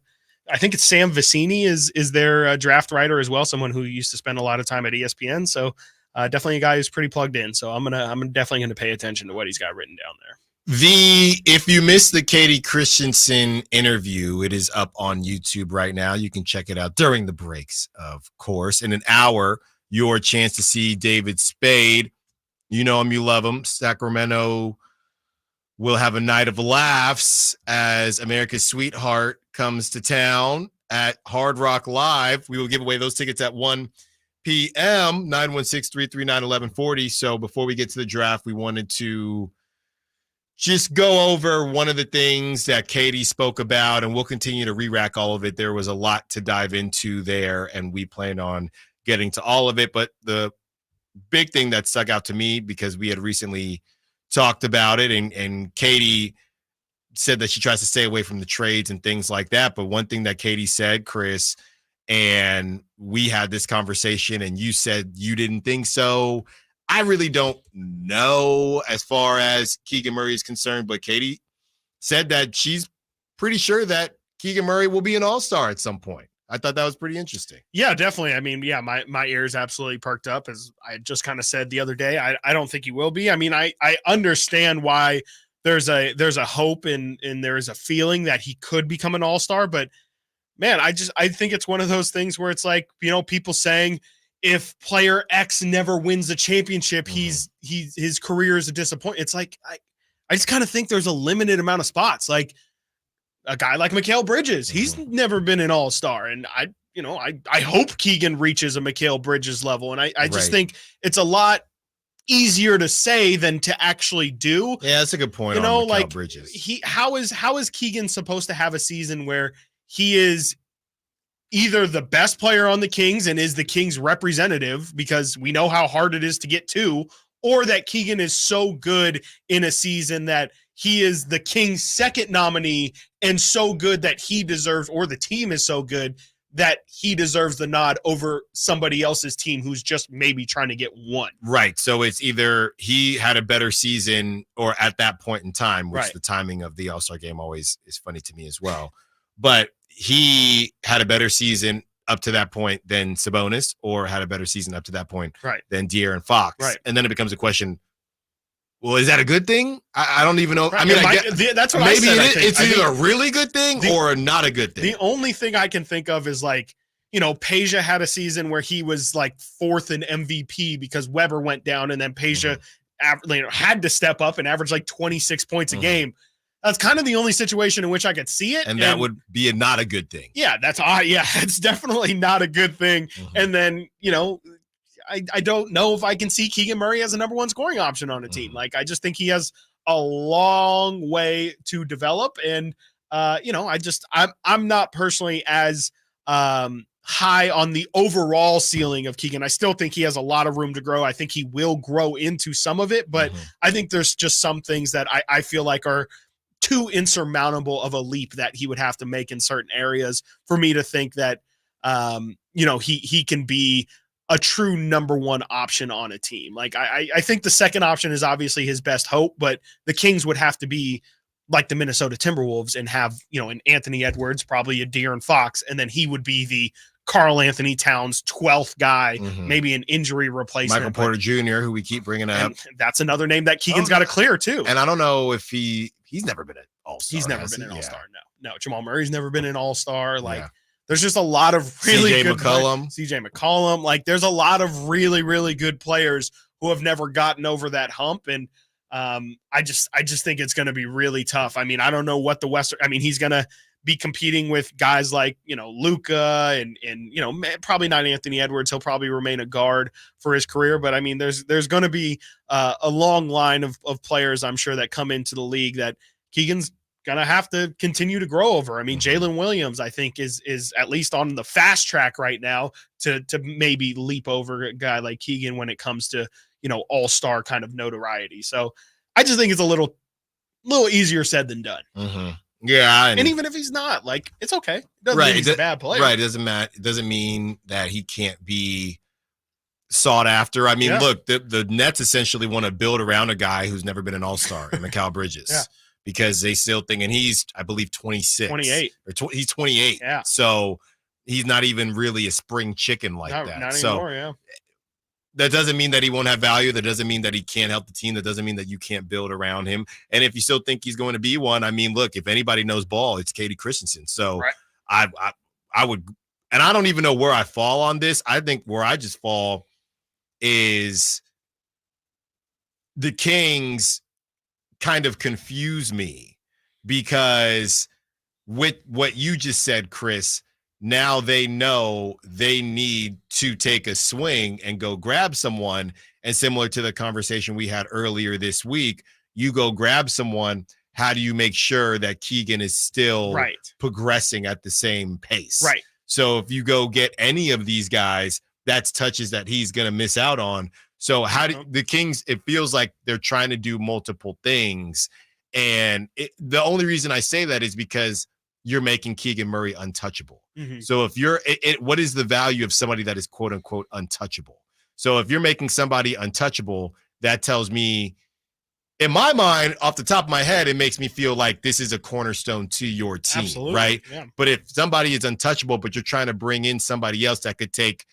I think it's Sam Vicini is their draft writer as well, someone who used to spend a lot of time at ESPN. So definitely a guy who's pretty plugged in. So I'm definitely gonna pay attention to what he's got written down there. If you missed the Katie Christensen interview, it is up on YouTube right now. You can check it out during the breaks, of course. In an hour, your chance to see David Spade. You know him, you love him. Sacramento will have a night of laughs as America's Sweetheart comes to town at Hard Rock Live. We will give away those tickets at 1 p.m., 916-339-1140. So before we get to the draft, we wanted to just go over one of the things that Katie spoke about, and we'll continue to re-rack all of it. There was a lot to dive into there, and we plan on getting to all of it. But the big thing that stuck out to me, because we had recently talked about it, and Katie said that she tries to stay away from the trades and things like that. But one thing that Katie said, Chris, and we had this conversation, and you said you didn't think so. I really don't know as far as Keegan Murray is concerned, but Katie said that she's pretty sure that Keegan Murray will be an all-star at some point. I thought that was pretty interesting. Yeah, definitely. I mean, yeah, my ears absolutely perked up, as I just kind of said the other day. I don't think he will be. I mean, I understand why there's a hope and there is a feeling that he could become an all-star, but man, I think it's one of those things where it's like, you know, people saying if player X never wins the championship, his career is a disappointment. It's like I just kind of think there's a limited amount of spots. Like a guy like Mikal Bridges, he's never been an all-star, and I hope Keegan reaches a Mikal Bridges level, and I just think it's a lot easier to say than to actually do. Yeah, that's a good point. You know, on Mikal like Bridges. How is Keegan supposed to have a season where he is either the best player on the Kings and is the Kings representative, because we know how hard it is to get to, or that Keegan is so good in a season that he is the Kings' second nominee and so good that he deserves, or the team is so good that he deserves the nod over somebody else's team who's just maybe trying to get one. Right. So it's either he had a better season or at that point in time, which the timing of the All-Star game always is funny to me as well. But he had a better season up to that point than Sabonis, or had a better season up to that point than De'Aaron Fox. Right. And then it becomes a question, well, is that a good thing? I don't even know. Right. I mean, that's what maybe I said. it's either a really good thing or not a good thing. The only thing I can think of is like, you know, Peja had a season where he was like fourth in MVP because Weber went down, and then Peja had to step up and average like 26 points a game. That's kind of the only situation in which I could see it. And that would be not a good thing. Yeah, it's definitely not a good thing. And then, you know, I don't know if I can see Keegan Murray as a number one scoring option on a team. Like, I just think he has a long way to develop. And, you know, I'm not personally as high on the overall ceiling of Keegan. I still think he has a lot of room to grow. I think he will grow into some of it, but I think there's just some things that I feel like are too insurmountable of a leap that he would have to make in certain areas for me to think that, you know, he can be a true number one option on a team. Like, I think the second option is obviously his best hope, but the Kings would have to be like the Minnesota Timberwolves and have, you know, an Anthony Edwards, probably a De'Aaron Fox, and then he would be the Karl Anthony Towns 12th guy, maybe an injury replacement. Michael Porter Jr., who we keep bringing up. That's another name that Keegan's got to clear too. And I don't know if he's never been an all-star. He's never been an all-star. No. Jamal Murray's never been an all-star. Like, there's just a lot of really CJ good McCollum. McCollum. Like, there's a lot of really, really good players who have never gotten over that hump. And I just think it's going to be really tough. I mean, I don't know what he's going to be competing with guys like, you know, Luka and, you know, probably not Anthony Edwards. He'll probably remain a guard for his career. But I mean, there's going to be a long line of players, I'm sure, that come into the league that Keegan's going to have to continue to grow over. I mean, Jalen Williams, I think is at least on the fast track right now to maybe leap over a guy like Keegan when it comes to, you know, all-star kind of notoriety. So I just think it's a little easier said than done. Yeah. And even if he's not, like, it's okay. It doesn't mean he's a bad player. Right. It doesn't matter. It doesn't mean that he can't be sought after. I mean, look, the Nets essentially want to build around a guy who's never been an all-star in Mikal Bridges because they still think, and he's, I believe, 26. 28. He's 28. Yeah. So he's not even really a spring chicken like that. Not so anymore, that doesn't mean that he won't have value. That doesn't mean that he can't help the team. That doesn't mean that you can't build around him. And if you still think he's going to be one, I mean, look, if anybody knows ball, it's Katie Christensen. So I would, and I don't even know where I fall on this. I think where I just fall is the Kings kind of confuse me because with what you just said, Chris, now they know they need to take a swing and go grab someone. And similar to the conversation we had earlier this week, you go grab someone. How do you make sure that Keegan is still progressing at the same pace? Right. So if you go get any of these guys, that's touches that he's going to miss out on. So how do the Kings, it feels like they're trying to do multiple things. And the only reason I say that is because you're making Keegan Murray untouchable. So if you're, what is the value of somebody that is quote unquote untouchable? So if you're making somebody untouchable, that tells me, in my mind, off the top of my head, it makes me feel like this is a cornerstone to your team, right? Yeah. But if somebody is untouchable, but you're trying to bring in somebody else that could take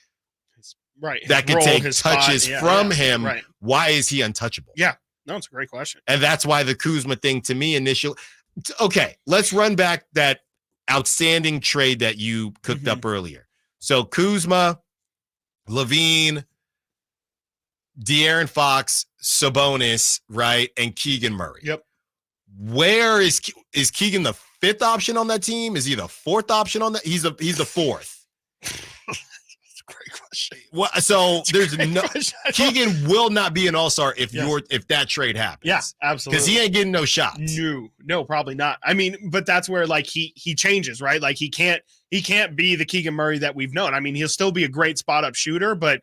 touches from him, why is he untouchable? Yeah, no, it's a great question. And that's why the Kuzma thing to me initially. Okay, let's run back that outstanding trade that you cooked up earlier. So Kuzma, LaVine, De'Aaron Fox, Sabonis, right, and Keegan Murray. Yep. Where is Keegan the fifth option on that team? Is he the fourth option on that? He's the fourth. That's a great question. Well, so there's no Keegan will not be an all-star if that trade happens. Yeah, absolutely. Because he ain't getting no shots. No, probably not. I mean, but that's where like he changes, right? Like he can't be the Keegan Murray that we've known. I mean, he'll still be a great spot-up shooter, but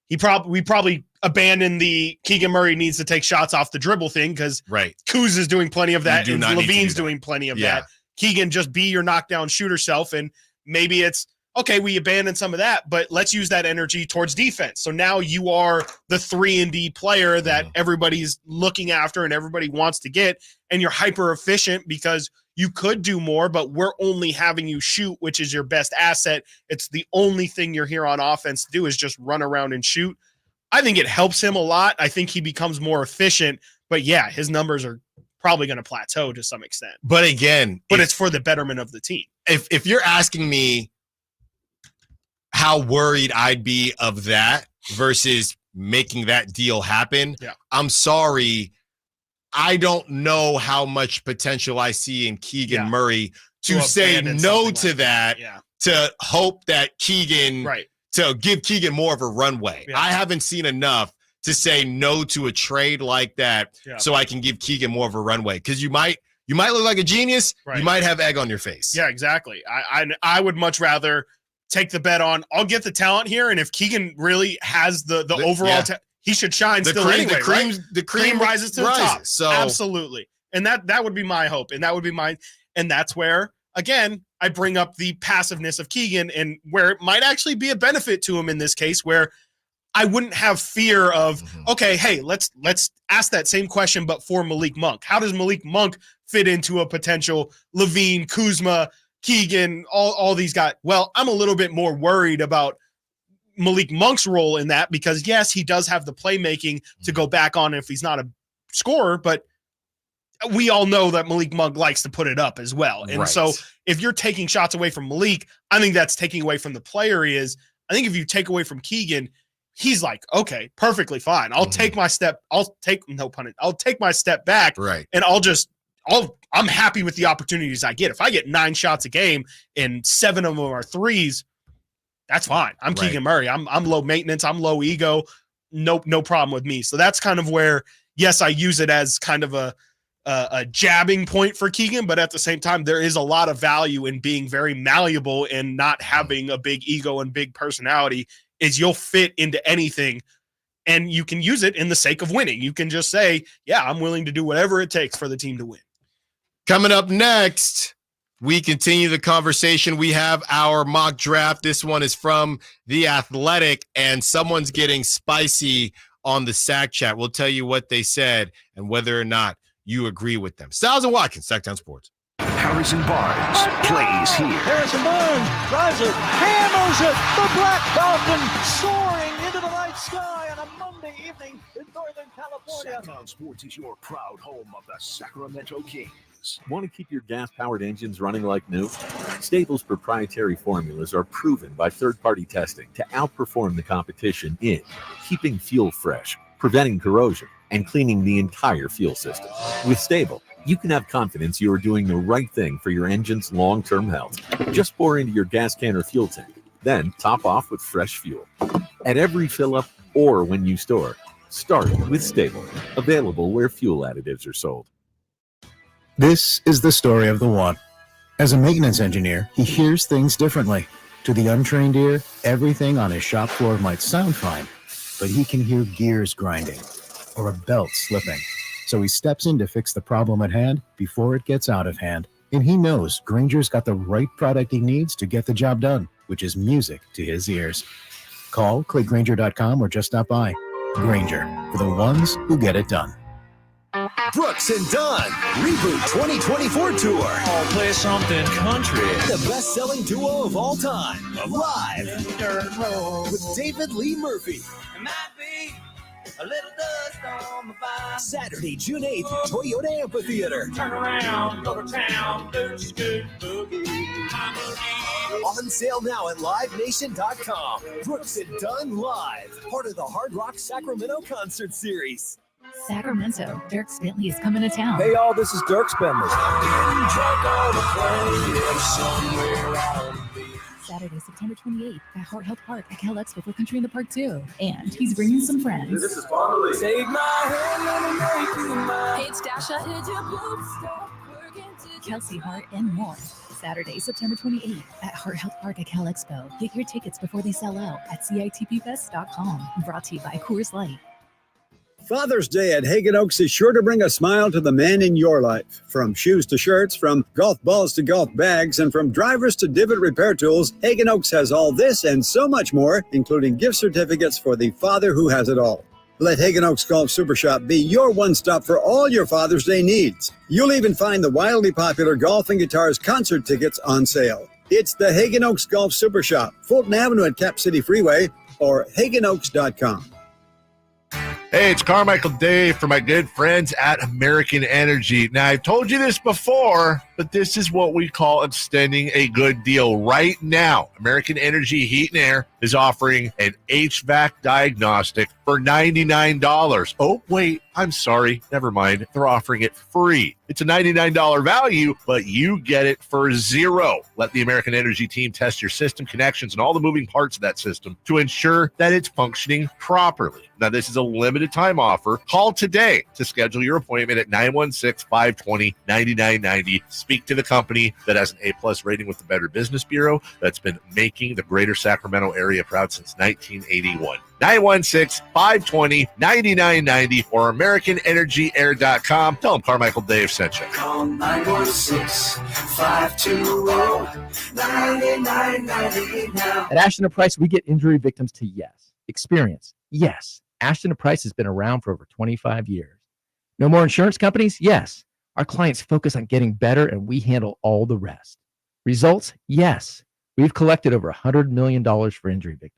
we probably abandon the Keegan Murray needs to take shots off the dribble thing because Kuz is doing plenty of that and LaVine's doing plenty of that. Keegan, just be your knockdown shooter self, and maybe it's okay, we abandon some of that, but let's use that energy towards defense. So now you are the 3-and-D player that everybody's looking after and everybody wants to get, and you're hyper efficient because you could do more, but we're only having you shoot, which is your best asset. It's the only thing you're here on offense to do is just run around and shoot. I think it helps him a lot. I think he becomes more efficient, but yeah, his numbers are probably going to plateau to some extent. But again, it's for the betterment of the team. If you're asking me how worried I'd be of that versus making that deal happen, I'm sorry. I don't know how much potential I see in Keegan Murray to say no to that, to hope that Keegan, to give Keegan more of a runway. I haven't seen enough to say no to a trade like that so I can give Keegan more of a runway. Because you might look like a genius, you might have egg on your face. Yeah, exactly. I would much rather take the bet on, I'll get the talent here, and if Keegan really has the overall he should shine anyway, the cream rises to the top. So absolutely. And that would be my hope. And that would be and that's where, again, I bring up the passiveness of Keegan and where it might actually be a benefit to him in this case, where I wouldn't have fear of, okay, hey, let's ask that same question, but for Malik Monk. How does Malik Monk fit into a potential LaVine, Kuzma, Keegan, all these guys? Well, I'm a little bit more worried about Malik Monk's role in that because, yes, he does have the playmaking to go back on if he's not a scorer, but we all know that Malik Monk likes to put it up as well. And so if you're taking shots away from Malik, I think that's taking away from the player he is. I think if you take away from Keegan, he's like, okay, perfectly fine. I'll take my step. I'll take my step back. And I'm happy with the opportunities I get. If I get 9 shots a game and 7 of them are threes, that's fine. I'm Keegan Murray. I'm low maintenance. I'm low ego. No problem with me. So that's kind of where, yes, I use it as kind of a jabbing point for Keegan, but at the same time, there is a lot of value in being very malleable and not having a big ego and big personality. Is you'll fit into anything and you can use it in the sake of winning. You can just say, yeah, I'm willing to do whatever it takes for the team to win. Coming up next, we continue the conversation. We have our mock draft. This one is from The Athletic, and someone's getting spicy on the Sack Chat. We'll tell you what they said and whether or not you agree with them. Stiles and Watkins, Sactown Sports. Harrison Barnes plays here. Harrison Barnes drives it, hammers it. The Black Falcon soaring into the night sky on a Monday evening in Northern California. Sactown Sports is your proud home of the Sacramento Kings. Want to keep your gas-powered engines running like new? Stable's proprietary formulas are proven by third-party testing to outperform the competition in keeping fuel fresh, preventing corrosion, and cleaning the entire fuel system. With Stable, you can have confidence you are doing the right thing for your engine's long-term health. Just pour into your gas can or fuel tank, then top off with fresh fuel. At every fill-up or when you store, start with Stable. Available where fuel additives are sold. This is the story of the one. As a maintenance engineer, he hears things differently. To the untrained ear, everything on his shop floor might sound fine, but he can hear gears grinding or a belt slipping. So he steps in to fix the problem at hand before it gets out of hand. And he knows Granger's got the right product he needs to get the job done, which is music to his ears. Call, click Granger.com, or just stop by. Granger, for the ones who get it done. Brooks and Dunn Reboot 2024 Tour. I'll play something country. The best-selling duo of all time. Live with David Lee Murphy. A little dust on my vibe. Saturday, June 8th, Toyota Amphitheater. Turn around, go to town, do scoot boogie. On sale now at livenation.com. Brooks and Dunn Live, part of the Hard Rock Sacramento Concert Series. Sacramento, Dirk Bentley is coming to town. Hey y'all, this is Dirk Bentley. Saturday, September 28th at Hart Health Park at Cal Expo for Country in the Park 2. And he's bringing some friends. This is Bonley. Take my hand, let me make you mine. Paige Dasha, Kelsey Hart, and more. Saturday, September 28th at Hart Health Park at Cal Expo. Get your tickets before they sell out at CITPfest.com. Brought to you by Coors Light. Father's Day at Hagen Oaks is sure to bring a smile to the man in your life. From shoes to shirts, from golf balls to golf bags, and from drivers to divot repair tools, Hagen Oaks has all this and so much more, including gift certificates for the father who has it all. Let Hagen Oaks Golf Super Shop be your one-stop for all your Father's Day needs. You'll even find the wildly popular Golf and Guitars concert tickets on sale. It's the Hagen Oaks Golf Super Shop, Fulton Avenue at Cap City Freeway, or HagenOaks.com. Hey, it's Carmichael Dave for my good friends at American Energy. Now, I've told you this before, but this is what we call extending a good deal. Right now, American Energy Heat and Air is offering an HVAC diagnostic for $99. Oh, wait, I'm sorry. Never mind. They're offering it free. It's a $99 value, but you get it for $0. Let the American Energy team test your system connections and all the moving parts of that system to ensure that it's functioning properly. Now, this is a limited time offer. Call today to schedule your appointment at 916-520-9990. Speak to the company that has an A+ rating with the Better Business Bureau that's been making the greater Sacramento area proud since 1981. 916-520-9990 or AmericanEnergyAir.com. Tell them Carmichael Dave sent you. Call 916-520-9990 now. At Ashton & Price, we get injury victims to yes. Experience, yes. Ashton & Price has been around for over 25 years. No more insurance companies? Yes. Our clients focus on getting better and we handle all the rest. Results? Yes. We've collected over $100 million for injury victims.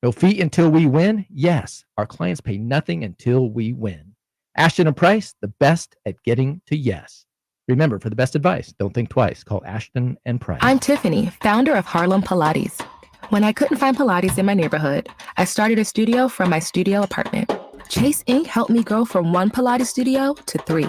No fee until we win? Yes. Our clients pay nothing until we win. Ashton & Price, the best at getting to yes. Remember, for the best advice, don't think twice. Call Ashton & Price. I'm Tiffany, founder of Harlem Pilates. When I couldn't find Pilates in my neighborhood, I started a studio from my studio apartment. Chase Inc. helped me grow from 1 Pilates studio to 3.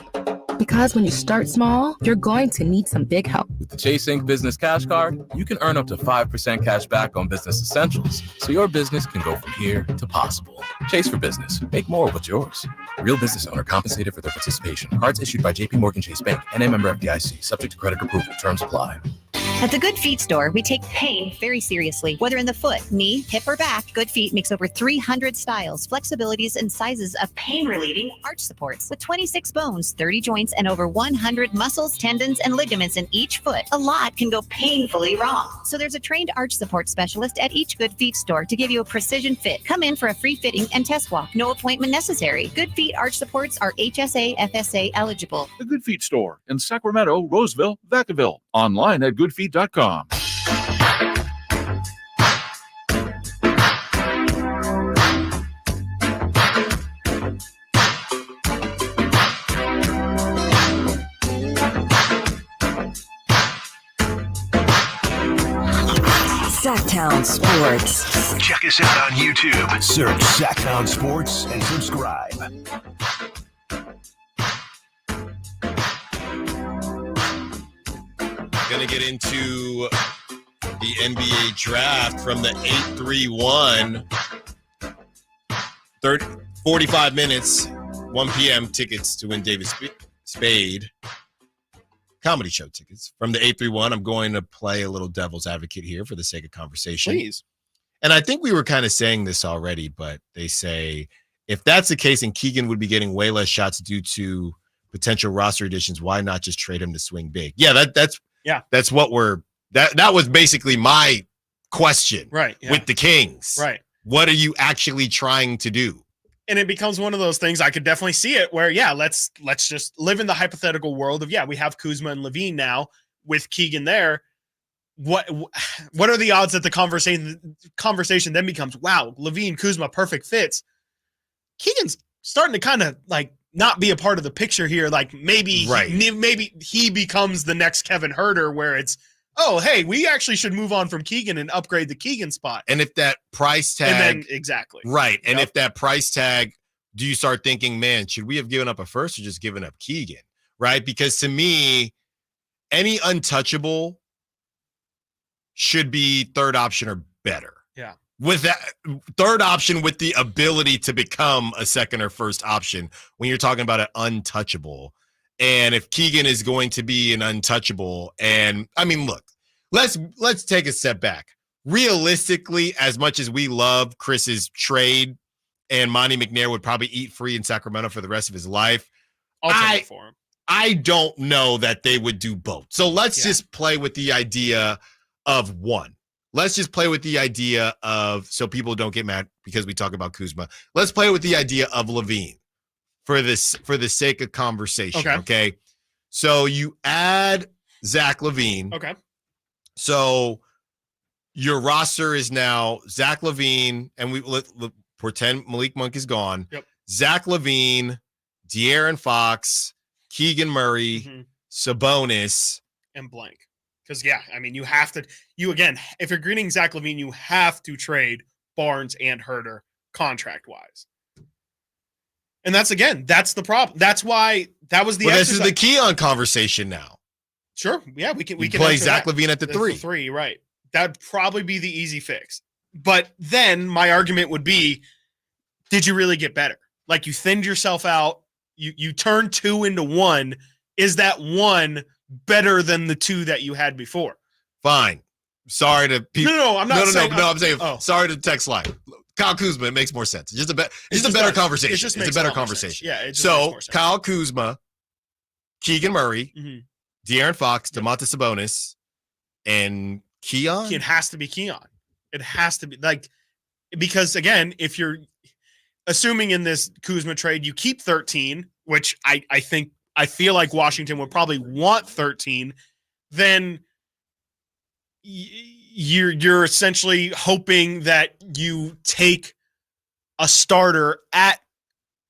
Because when you start small, you're going to need some big help. With the Chase Inc. Business Cash Card, you can earn up to 5% cash back on business essentials, so your business can go from here to possible. Chase for business. Make more what's yours. Real business owner compensated for their participation. Cards issued by J.P. Morgan Chase Bank and a member FDIC. Subject to credit approval. Terms apply. At the Good Feet store, we take pain very seriously. Whether in the foot, knee, hip, or back, Good Feet makes over 300 styles, flexibilities, and sizes of pain-relieving arch supports. With 26 bones, 30 joints, and over 100 muscles, tendons, and ligaments in each foot, a lot can go painfully wrong. So there's a trained arch support specialist at each Good Feet store to give you a precision fit. Come in for a free fitting and test walk. No appointment necessary. Good Feet arch supports are HSA, FSA eligible. The Good Feet store in Sacramento, Roseville, Vacaville. Online at goodfeet.com. Sactown Sports. Check us out on YouTube. Search Sactown Sports and subscribe. Going to get into the NBA draft from the 831. 45 minutes, 1 p.m. tickets to win David Spade comedy show tickets from the 831. I'm going to play a little devil's advocate here for the sake of conversation. Please. and I think we were kind of saying this already, but they say if that's the case and Keegan would be getting way less shots due to potential roster additions, why not just trade him to swing big? Yeah, that's what that was basically my question with the Kings. Right. What are you actually trying to do? And it becomes one of those things. I could definitely see it where, let's just live in the hypothetical world of, we have Kuzma and Levine now with Keegan there. What are the odds that the conversation then becomes, wow, Levine, Kuzma, perfect fits. Keegan's starting to kind of like not be a part of the picture here. Like maybe he becomes the next Kevin Huerter where it's, oh, hey, we actually should move on from Keegan and upgrade the Keegan spot. And if that price tag, and then, exactly. Right. And if that price tag, do you start thinking, man, should we have given up a first or just given up Keegan? Right. Because to me, any untouchable should be third option or better. Yeah. With that third option with the ability to become a second or first option when you're talking about an untouchable. And if Keegan is going to be an untouchable, and I mean, look, let's take a step back. Realistically, as much as we love Chris's trade and Monty McNair would probably eat free in Sacramento for the rest of his life, I'll take it for him. I don't know that they would do both. So let's just play with the idea of one. Let's just play with the idea of, so people don't get mad because we talk about Kuzma. Let's play with the idea of Levine. For the sake of conversation, okay? So you add Zach LaVine. Okay. So your roster is now Zach LaVine, and we let pretend Malik Monk is gone. Yep. Zach LaVine, De'Aaron Fox, Keegan Murray, Sabonis, and blank. Because I mean, you have to. Again, if you're greeting Zach LaVine, you have to trade Barnes and Huerter contract wise. And that's the problem. That's why that was the. Well, this is the Keon conversation now. Sure. Yeah, we can play Zach LaVine at the three. Three, right? That'd probably be the easy fix. But then my argument would be, did you really get better? Like you thinned yourself out. You turned two into one. Is that one better than the two that you had before? Fine. Sorry to people. No, I'm not saying. I'm saying sorry to text line. Kyle Kuzma, it makes more sense. It's just a better conversation. It's a better conversation. Yeah. So Kyle Kuzma, Keegan Murray, De'Aaron Fox, Domantas Sabonis, and Keon. It has to be Keon. It has to be because again, if you're assuming in this Kuzma trade, you keep 13, which I feel like Washington would probably want 13, then you're essentially hoping that you take a starter at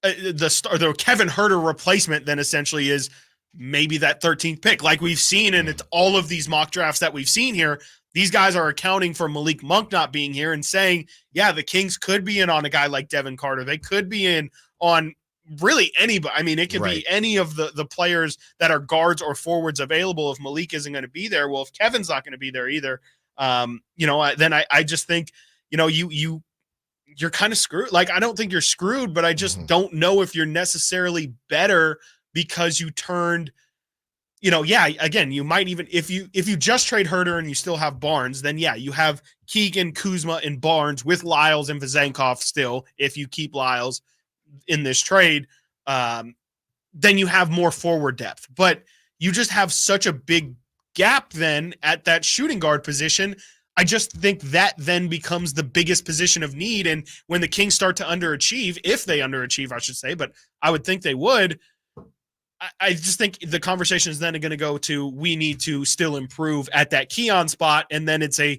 the Kevin Huerter replacement then essentially is maybe that 13th pick. Like we've seen, and it's all of these mock drafts that we've seen here, these guys are accounting for Malik Monk not being here and saying, yeah, the Kings could be in on a guy like Devin Carter. They could be in on really anybody. I mean, it could be any of the players that are guards or forwards available if Malik isn't going to be there. Well, if Kevin's not going to be there either, then I just think, you're kind of screwed. Like, I don't think you're screwed, but I just don't know if you're necessarily better because you turned, again, you might even, if you just trade Huerter and you still have Barnes, then you have Keegan, Kuzma, and Barnes with Lyles and Vezenkov still, if you keep Lyles in this trade, then you have more forward depth. But you just have such a big gap then at that shooting guard position. I just think that then becomes the biggest position of need. And when the Kings start to underachieve, if they underachieve, I should say, but I would think they would, I just think the conversation is then going to go to, we need to still improve at that Keon spot. And then it's a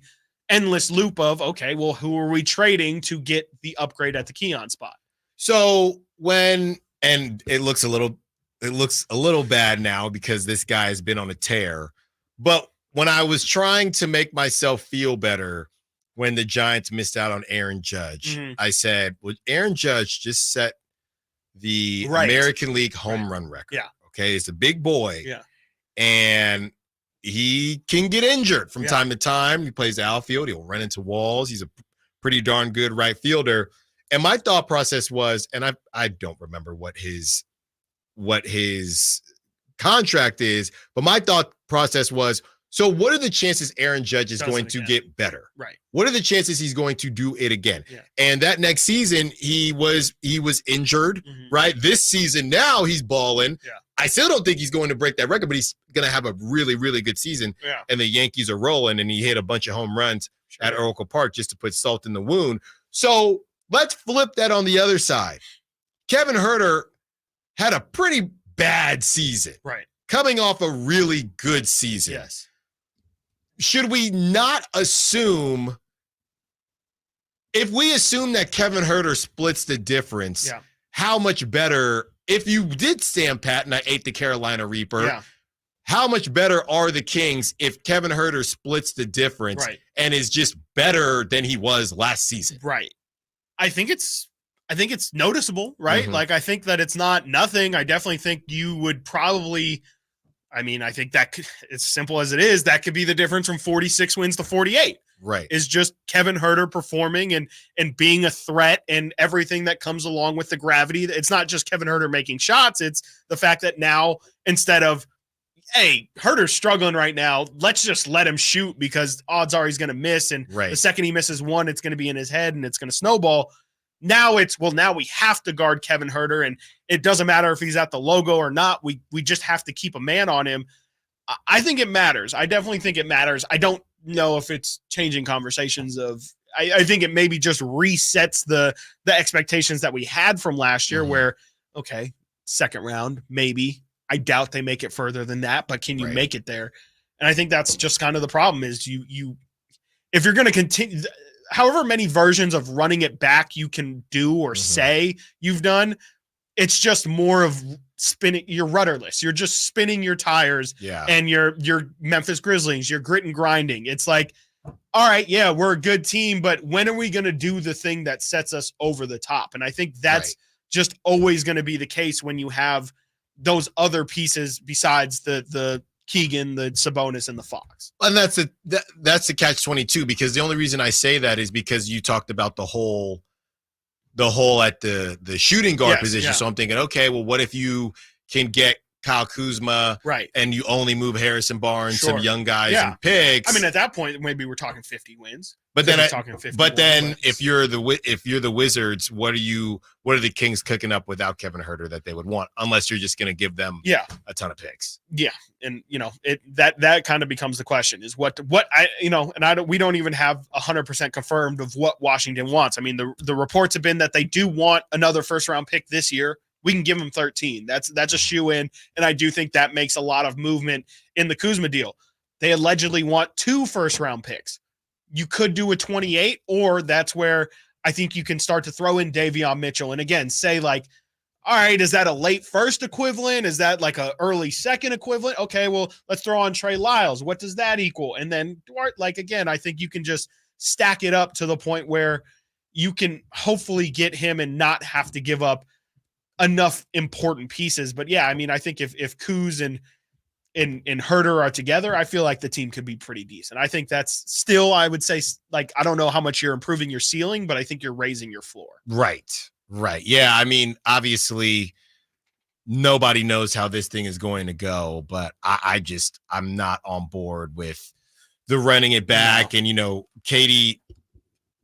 endless loop of, okay, well, who are we trading to get the upgrade at the Keon spot? So and it looks a little bad now because this guy has been on a tear, but when I was trying to make myself feel better when the Giants missed out on Aaron Judge, I said, well, Aaron Judge just set the American League home run record. Yeah. Okay. It's a big boy. Yeah. And he can get injured from time to time. He plays the outfield. He'll run into walls. He's a pretty darn good right fielder. And my thought process was, and I don't remember what his contract is, but my thought process was, So what are the chances Aaron Judge is going to get better? Right. What are the chances he's going to do it again? Yeah. And that next season, he was injured, right? This season, now he's balling. Yeah. I still don't think he's going to break that record, but he's going to have a really, really good season. Yeah. And the Yankees are rolling, and he hit a bunch of home runs at Oracle Park just to put salt in the wound. So let's flip that on the other side. Kevin Huerter had a pretty bad season. Right. Coming off a really good season. Yes. Should we not assume, if we assume that Kevin Huerter splits the difference, how much better, if you did stand pat and I ate the Carolina Reaper, how much better are the Kings if Kevin Huerter splits the difference and is just better than he was last season? Right. I think it's noticeable, right? Like, I think that it's not nothing. I definitely think you would probably, I mean, I think that as simple as it is, that could be the difference from 46 wins to 48. Right. Is just Kevin Huerter performing and being a threat and everything that comes along with the gravity. It's not just Kevin Huerter making shots. It's the fact that now, instead of, hey, Herter's struggling right now, let's just let him shoot because odds are he's going to miss. And the second he misses one, it's going to be in his head and it's going to snowball. Now it's, well, now we have to guard Kevin Huerter, and it doesn't matter if he's at the logo or not. We just have to keep a man on him. I think it matters. I definitely think it matters. I don't know if it's changing conversations of, I think it maybe just resets the expectations that we had from last year where, okay, second round, maybe. I doubt they make it further than that, but can you make it there? And I think that's just kind of the problem is you if you're going to continue, however many versions of running it back you can do or say you've done, it's just more of spinning. You're rudderless. You're just spinning your tires and your Memphis Grizzlies, you're grit and grinding. It's like, all right, yeah, we're a good team, but when are we going to do the thing that sets us over the top? And I think that's just always going to be the case when you have those other pieces besides the Keegan, the Sabonis, and the Fox. And that's the catch-22, because the only reason I say that is because you talked about the hole at the shooting guard position. So I'm thinking, okay, well, what if you can get Kyle Kuzma and you only move Harrison Barnes, some young guys and picks? I mean, at that point, maybe we're talking 50 wins. But then, wins. if you're the Wizards, what are the Kings cooking up without Kevin Huerter that they would want, unless you're just going to give them a ton of picks? Yeah, and that kind of becomes the question: is what we don't even have 100% confirmed of what Washington wants. I mean, the reports have been that they do want another first round pick this year. We can give them 13. That's a shoe in, and I do think that makes a lot of movement in the Kuzma deal. They allegedly want 2 first round picks. You could do a 28, or that's where I think you can start to throw in Davion Mitchell. And again, say like, all right, is that a late first equivalent? Is that like a early second equivalent? Okay, well, let's throw on Trey Lyles. What does that equal? And then like, again, I think you can just stack it up to the point where you can hopefully get him and not have to give up enough important pieces. But yeah, I mean, I think if Kuz and Huerter are together, I feel like the team could be pretty decent. I think that's still, I would say, like, I don't know how much you're improving your ceiling, but I think you're raising your floor. Right. Yeah, I mean, obviously nobody knows how this thing is going to go, but I'm not on board with the running it back. No. And, Katie,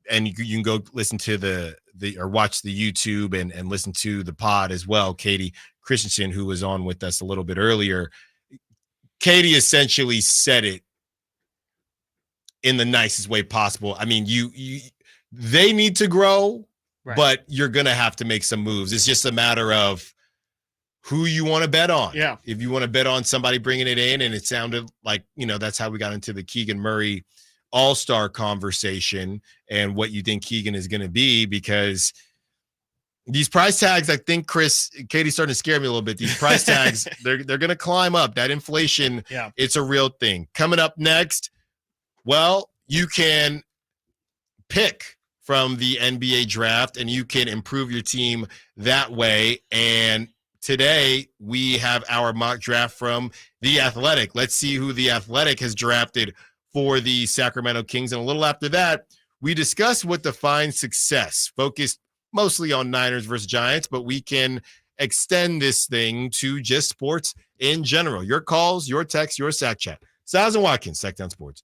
and you can go listen to or watch the YouTube and listen to the pod as well. Katie Christensen, who was on with us a little bit earlier, Katie essentially said it in the nicest way possible. I mean, they need to grow, but you're going to have to make some moves. It's just a matter of who you want to bet on. Yeah. If you want to bet on somebody bringing it in, and it sounded like, that's how we got into the Keegan Murray all-star conversation and what you think Keegan is going to be, because these price tags, I think, Katie's starting to scare me a little bit. These price tags, they're going to climb up. That inflation, it's a real thing. Coming up next, well, you can pick from the NBA draft and you can improve your team that way. And today we have our mock draft from The Athletic. Let's see who The Athletic has drafted for the Sacramento Kings. And a little after that, we discuss what defines success, focused mostly on Niners versus Giants, but we can extend this thing to just sports in general. Your calls, your texts, your Sac Chat, Stiles and Watkins, Sactown Sports.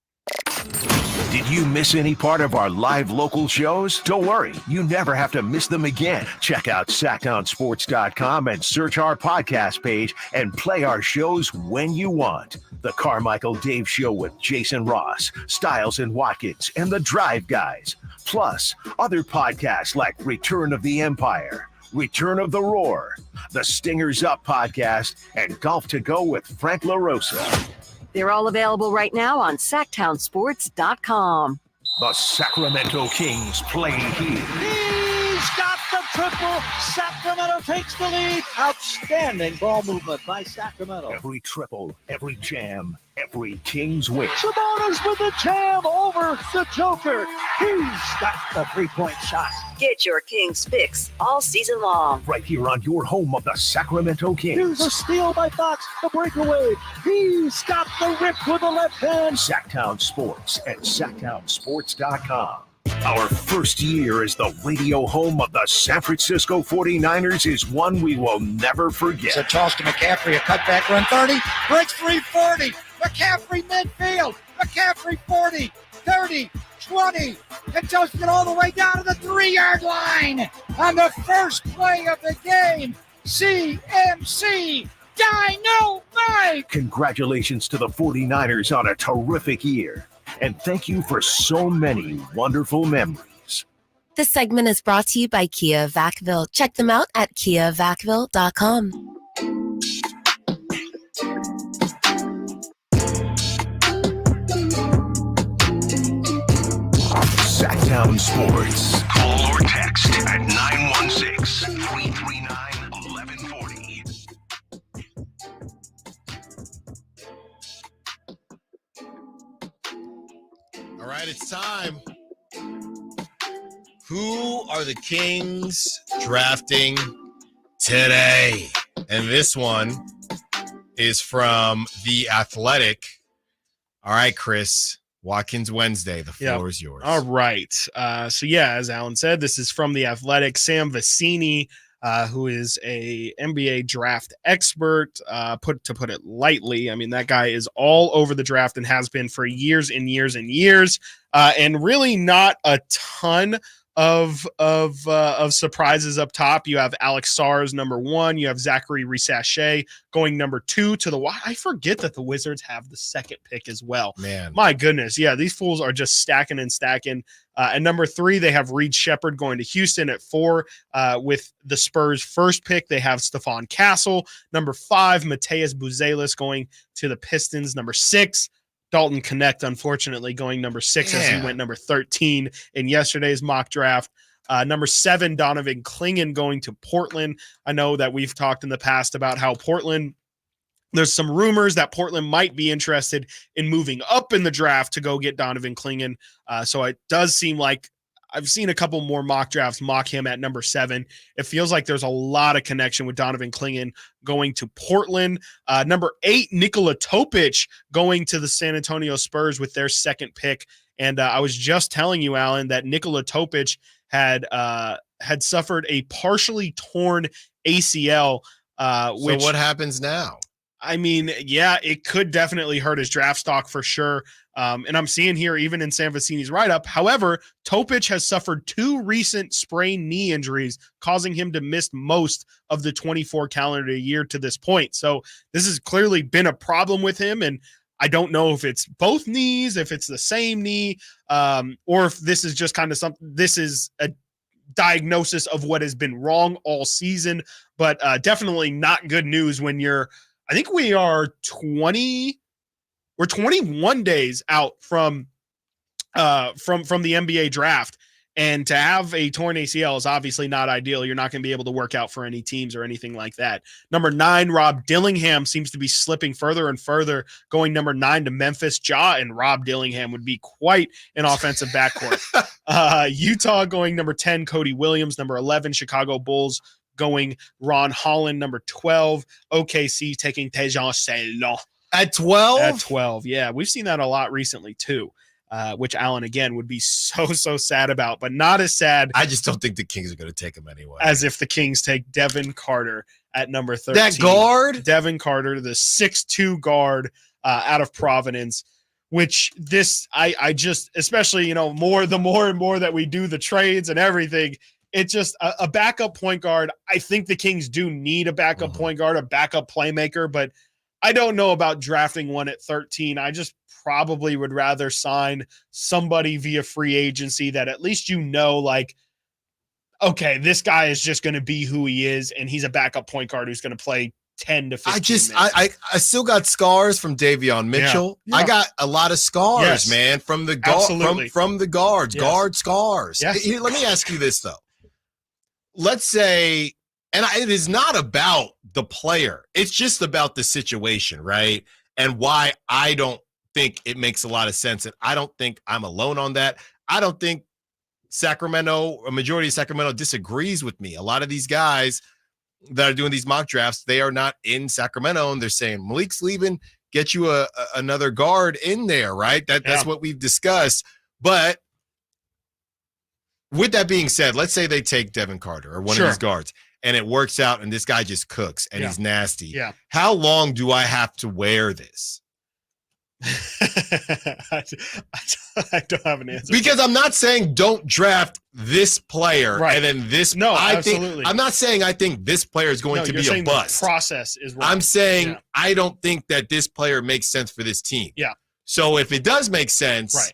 Did you miss any part of our live local shows? Don't worry, you never have to miss them again. Check out SactownSports.com and search our podcast page and play our shows when you want. The Carmichael Dave Show with Jason Ross, Stiles and Watkins, and The Drive Guys. Plus, other podcasts like Return of the Empire, Return of the Roar, the Stingers Up podcast, and Golf to Go with Frank LaRosa. They're all available right now on SactownSports.com. The Sacramento Kings play here. He's got the triple. Sacramento takes the lead. Outstanding ball movement by Sacramento. Every triple, every jam, every Kings win. Sabonis with the jam over the Joker. He's got the three-point shot. Get your Kings fix all season long. Right here on your home of the Sacramento Kings. Here's a steal by Fox, the breakaway. He's got the rip with the left hand. Sactown Sports and SactownSports.com. Our first year as the radio home of the San Francisco 49ers is one we will never forget. It's a toss to McCaffrey, a cutback run 30, breaks 340. McCaffrey midfield. McCaffrey 40, 30, 20, and toasting it all the way down to the 3-yard line. On the first play of the game, CMC Dynamite. Congratulations to the 49ers on a terrific year. And thank you for so many wonderful memories. This segment is brought to you by Kia of Vacaville. Check them out at kiavacaville.com. Sactown Sports. Call or text at 916-339-1140. All right, it's time. Who are the Kings drafting today? And this one is from The Athletic. All right, Chris. Watkins Wednesday. The floor is yours. All right. So, as Alan said, this is from The Athletic. Sam Vecini, who is a NBA draft expert, to put it lightly. I mean, that guy is all over the draft and has been for years and years and years, and really not a ton of surprises up top. You have Alex Sars number 1. You have Zachary Risachet going number 2 to the. I forget that the Wizards have the second pick as well. Man, my goodness, these fools are just stacking and stacking. And number 3, they have Reed Shepherd going to Houston at 4. With the Spurs' first pick, they have Stephon Castle. Number 5, Mateus Buzelis going to the Pistons. Number 6. Dalton Connect, unfortunately, going number 6 as he went number 13 in yesterday's mock draft. Number 7, Donovan Clingan going to Portland. I know that we've talked in the past about how Portland, there's some rumors that Portland might be interested in moving up in the draft to go get Donovan Clingan. So it does seem like I've seen a couple more mock drafts mock him at number 7. It feels like there's a lot of connection with Donovan Clingan going to Portland. Number 8, Nikola Topic going to the San Antonio Spurs with their second pick. And I was just telling you, Alan, that Nikola Topic had suffered a partially torn ACL. So what happens now? I mean, it could definitely hurt his draft stock for sure. And I'm seeing here, even in Sam Vecini's write-up, however, Topic has suffered 2 recent sprained knee injuries, causing him to miss most of the 24 calendar year to this point. So this has clearly been a problem with him, and I don't know if it's both knees, if it's the same knee, or if this is just kind of something. This is a diagnosis of what has been wrong all season, but definitely not good news when you're. I think we are 21 days out from the NBA draft, and to have a torn ACL is obviously not ideal. You're not going to be able to work out for any teams or anything like that. Number 9, Rob Dillingham seems to be slipping further and further, going number 9 to Memphis. Ja and Rob Dillingham would be quite an offensive backcourt. Utah going number 10, Cody Williams. Number 11, Chicago Bulls going Ron Holland. Number 12, OKC taking Tejan Selon. At 12? At 12, yeah. We've seen that a lot recently, too, which Allen, again, would be so sad about, but not as sad. I just don't think the Kings are going to take him anyway. As if the Kings take Devin Carter at number 13. That guard? Devin Carter, the 6'2 guard out of Providence. Which I just, especially, the more and more that we do the trades and everything, it's just a backup point guard. I think the Kings do need a backup point guard, a backup playmaker, but I don't know about drafting one at 13. I just probably would rather sign somebody via free agency that at least like, okay, this guy is just going to be who he is, and he's a backup point guard who's going to play 10 to 15 minutes. I still got scars from Davion Mitchell. Yeah. I got a lot of scars, man, from the from the guards, guard scars. Yes. Here, let me ask you this though. Let's say, and it is not about the player. It's just about the situation, right? And why I don't think it makes a lot of sense. And I don't think I'm alone on that. I don't think a majority of Sacramento disagrees with me. A lot of these guys that are doing these mock drafts, they are not in Sacramento, and they're saying Malik's leaving, get you another guard in there, right? That's what we've discussed. But with that being said, let's say they take Devin Carter or one of these guards, and it works out, and this guy just cooks, and he's nasty. Yeah. How long do I have to wear this? I don't have an answer. Because I'm not saying don't draft this player and then this. No, absolutely. I'm not saying I think this player is going to be a bust. The process is wrong. I'm saying I don't think that this player makes sense for this team. Yeah. So if it does make sense,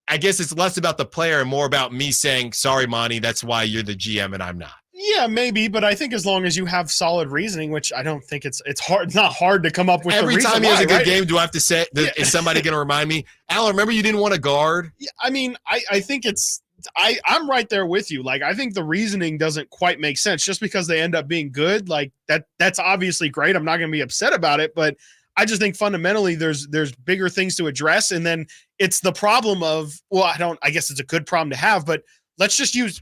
I guess it's less about the player and more about me saying, sorry, Monty, that's why you're the GM and I'm not. Yeah, maybe, but I think as long as you have solid reasoning, which I don't think it's hard. It's not hard to come up with. Every time he has a good game, do I have to say? Is somebody going to remind me? Alan, remember you didn't want to guard? Yeah, I mean, I think it's. I'm right there with you. Like, I think the reasoning doesn't quite make sense just because they end up being good. Like that's obviously great. I'm not going to be upset about it, but I just think fundamentally there's bigger things to address, and then it's the problem of I guess it's a good problem to have, but.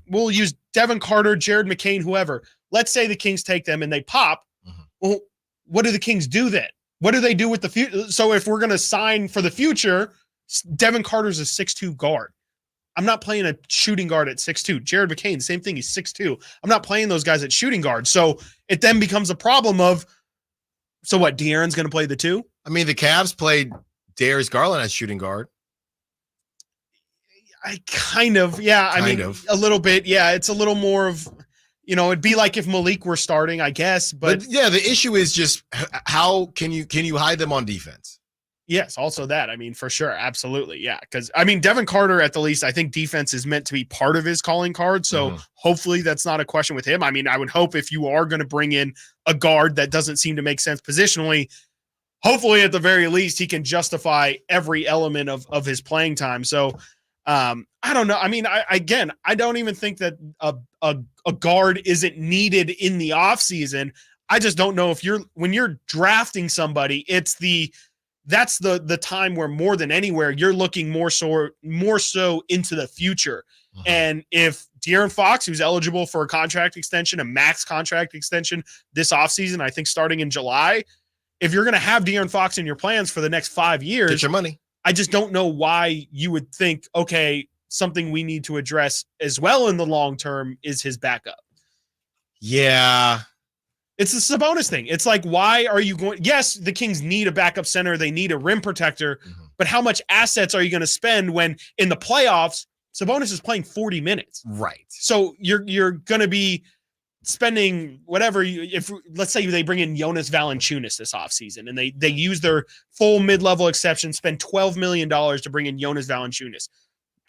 We'll use Devin Carter, Jared McCain, whoever. Let's say the Kings take them and they pop. Well, what do the Kings do then? What do they do with the future? So if we're going to sign for the future, Devin Carter's a 6'2" guard. I'm not playing a shooting guard at 6'2". Jared McCain, same thing. He's 6'2". I'm not playing those guys at shooting guard. So it then becomes a problem of, so what, De'Aaron's going to play the 2? I mean, the Cavs played Darius Garland as shooting guard. I kind of, a little bit. Yeah, it's a little more of, it'd be like if Malik were starting, I guess. But yeah, the issue is just how can you hide them on defense? Yes, also that. I mean, for sure, absolutely, yeah. Because Devin Carter, at the least, I think defense is meant to be part of his calling card. So hopefully that's not a question with him. I mean, I would hope if you are going to bring in a guard that doesn't seem to make sense positionally, hopefully at the very least he can justify every element of his playing time. So. I don't know. I mean, I don't even think that a guard isn't needed in the offseason. I just don't know if when you're drafting somebody, that's the time where more than anywhere you're looking more so into the future. And if De'Aaron Fox, who's eligible for a contract extension, a max contract extension this offseason, I think starting in July, if you're going to have De'Aaron Fox in your plans for the next 5 years, get your money. I just don't know why you would think, okay, something we need to address as well in the long term is his backup. Yeah. It's the Sabonis thing. It's like, why are you going? Yes, the Kings need a backup center. They need a rim protector. But how much assets are you going to spend when in the playoffs, Sabonis is playing 40 minutes? Right. So you're going to be spending whatever if let's say they bring in Jonas Valanciunas this offseason and they use their full mid-level exception, spend $12 million to bring in Jonas Valanciunas.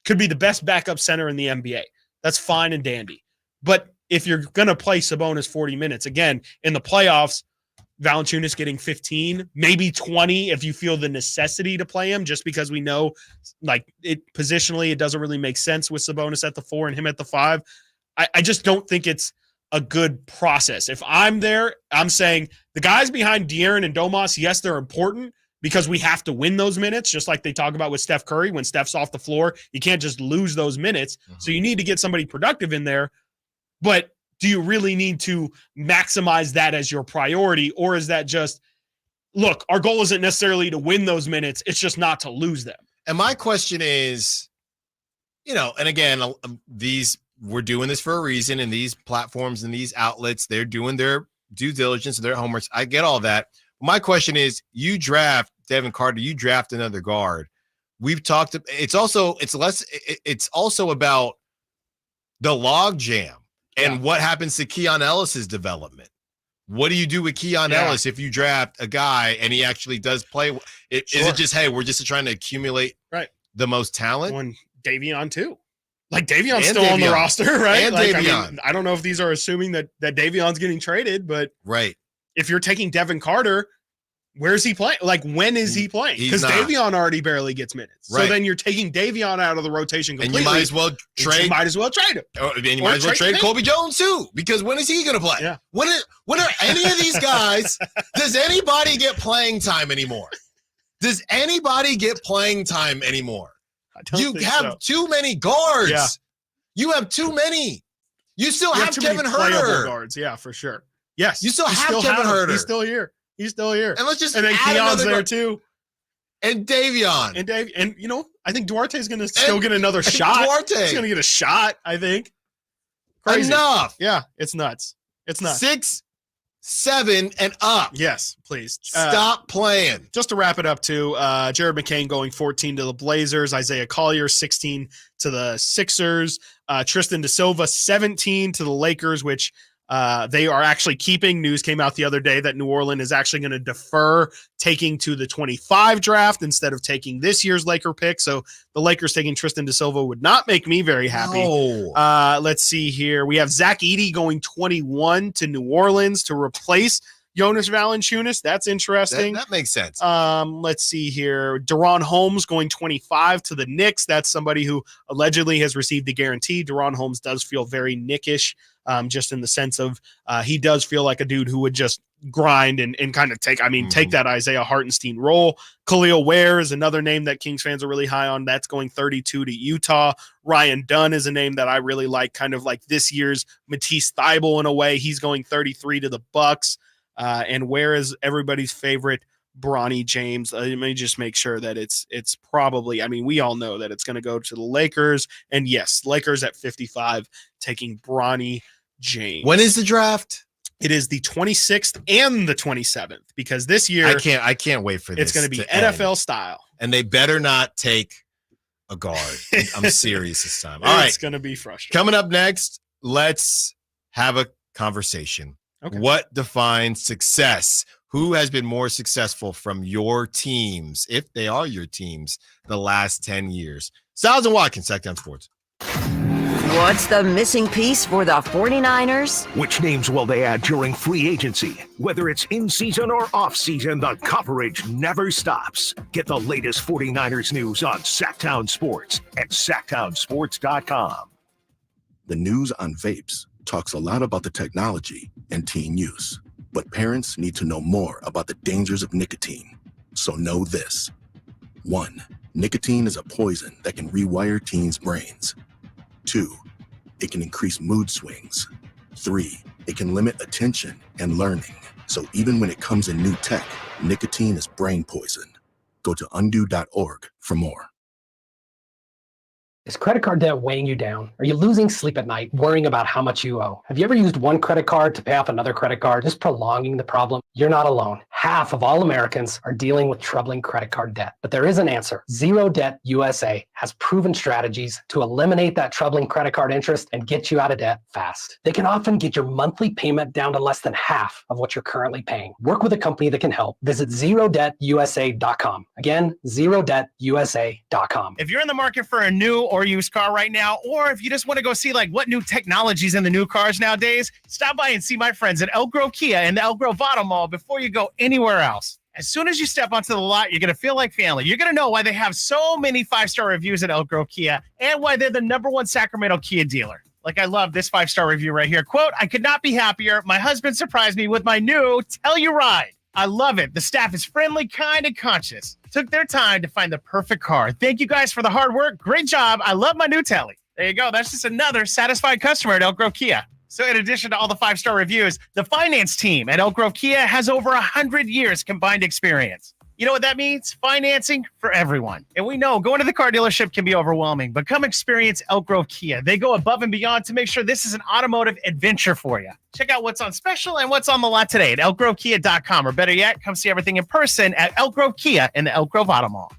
Could be the best backup center in the NBA. That's fine and dandy. But if you're going to play Sabonis 40 minutes, again, in the playoffs, Valanciunas getting 15, maybe 20 if you feel the necessity to play him, just because we know like it positionally, it doesn't really make sense with Sabonis at the 4 and him at the 5. I just don't think it's a good process. If I'm there, I'm saying the guys behind De'Aaron and Domas, yes, they're important because we have to win those minutes, just like they talk about with Steph Curry. When Steph's off the floor, you can't just lose those minutes. So you need to get somebody productive in there. But do you really need to maximize that as your priority? Or is that just, look, our goal isn't necessarily to win those minutes. It's just not to lose them. And my question is, and again, we're doing this for a reason, and these platforms and these outlets, they're doing their due diligence and their homework. I get all that. My question is, you draft Devin Carter, you draft another guard. We've talked. It's also about the log jam and what happens to Keon Ellis's development. What do you do with Keon Ellis if you draft a guy and he actually does play? Is it just, hey, we're just trying to accumulate the most talent? When Davion too. Like Davion's still on the roster, right? And like, Davion. I don't know if these are assuming that Davion's getting traded, but if you're taking Devin Carter, where's he playing? Like, when is he playing? Because Davion already barely gets minutes. So then you're taking Davion out of the rotation completely. And you might as well trade. You might as well trade him. And you might as well trade Kobe Jones too, because when is he going to play? Yeah. When are any of these guys? Does anybody get playing time anymore? Does anybody get playing time anymore? You have too many guards. Yeah. You have too many. You still have too Kevin many playable Huerter. Guards. Yeah, for sure. Yes. You still have Kevin Huerter. He's still here. He's still here. And let's just and then add Keon's there guard. too. And Davion. And you know, I think Duarte's going to still get another shot. He's going to get a shot, I think. Crazy. Enough. Yeah, it's nuts. It's nuts. 6, 7, and up. Yes, please. Stop playing. Just to wrap it up too, Jared McCain going 14 to the Blazers, Isaiah Collier 16 to the Sixers, Tristan Da Silva 17 to the Lakers, which they are actually keeping. News came out the other day that New Orleans is actually going to defer taking to the 25 draft instead of taking this year's Laker pick. So the Lakers taking Tristan Da Silva would not make me very happy. No. Let's see here. We have Zach Edey going 21 to New Orleans to replace Jonas Valanciunas. That's interesting. That makes sense. Let's see here. Deron Holmes going 25 to the Knicks. That's somebody who allegedly has received a guarantee. Deron Holmes does feel very Knickish, just in the sense of he does feel like a dude who would just grind and kind of take that Isaiah Hartenstein role. Khalil Ware is another name that Kings fans are really high on. That's going 32 to Utah. Ryan Dunn is a name that I really like, kind of like this year's Matisse Thybulle in a way. He's going 33 to the Bucks. And where is everybody's favorite Bronny James? Let me just make sure that it's probably, we all know that it's going to go to the Lakers. And yes, Lakers at 55 taking Bronny James. When is the draft? It is the 26th and the 27th, because this year I can't wait for this. It's going to be NFL style. And they better not take a guard. I'm serious this time. All right. It's going to be frustrating. Coming up next, let's have a conversation. Okay. What defines success? Who has been more successful from your teams, if they are your teams, the last 10 years? Stiles and Watkins, Sactown Sports. What's the missing piece for the 49ers? Which names will they add during free agency? Whether it's in season or off season, the coverage never stops. Get the latest 49ers news on Sactown Sports at SactownSports.com. The news on vapes talks a lot about the technology and teen use, but parents need to know more about the dangers of nicotine. So know this. 1. Nicotine is a poison that can rewire teens' brains. 2. It can increase mood swings. 3. It can limit attention and learning. So even when it comes in new tech, nicotine is brain poison. Go to undo.org for more. Is credit card debt weighing you down? Are you losing sleep at night worrying about how much you owe? Have you ever used one credit card to pay off another credit card, just prolonging the problem? You're not alone. Half of all Americans are dealing with troubling credit card debt. But there is an answer. Zero Debt USA has proven strategies to eliminate that troubling credit card interest and get you out of debt fast. They can often get your monthly payment down to less than half of what you're currently paying. Work with a company that can help. Visit ZeroDebtUSA.com. Again, ZeroDebtUSA.com. If you're in the market for a new or used car right now, or if you just want to go see what new technologies in the new cars nowadays, stop by and see my friends at Elk Grove Kia and the Elk Grove Auto Mall before you go anywhere else. As soon as you step onto the lot, you're going to feel like family. You're going to know why they have so many 5-star reviews at Elk Grove Kia and why they're the #1 Sacramento Kia dealer. Like, I love this 5-star review right here. Quote, "I could not be happier. My husband surprised me with my new Telluride. I love it. The staff is friendly, kind, and conscious. Took their time to find the perfect car. Thank you guys for the hard work. Great job. I love my new Telly." There you go. That's just another satisfied customer at Elk Grove Kia. So in addition to all the 5-star reviews, the finance team at Elk Grove Kia has over 100 years combined experience. You know what that means? Financing for everyone. And we know going to the car dealership can be overwhelming, but come experience Elk Grove Kia. They go above and beyond to make sure this is an automotive adventure for you. Check out what's on special and what's on the lot today at elkgrovekia.com, or better yet, come see everything in person at Elk Grove Kia in the Elk Grove Auto Mall.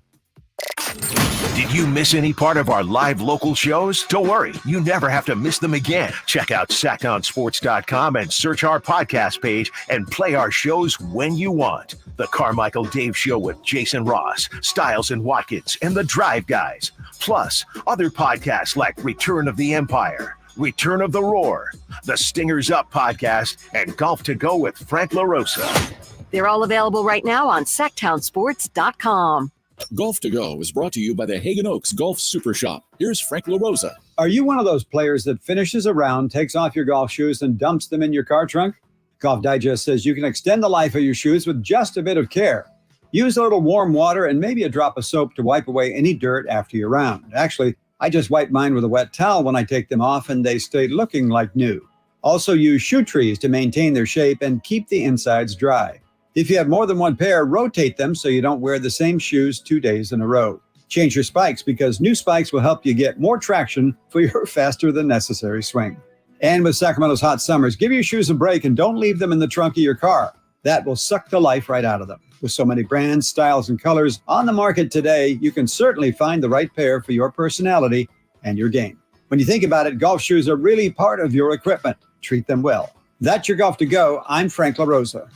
Did you miss any part of our live local shows? Don't worry, you never have to miss them again. Check out SactownSports.com and search our podcast page and play our shows when you want. The Carmichael Dave Show with Jason Ross, Stiles and Watkins, and The Drive Guys. Plus, other podcasts like Return of the Empire, Return of the Roar, the Stingers Up podcast, and Golf to Go with Frank LaRosa. They're all available right now on SactownSports.com. Golf to Go is brought to you by the Hagen Oaks Golf Super Shop. Here's Frank LaRosa. Are you one of those players that finishes a round, takes off your golf shoes, and dumps them in your car trunk? Golf Digest says you can extend the life of your shoes with just a bit of care. Use a little warm water and maybe a drop of soap to wipe away any dirt after your round. Actually, I just wipe mine with a wet towel when I take them off, and they stay looking like new. Also, use shoe trees to maintain their shape and keep the insides dry. If you have more than one pair, rotate them so you don't wear the same shoes 2 days in a row. Change your spikes because new spikes will help you get more traction for your faster than necessary swing. And with Sacramento's hot summers, give your shoes a break and don't leave them in the trunk of your car. That will suck the life right out of them. With so many brands, styles, and colors on the market today, you can certainly find the right pair for your personality and your game. When you think about it, golf shoes are really part of your equipment. Treat them well. That's your Golf to Go. I'm Frank LaRosa.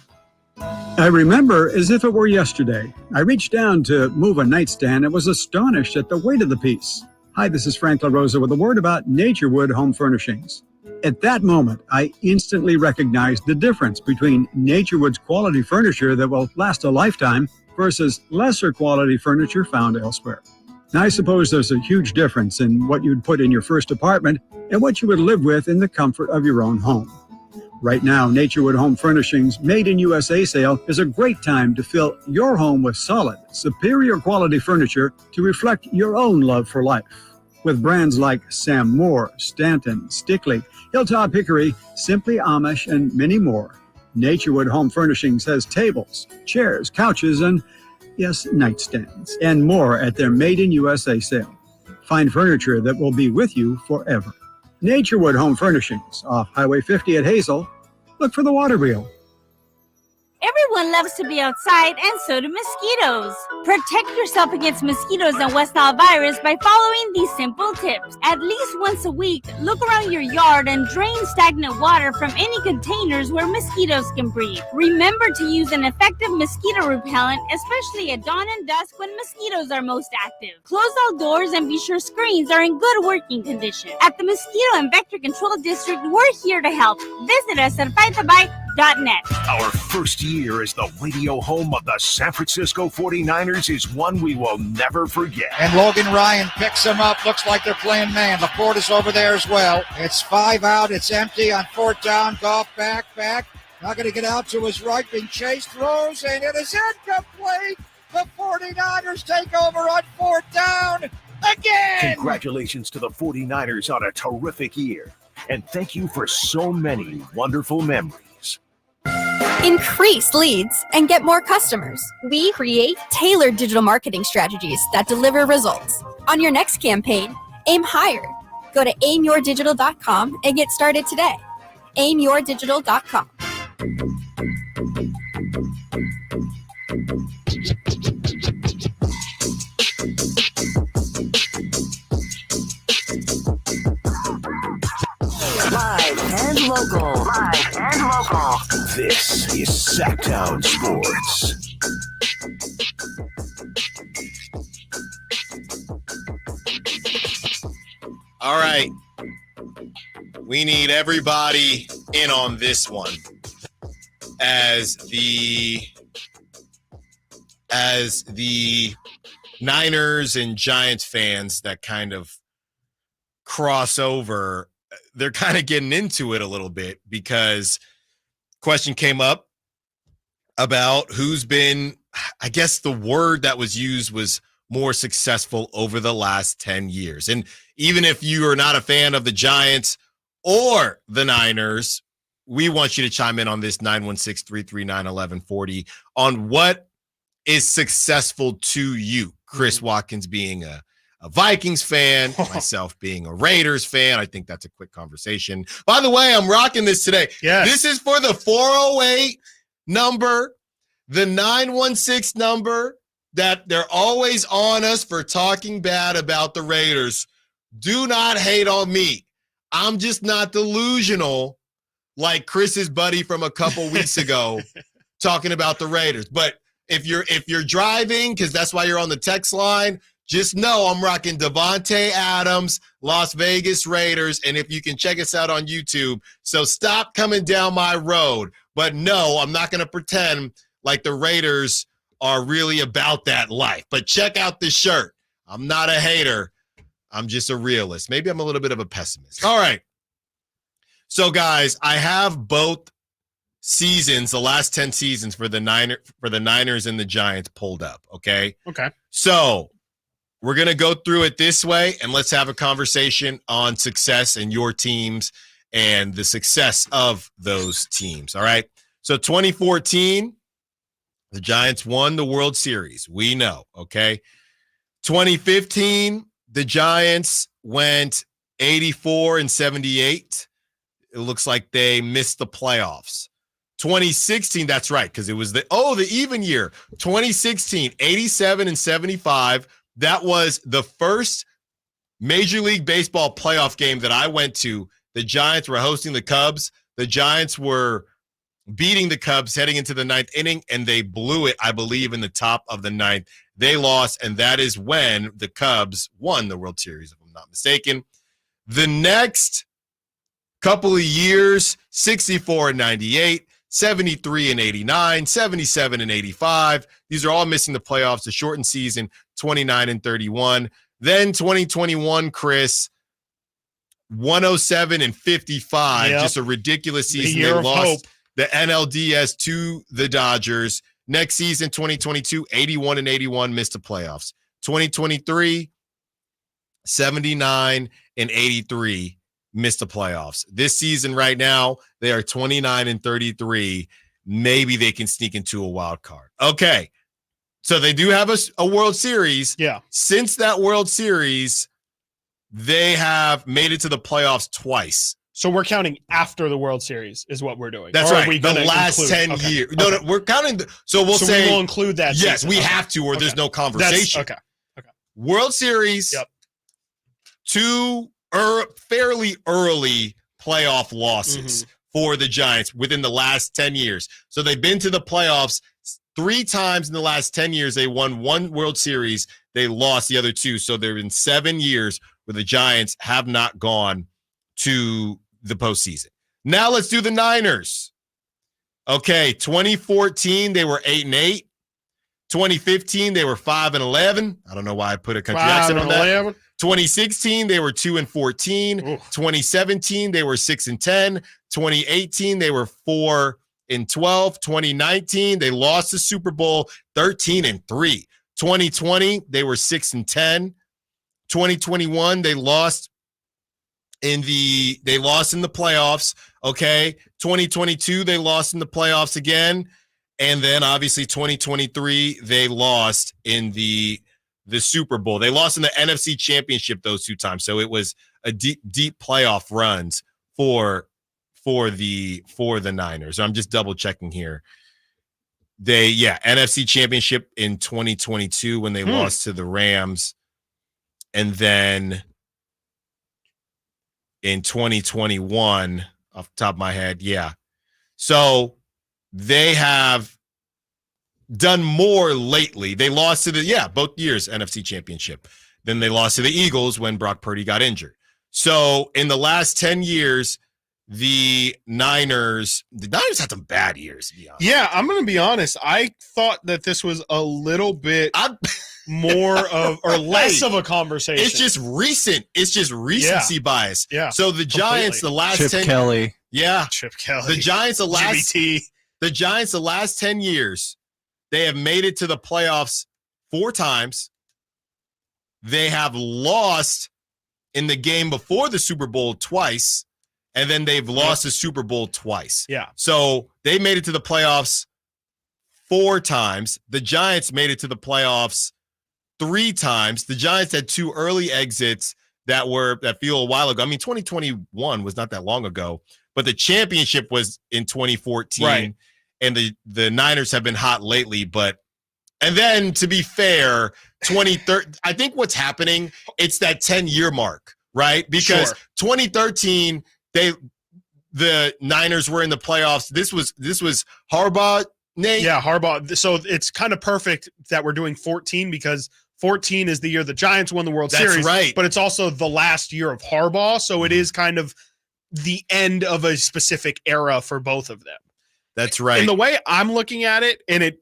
I remember as if it were yesterday. I reached down to move a nightstand and was astonished at the weight of the piece. Hi, this is Frank LaRosa with a word about Naturewood Home Furnishings. At that moment, I instantly recognized the difference between Naturewood's quality furniture that will last a lifetime versus lesser quality furniture found elsewhere. Now, I suppose there's a huge difference in what you'd put in your first apartment and what you would live with in the comfort of your own home. Right now, Naturewood Home Furnishings Made in USA sale is a great time to fill your home with solid, superior quality furniture to reflect your own love for life. With brands like Sam Moore, Stanton, Stickley, Hilltop Hickory, Simply Amish, and many more, Naturewood Home Furnishings has tables, chairs, couches, and, yes, nightstands, and more at their Made in USA sale. Find furniture that will be with you forever. Naturewood Home Furnishings, off Highway 50 at Hazel. Look for the water wheel. Everyone loves to be outside, and so do mosquitoes. Protect yourself against mosquitoes and West Nile virus by following these simple tips. At least once a week, look around your yard and drain stagnant water from any containers where mosquitoes can breed. Remember to use an effective mosquito repellent, especially at dawn and dusk when mosquitoes are most active. Close all doors and be sure screens are in good working condition. At the Mosquito and Vector Control District, we're here to help. Visit us at fightthebite.net. Our first year as the radio home of the San Francisco 49ers is one we will never forget. And Logan Ryan picks him up. Looks like they're playing man. LaPorta's over there as well. It's 5 out. It's empty on 4th down. Goff back. Not going to get out to his right. Being chased. Throws, and it is incomplete. The 49ers take over on 4th down again. Congratulations to the 49ers on a terrific year. And thank you for so many wonderful memories. Increase leads and get more customers. We create tailored digital marketing strategies that deliver results. On your next campaign, aim higher. Go to aimyourdigital.com and get started today. aimyourdigital.com. Live and local. This is Sactown Sports. All right. We need everybody in on this one as the Niners and Giants fans that kind of cross over. They're kind of getting into it a little bit because question came up about who's been, I guess the word that was used was more successful over the last 10 years. And even if you are not a fan of the Giants or the Niners, we want you to chime in on this 916-339-1140 on what is successful to you? Chris Watkins being a Vikings fan, myself being a Raiders fan. I think that's a quick conversation. By the way, I'm rocking this today. Yes. This is for the 408 number, the 916 number that they're always on us for talking bad about the Raiders. Do not hate on me. I'm just not delusional like Chris's buddy from a couple weeks ago talking about the Raiders. But if you're driving, because that's why you're on the text line, just know I'm rocking Devontae Adams, Las Vegas Raiders, and if you can check us out on YouTube. So stop coming down my road. But no, I'm not going to pretend like the Raiders are really about that life. But check out this shirt. I'm not a hater. I'm just a realist. Maybe I'm a little bit of a pessimist. All right. So, guys, I have both seasons, the last 10 seasons for the Niners and the Giants pulled up, okay? Okay. So, we're going to go through it this way, and let's have a conversation on success and your teams and the success of those teams, all right? So, 2014, the Giants won the World Series. We know, okay? 2015, the Giants went 84-78. It looks like they missed the playoffs. 2016, that's right, because it was the even year. 2016, 87-75. That was the first Major League Baseball playoff game that I went to. The Giants were hosting the Cubs. The Giants were beating the Cubs heading into the ninth inning, and they blew it, I believe, in the top of the ninth. They lost, and that is when the Cubs won the World Series, if I'm not mistaken. The next couple of years, 64-98, 73-89, 77-85. These are all missing the playoffs, the shortened season, 29-31. Then 2021, Chris, 107-55, just a ridiculous season. The year of hope. The NLDS to the Dodgers. Next season, 2022, 81-81, missed the playoffs. 2023, 79-83, missed the playoffs. This season right now, they are 29-33. Maybe they can sneak into a wild card. Okay, so they do have a World Series. Yeah. Since that World Series, they have made it to the playoffs twice. So we're counting after the World Series is what we're doing. That's right. The last 10 years. No, we're counting. So we'll say we will include that. Yes, season. we have to, or there's no conversation. Okay. World Series. Yep. Two fairly early playoff losses for the Giants within the last 10 years. So they've been to the playoffs 3 times in the last 10 years. They won 1 World Series. They lost the other 2. So there have been 7 years where the Giants have not gone to the postseason. Now let's do the Niners. Okay, 2014, they were 8-8. 2015, they were 5-11. I don't know why I put a country accent on that. 2016, they were 2-14. 2017, they were 6-10. 2018, they were 4-12. 2019, they lost the Super Bowl 13-3. 2020, they were 6-10. 2021, they lost in the playoffs. Okay. 2022, they lost in the playoffs again. And then obviously 2023, they lost in the Super Bowl. They lost in the NFC Championship those 2 times. So it was a deep playoff runs for the Niners. I'm just double checking here. NFC Championship in 2022 when they lost to the Rams. And then in 2021, off the top of my head, so they have done more lately. They lost to both years NFC Championship. Then they lost to the Eagles when Brock Purdy got injured. So in the last 10 years, the Niners had some bad years, to be honest. Yeah, I'm going to be honest. I thought that this was a little bit more of or less of a conversation. It's just recent. It's just recency bias. Yeah. So the Giants, the last Chip 10 Kelly. Yeah. Chip Kelly. The Giants, the GBT. last 10 years, they have made it to the playoffs 4 times. They have lost in the game before the Super Bowl twice, and then they've lost the Super Bowl twice. Yeah. So they made it to the playoffs 4 times. The Giants made it to the playoffs 3 times. The Giants had 2 early exits that feel a while ago. I mean, 2021 was not that long ago, but the championship was in 2014. Right. And the Niners have been hot lately, and then to be fair, 2013, I think what's happening, it's that 10-year mark, right? Because 2013, the Niners were in the playoffs. This was Harbaugh, Nate? Yeah, Harbaugh. So it's kind of perfect that we're doing 14 because 14 is the year the Giants won the World Series. That's right. But it's also the last year of Harbaugh, so it is kind of the end of a specific era for both of them. That's right. And the way I'm looking at it, and it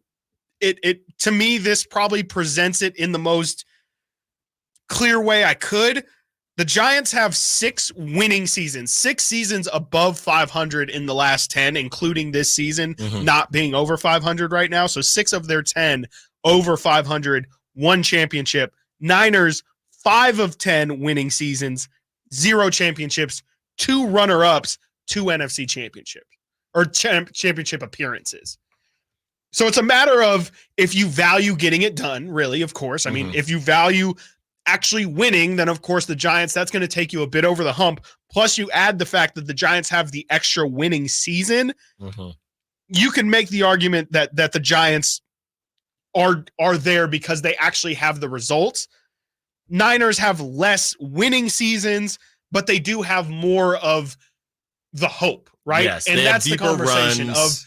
to me, this probably presents it in the most clear way I could. The Giants have 6 winning seasons, 6 seasons above 500 in the last 10, including this season not being over 500 right now. So 6 of their 10 over 500, 1 championship. Niners, 5 of 10 winning seasons, 0 championships, 2 runner-ups, 2 NFC championships or championship appearances. So it's a matter of if you value getting it done, really, of course. I mean, if you value actually winning, then of course the Giants, that's going to take you a bit over the hump. Plus you add the fact that the Giants have the extra winning season. You can make the argument that the Giants are there because they actually have the results. Niners have less winning seasons, but they do have more of the hope, right? Yes, and that's the conversation runs. of,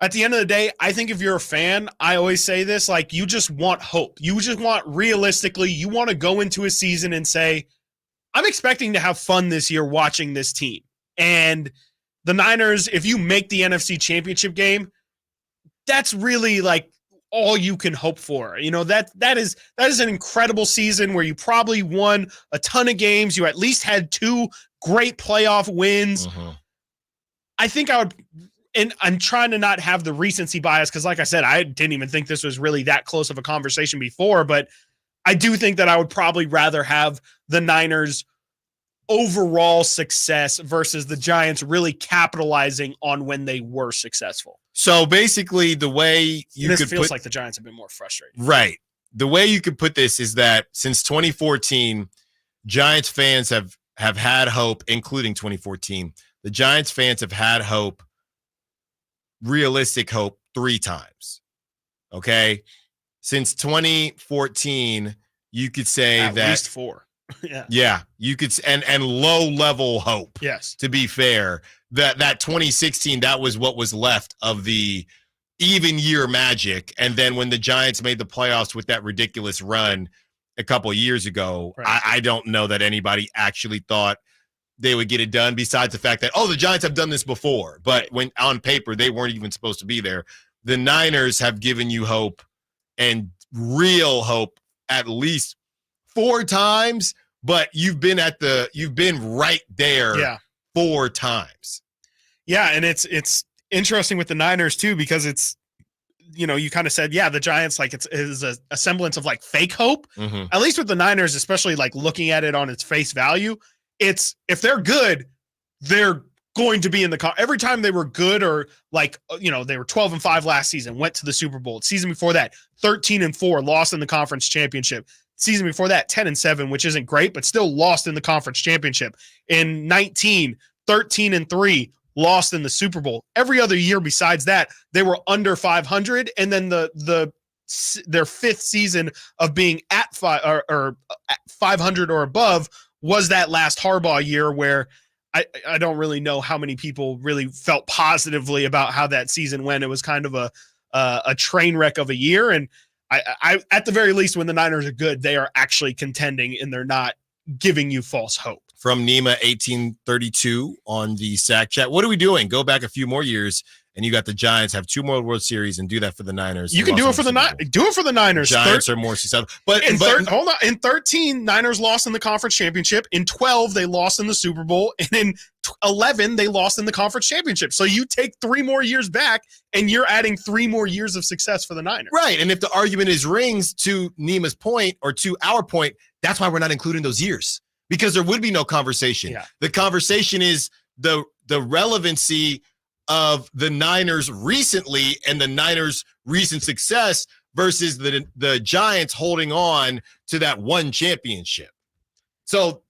at the end of the day, I think if you're a fan, I always say this, like, you just want hope. You just want, realistically, you want to go into a season and say, I'm expecting to have fun this year watching this team. And the Niners, if you make the NFC Championship game, that's really like all you can hope for. You know, that is an incredible season where you probably won a ton of games. You at least had 2 great playoff wins. I think I would, and I'm trying to not have the recency bias because, like I said, I didn't even think this was really that close of a conversation before, but I do think that I would probably rather have the Niners' overall success versus the Giants really capitalizing on when they were successful. So basically, the way This feels like the Giants have been more frustrated. Right. The way you could put this is that since 2014, Giants fans have had hope, including 2014. The Giants fans have had hope, realistic hope, 3 times. Okay. Since 2014, you could say at that least 4. Yeah, you could, and low level hope. Yes. To be fair, that 2016, that was what was left of the even year magic. And then when the Giants made the playoffs with that ridiculous run a couple of years ago, I don't know that anybody actually thought they would get it done, besides the fact that, the Giants have done this before. But when on paper, they weren't even supposed to be there. The Niners have given you hope, and real hope, at least 4 times, but you've been right there 4 times. Yeah, and it's interesting with the Niners too, because it's, you know, you kind of said, the Giants, like, it is a semblance of like fake hope. At least with the Niners, especially like looking at it on its face value, it's, if they're good, they're going to be in the every time they were good, or like, you know, they were 12-5 last season, went to the Super Bowl. Season before that, 13-4, lost in the conference championship. Season before that, 10-7, which isn't great, but still lost in the conference championship. In 19, 13-3, lost in the Super Bowl. Every other year besides that, they were under 500, and then their 5th season of being at 500 or above was that last Harbaugh year, where I don't really know how many people really felt positively about how that season went. It was kind of a train wreck of a year, and I at the very least, when the Niners are good, they are actually contending, and they're not giving you false hope. From Nima 1832 on the Sack Chat. What are we doing? Go back a few more years, and you got the Giants have 2 more World Series, and do that for the Niners. You can do it for the Niners. Giants are more successful. But hold on. In 13, Niners lost in the conference championship. In 12, they lost in the Super Bowl. And in 11, they lost in the conference championship. So you take 3 more years back, and you're adding 3 more years of success for the Niners. Right. And if the argument is rings, to Nima's point, or to our point, that's why we're not including those years, because there would be no conversation. The conversation is the relevancy of the Niners recently and the Niners' recent success versus the Giants holding on to that one championship. So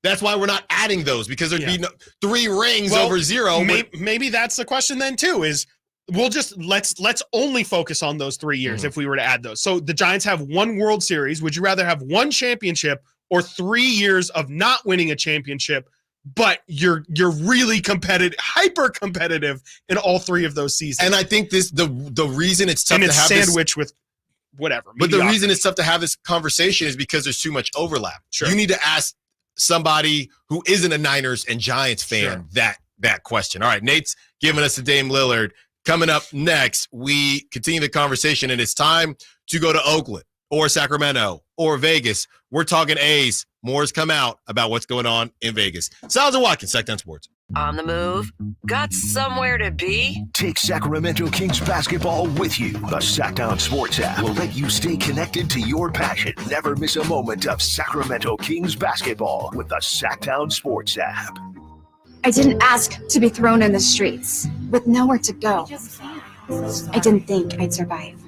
that's why we're not adding those, because there'd be 3 rings over 0. Maybe that's the question then too, is we'll just let's only focus on those 3 years if we were to add those. So the Giants have 1 World Series. Would you rather have 1 championship or 3 years of not winning a championship, but you're really competitive, hyper competitive in all 3 of those seasons? And I think the reason it's tough to have sandwich with whatever. But the reason it's tough to have this conversation is because there's too much overlap. Sure. You need to ask somebody who isn't a Niners and Giants fan that question. All right, Nate's giving us a Dame Lillard. Coming up next, we continue the conversation, and it's time to go to Oakland or Sacramento or Vegas. We're talking A's. More has come out about what's going on in Vegas. Stiles and Watkins, Sactown Sports. On the move? Got somewhere to be? Take Sacramento Kings basketball with you. The Sactown Sports app will let you stay connected to your passion. Never miss a moment of Sacramento Kings basketball with the Sactown Sports app. I didn't ask to be thrown in the streets with nowhere to go. I didn't think I'd survive.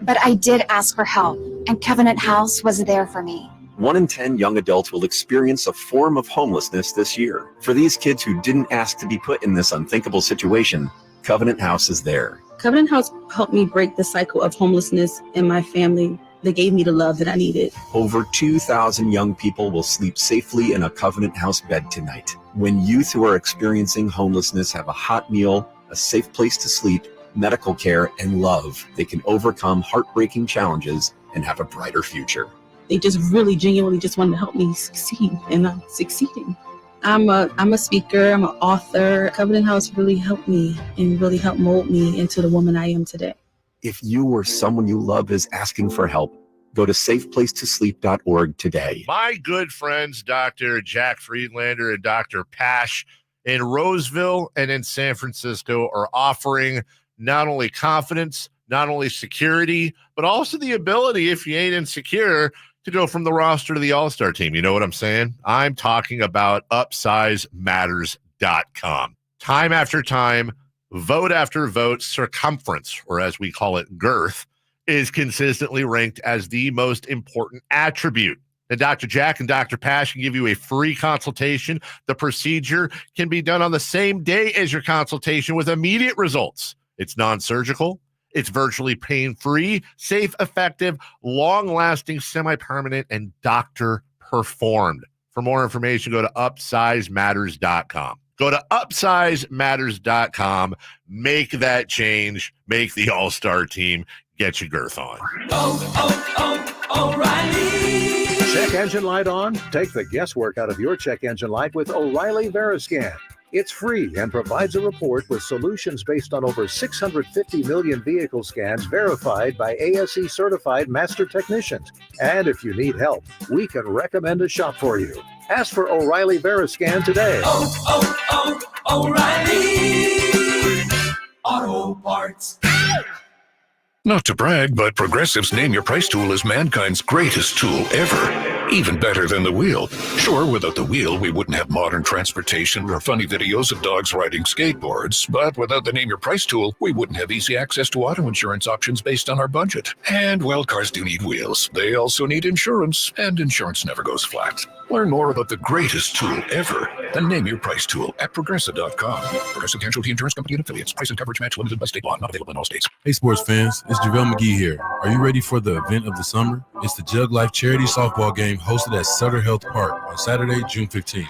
But I did ask for help, and Covenant House was there for me. 1 in 10 young adults will experience a form of homelessness this year. For these kids who didn't ask to be put in this unthinkable situation, Covenant House is there. Covenant House helped me break the cycle of homelessness in my family. They gave me the love that I needed. Over 2,000 young people will sleep safely in a Covenant House bed tonight. When youth who are experiencing homelessness have a hot meal, a safe place to sleep, medical care, and love, they can overcome heartbreaking challenges and have a brighter future. They just really genuinely just wanted to help me succeed, and I'm succeeding. I'm a speaker, I'm an author. Covenant House really helped me and really helped mold me into the woman I am today. If you or someone you love is asking for help, go to safeplacetosleep.org today. My good friends, Dr. Jack Friedlander and Dr. Pash in Roseville and in San Francisco are offering not only confidence, not only security, but also the ability, if you ain't insecure, to go from the roster to the all-star team. You know what I'm saying? I'm talking about upsizematters.com. Time after time, vote after vote, circumference, or as we call it, girth, is consistently ranked as the most important attribute. And Dr. Jack and Dr. Pash can give you a free consultation. The procedure can be done on the same day as your consultation with immediate results. It's non-surgical. It's virtually pain-free, safe, effective, long-lasting, semi-permanent, and doctor-performed. For more information, go to upsizematters.com. Go to upsizematters.com. Make that change. Make the all-star team. Get your girth on. O'Reilly. Check engine light on? Take the guesswork out of your check engine light with O'Reilly Veriscan. It's free and provides a report with solutions based on over 650 million vehicle scans verified by ASE certified master technicians. And if you need help, we can recommend a shop for you. Ask for O'Reilly Veriscan today. O'Reilly Auto Parts. Not to brag, but Progressive's Name Your Price tool is mankind's greatest tool ever. Even better than the wheel. Sure, without the wheel, we wouldn't have modern transportation or funny videos of dogs riding skateboards. But without the Name Your Price tool, we wouldn't have easy access to auto insurance options based on our budget. And, well, cars do need wheels. They also need insurance, and insurance never goes flat. Learn more about the greatest tool ever, the Name Your Price tool at Progressive.com. Progressive Casualty Insurance Company and Affiliates. Price and coverage match limited by state law. Not available in all states. Hey, sports fans. It's JaVale McGee here. Are you ready for the event of the summer? It's the Jug Life Charity Softball Game hosted at Sutter Health Park on Saturday, June 15th.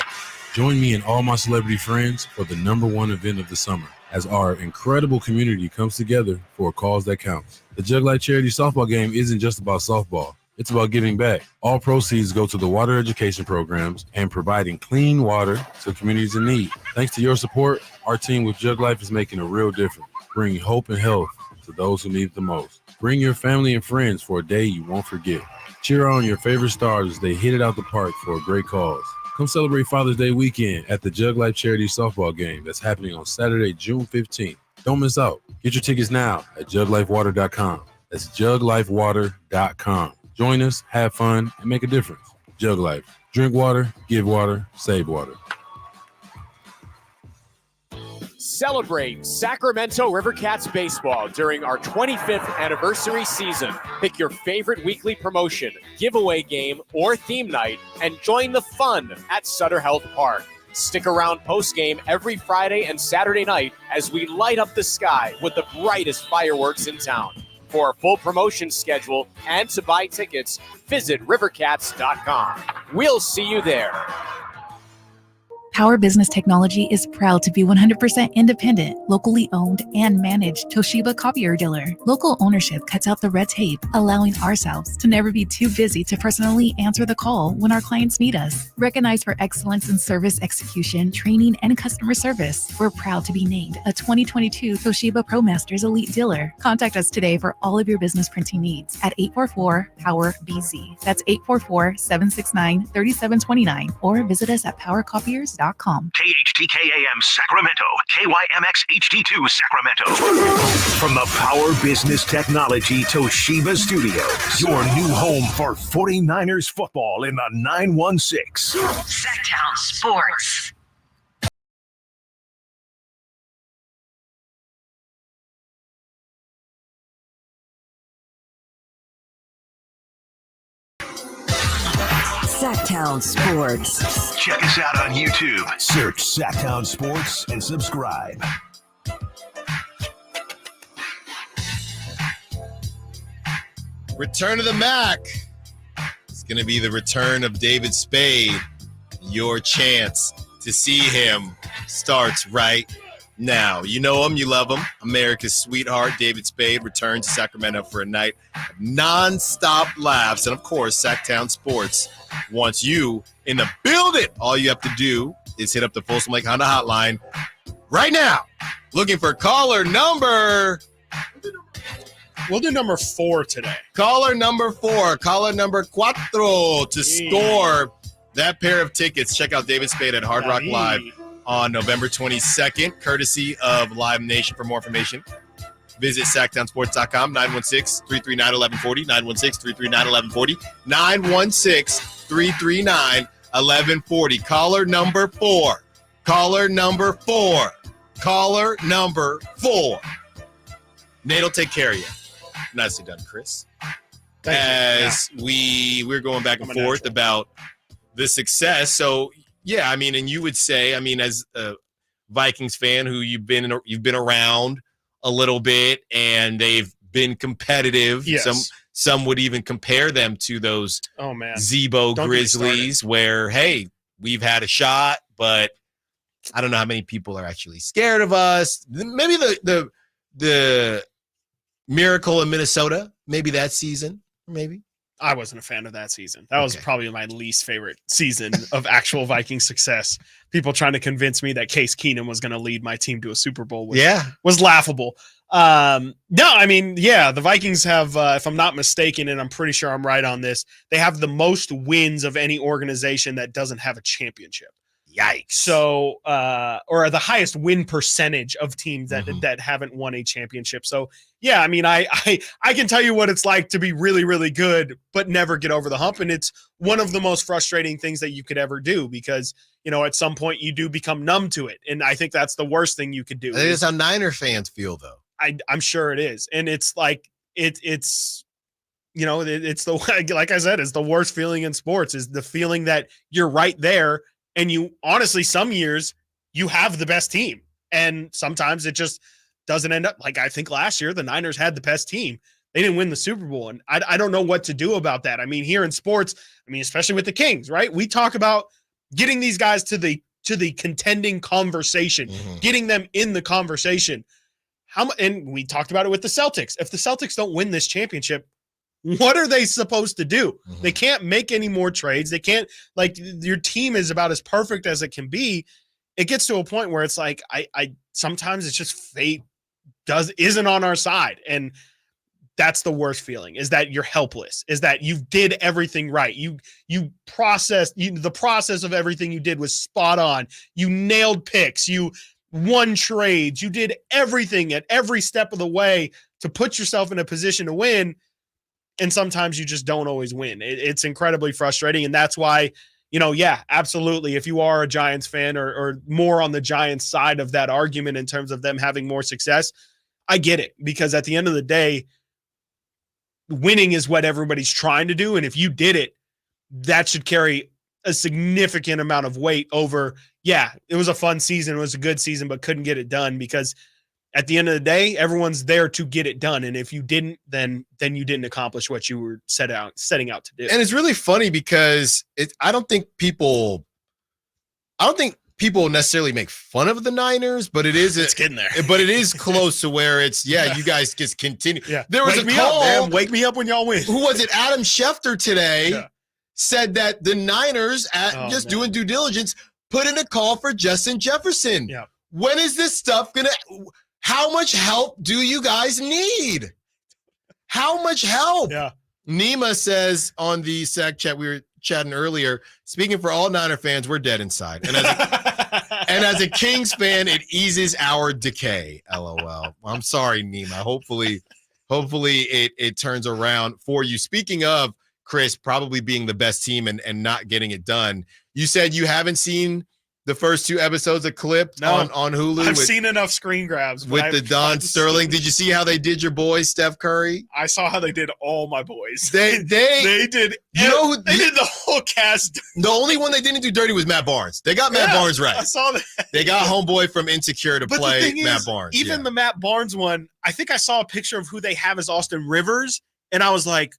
Join me and all my celebrity friends for the #1 event of the summer as our incredible community comes together for a cause that counts. The Jug Life Charity Softball Game isn't just about softball. It's about giving back. All proceeds go to the water education programs and providing clean water to communities in need. Thanks to your support, our team with Jug Life is making a real difference, bringing hope and health to those who need it the most. Bring your family and friends for a day you won't forget. Cheer on your favorite stars as they hit it out the park for a great cause. Come celebrate Father's Day weekend at the Jug Life Charity Softball Game that's happening on Saturday, June 15th. Don't miss out. Get your tickets now at juglifewater.com. That's juglifewater.com. Join us, have fun, and make a difference. Jug Life. Drink water, give water, save water. Celebrate Sacramento Rivercats baseball during our 25th anniversary season. Pick your favorite weekly promotion, giveaway game, or theme night, and join the fun at Sutter Health Park. Stick around post-game every Friday and Saturday night as we light up the sky with the brightest fireworks in town. For a full promotion schedule and to buy tickets, visit rivercats.com. We'll see you there. Power Business Technology is proud to be 100% independent, locally owned, and managed Toshiba copier dealer. Local ownership cuts out the red tape, allowing ourselves to never be too busy to personally answer the call when our clients need us. Recognized for excellence in service execution, training, and customer service, we're proud to be named a 2022 Toshiba ProMasters Elite Dealer. Contact us today for all of your business printing needs at 844-POWER-BZ. That's 844-769-3729, or visit us at powercopiers.com. KHTKAM Sacramento, KYMX HD2 Sacramento. From the Power Business Technology Toshiba Studios, your new home for 49ers football in the 916. Sactown Sports. Sactown Sports. Check us out on YouTube. Search Sactown Sports and subscribe. Return of the Mac. It's going to be the return of David Spade. Your chance to see him starts right now. You know him, you love him. America's sweetheart, David Spade, returns to Sacramento for a night of non-stop laughs. And, of course, Sactown Sports wants you in the building. All you have to do is hit up the Folsom Lake Honda hotline right now. Looking for caller number... We'll do number 4 today. Caller number 4. Caller number 4 to score that pair of tickets. Check out David Spade at Hard Rock Live on November 22nd, courtesy of Live Nation. For more information, visit SactownSports.com, 916-339-1140, 916-339-1140, 916-339-1140. Caller number 4. Caller number 4. Caller number 4. Nate will take care of you. Nicely done, Chris. We're going back and forth about the success. So, yeah, I mean, and you would say, I mean, as a Vikings fan who you've been around a little bit and they've been competitive. Yes. Some would even compare them to those Zebo Grizzlies where, hey, we've had a shot, but I don't know how many people are actually scared of us. Maybe the Miracle in Minnesota, maybe that season, maybe. I wasn't a fan of that season. That was probably my least favorite season of actual Viking success. People trying to convince me that Case Keenum was going to lead my team to a Super Bowl was laughable. No, I mean, yeah, the Vikings have, if I'm not mistaken, and I'm pretty sure I'm right on this, they have the most wins of any organization that doesn't have a championship. Yikes. So, or the highest win percentage of teams that haven't won a championship. So, yeah, I mean, I can tell you what it's like to be really, really good, but never get over the hump. And it's one of the most frustrating things that you could ever do because, you know, at some point you do become numb to it. And I think that's the worst thing you could do. I think that's how Niner fans feel, though. I'm sure it is. And it's like, it's, you know, it's the, like I said, it's the worst feeling in sports is the feeling that you're right there. And you honestly, some years you have the best team and sometimes it just doesn't end up like, I think last year the Niners had the best team. They didn't win the Super Bowl. And I don't know what to do about that. I mean, here in sports, I mean, especially with the Kings, right? We talk about getting these guys to the contending conversation, getting them in the conversation. And we talked about it with the Celtics. If the Celtics don't win this championship, what are they supposed to do? They can't make any more trades. They can't, like, your team is about as perfect as it can be. It gets to a point where it's like, I sometimes it's just fate isn't on our side. And that's the worst feeling is that you're helpless, is that you did everything right. You processed, the process of everything you did was spot on. You nailed picks. You won trades. You did everything at every step of the way to put yourself in a position to win. And sometimes you just don't always win. It's incredibly frustrating. And that's why, yeah, absolutely. If you are a Giants fan or more on the Giants side of that argument in terms of them having more success, I get it, because at the end of the day, winning is what everybody's trying to do. And if you did it, that should carry a significant amount of weight over, yeah, it was a fun season, it was a good season, but couldn't get it done, because at the end of the day, everyone's there to get it done. And if you didn't, then you didn't accomplish what you were setting out to do. And it's really funny because I don't think people necessarily make fun of the Niners, but it's getting there. But it is close to where it's, you guys just continue. Yeah. There was Wake a me call. up, man. Wake me up when y'all win. Who was it? Adam Schefter today said that the Niners, doing due diligence, put in a call for Justin Jefferson. Yeah. When is this stuff how much help do you guys need? How much help? Yeah. Nima says on the Sac chat we were chatting earlier, speaking for all Niner fans, we're dead inside. And as a Kings fan, it eases our decay. LOL. I'm sorry, Nima. Hopefully it turns around for you. Speaking of Chris probably being the best team and not getting it done, you said you haven't seen the first 2 episodes of Clipped on Hulu. I've seen enough screen grabs. With the Don Sterling. Did you see how they did your boy, Steph Curry? I saw how they did all my boys. They did the whole cast. The only one they didn't do dirty was Matt Barnes. They got Matt Barnes right. I saw that. They got homeboy from Insecure to play Matt Barnes. Even the Matt Barnes one, I think I saw a picture of who they have as Austin Rivers, and I was like,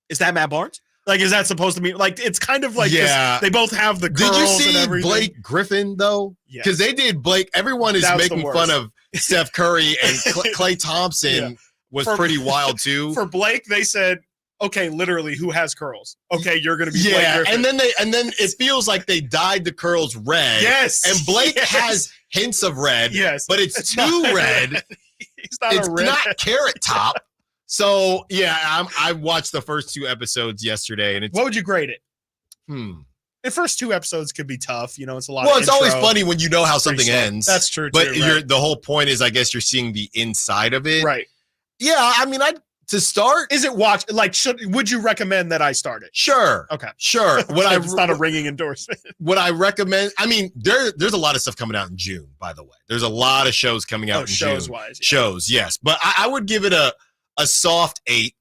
is that Matt Barnes? Like, is that supposed to be like? It's kind of like they both have the curls. Did you see and everything. Blake Griffin though? Yes. Because they did Blake. Everyone is making fun of Steph Curry and Klay Thompson was pretty wild too. For Blake, they said, "Okay, literally, who has curls? Okay, you're going to be Blake Griffin." and then it feels like they dyed the curls red. Yes, and Blake has hints of red. Yes, but it's too red. He's not it's a red. not Carrot Top. So I watched the first 2 episodes yesterday, and what would you grade it? The first 2 episodes could be tough. It's a lot. Well, of it's always funny when you know how something ends. That's true. But too, the whole point is, I guess you're seeing the inside of it, right? Yeah, I mean, to start, is it would you recommend that I start it? Sure. Okay. Sure. It's not a ringing endorsement. What I recommend, I mean, there's a lot of stuff coming out in June, by the way. There's a lot of shows coming out in June. Shows-wise. Yeah. Shows, yes. But I would give it a soft 8.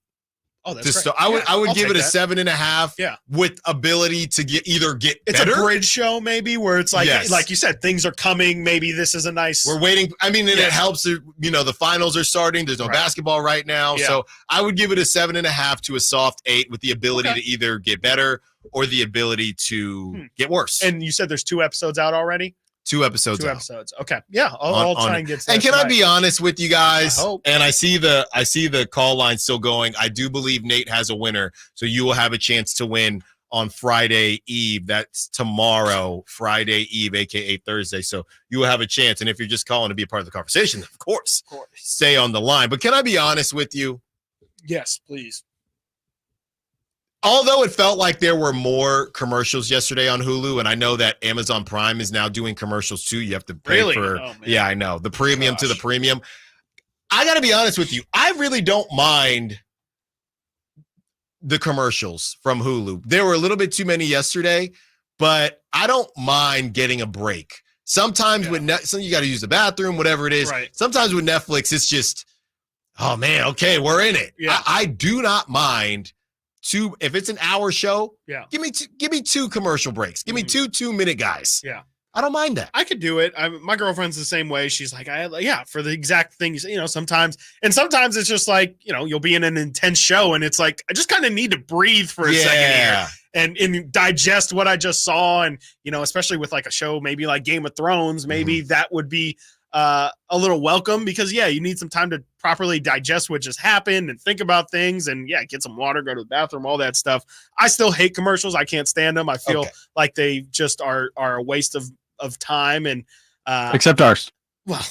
Oh, that's great. I would give it a that. 7.5. Yeah. With ability to get It's better. a bridge show, maybe, where it's like, like you said, things are coming. Maybe this is a nice. We're waiting. I mean, and it helps. The finals are starting. There's no basketball right now, so I would give it a 7.5 to a soft 8 with the ability to either get better or the ability to get worse. And you said there's 2 episodes out already. 2 episodes. 2 episodes. Okay. Yeah, I'll try and get. To and can I be honest with you guys? I hope. And I see the call line still going. I do believe Nate has a winner, so you will have a chance to win on Friday Eve. That's tomorrow, Friday Eve, aka Thursday. So you will have a chance. And if you're just calling to be a part of the conversation, of course, stay on the line. But can I be honest with you? Yes, please. Although it felt like there were more commercials yesterday on Hulu, and I know that Amazon Prime is now doing commercials too. You have to pay for, I know, the premium to the premium. I got to be honest with you. I really don't mind the commercials from Hulu. There were a little bit too many yesterday, but I don't mind getting a break. Sometimes with you got to use the bathroom, whatever it is. Right. Sometimes with Netflix, it's just, oh man, okay, we're in it. Yeah. I do not mind. If it's an hour show, give me 2 commercial breaks. Give me 2 2-minute guys. Yeah. I don't mind that. I could do it. My girlfriend's the same way. She's like, for the exact things, sometimes it's just like, you'll be in an intense show and it's like, I just kind of need to breathe for a second here and digest what I just saw. And, especially with like a show, maybe like Game of Thrones, maybe that would be a little welcome because you need some time to properly digest what just happened and think about things and get some water, go to the bathroom, all that stuff. I still hate commercials. I can't stand them. I feel like they just are a waste of time and except ours. Well,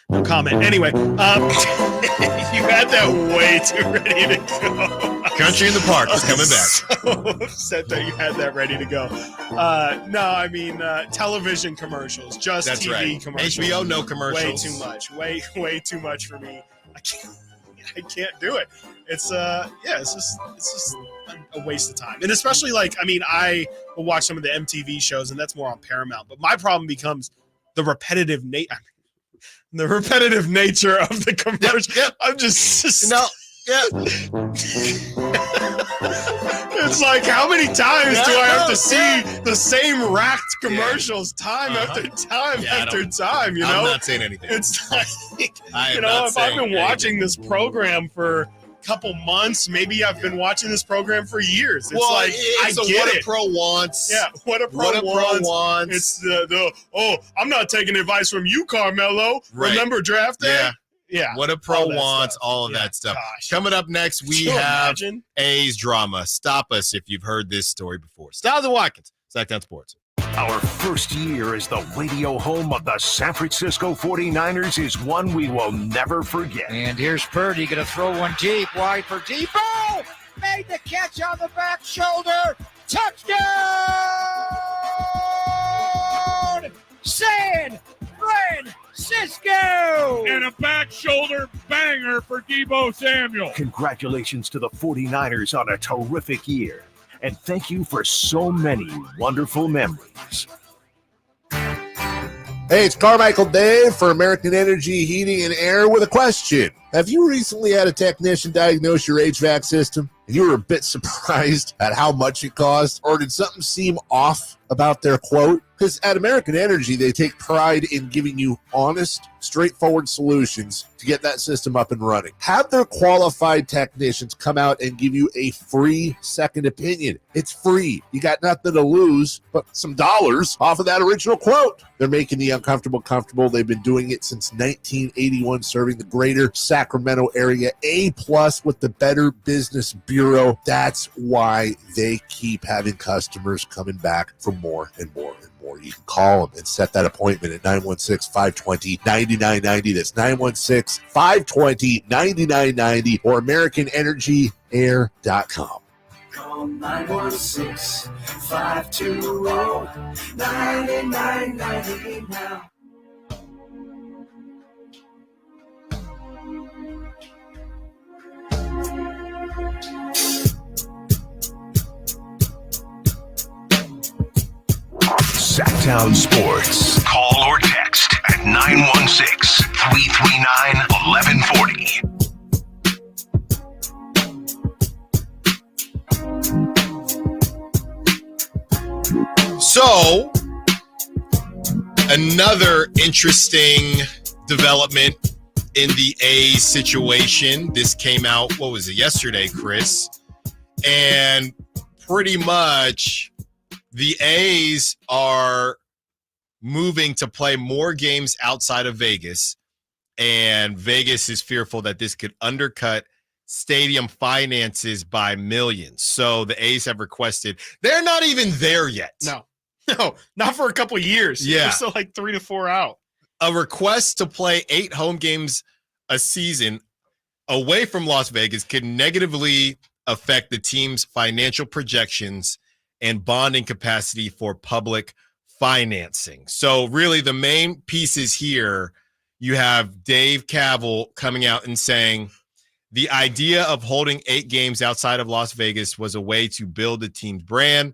no comment. Anyway, you had that way too ready to go. Country in the Park is coming back. So upset that you had that ready to go. No, I mean television commercials, just That's TV right. commercials. HBO, no commercials. Way too much. Way too much for me. I I can't do it. It's just a waste of time. And especially I will watch some of the MTV shows, and that's more on Paramount. But my problem becomes the repetitive nature of the commercial. Yep. I'm just no. Yeah. It's like, how many times do I have to see the same racked commercials time after time after time? You know, I'm not saying anything. It's like, if I've been watching this program for a couple months, maybe I've been watching this program for years. It's I get what it. a pro wants. Yeah, what a pro wants. It's I'm not taking advice from you, Carmelo. Right. Remember draft day? Yeah. Yeah. What a pro wants, all of that stuff. Gosh. Coming up next, we have A's drama. Stop us if you've heard this story before. Stiles and Watkins, Sactown Sports. Our first year as the radio home of the San Francisco 49ers is one we will never forget. And here's Purdy going to throw one deep, wide for Debo. Made the catch on the back shoulder. Touchdown! San Francisco! And a back shoulder banger for Debo Samuel. Congratulations to the 49ers on a terrific year. And thank you for so many wonderful memories. Hey, it's Carmichael Dave for American Energy Heating and Air with a question. Have you recently had a technician diagnose your HVAC system and you were a bit surprised at how much it cost? Or did something seem off about their quote? Because at American Energy, they take pride in giving you honest, straightforward solutions to get that system up and running. Have their qualified technicians come out and give you a free second opinion. It's free. You got nothing to lose but some dollars off of that original quote. They're making the uncomfortable comfortable. They've been doing it since 1981, serving the greater Sacramento area. A+ with the Better Business Bureau. That's why they keep having customers coming back for more and more and more. You can call them and set that appointment at 916-520-9990. That's 916-520-9990 or AmericanEnergyAir.com. Call 916-520-9990 now. Sactown Sports. Call or text at 916-339-1140. So, another interesting development in the A's situation. This came out, yesterday, Chris? And pretty much the A's are moving to play more games outside of Vegas, and Vegas is fearful that this could undercut stadium finances by millions. So the A's have requested, they're not even there yet. No, not for a couple of years. Yeah. They're still like 3 to 4 out. A request to play 8 home games a season away from Las Vegas could negatively affect the team's financial projections and bonding capacity for public financing. So really the main pieces here, you have Dave Kaval coming out and saying the idea of holding 8 games outside of Las Vegas was a way to build the team's brand,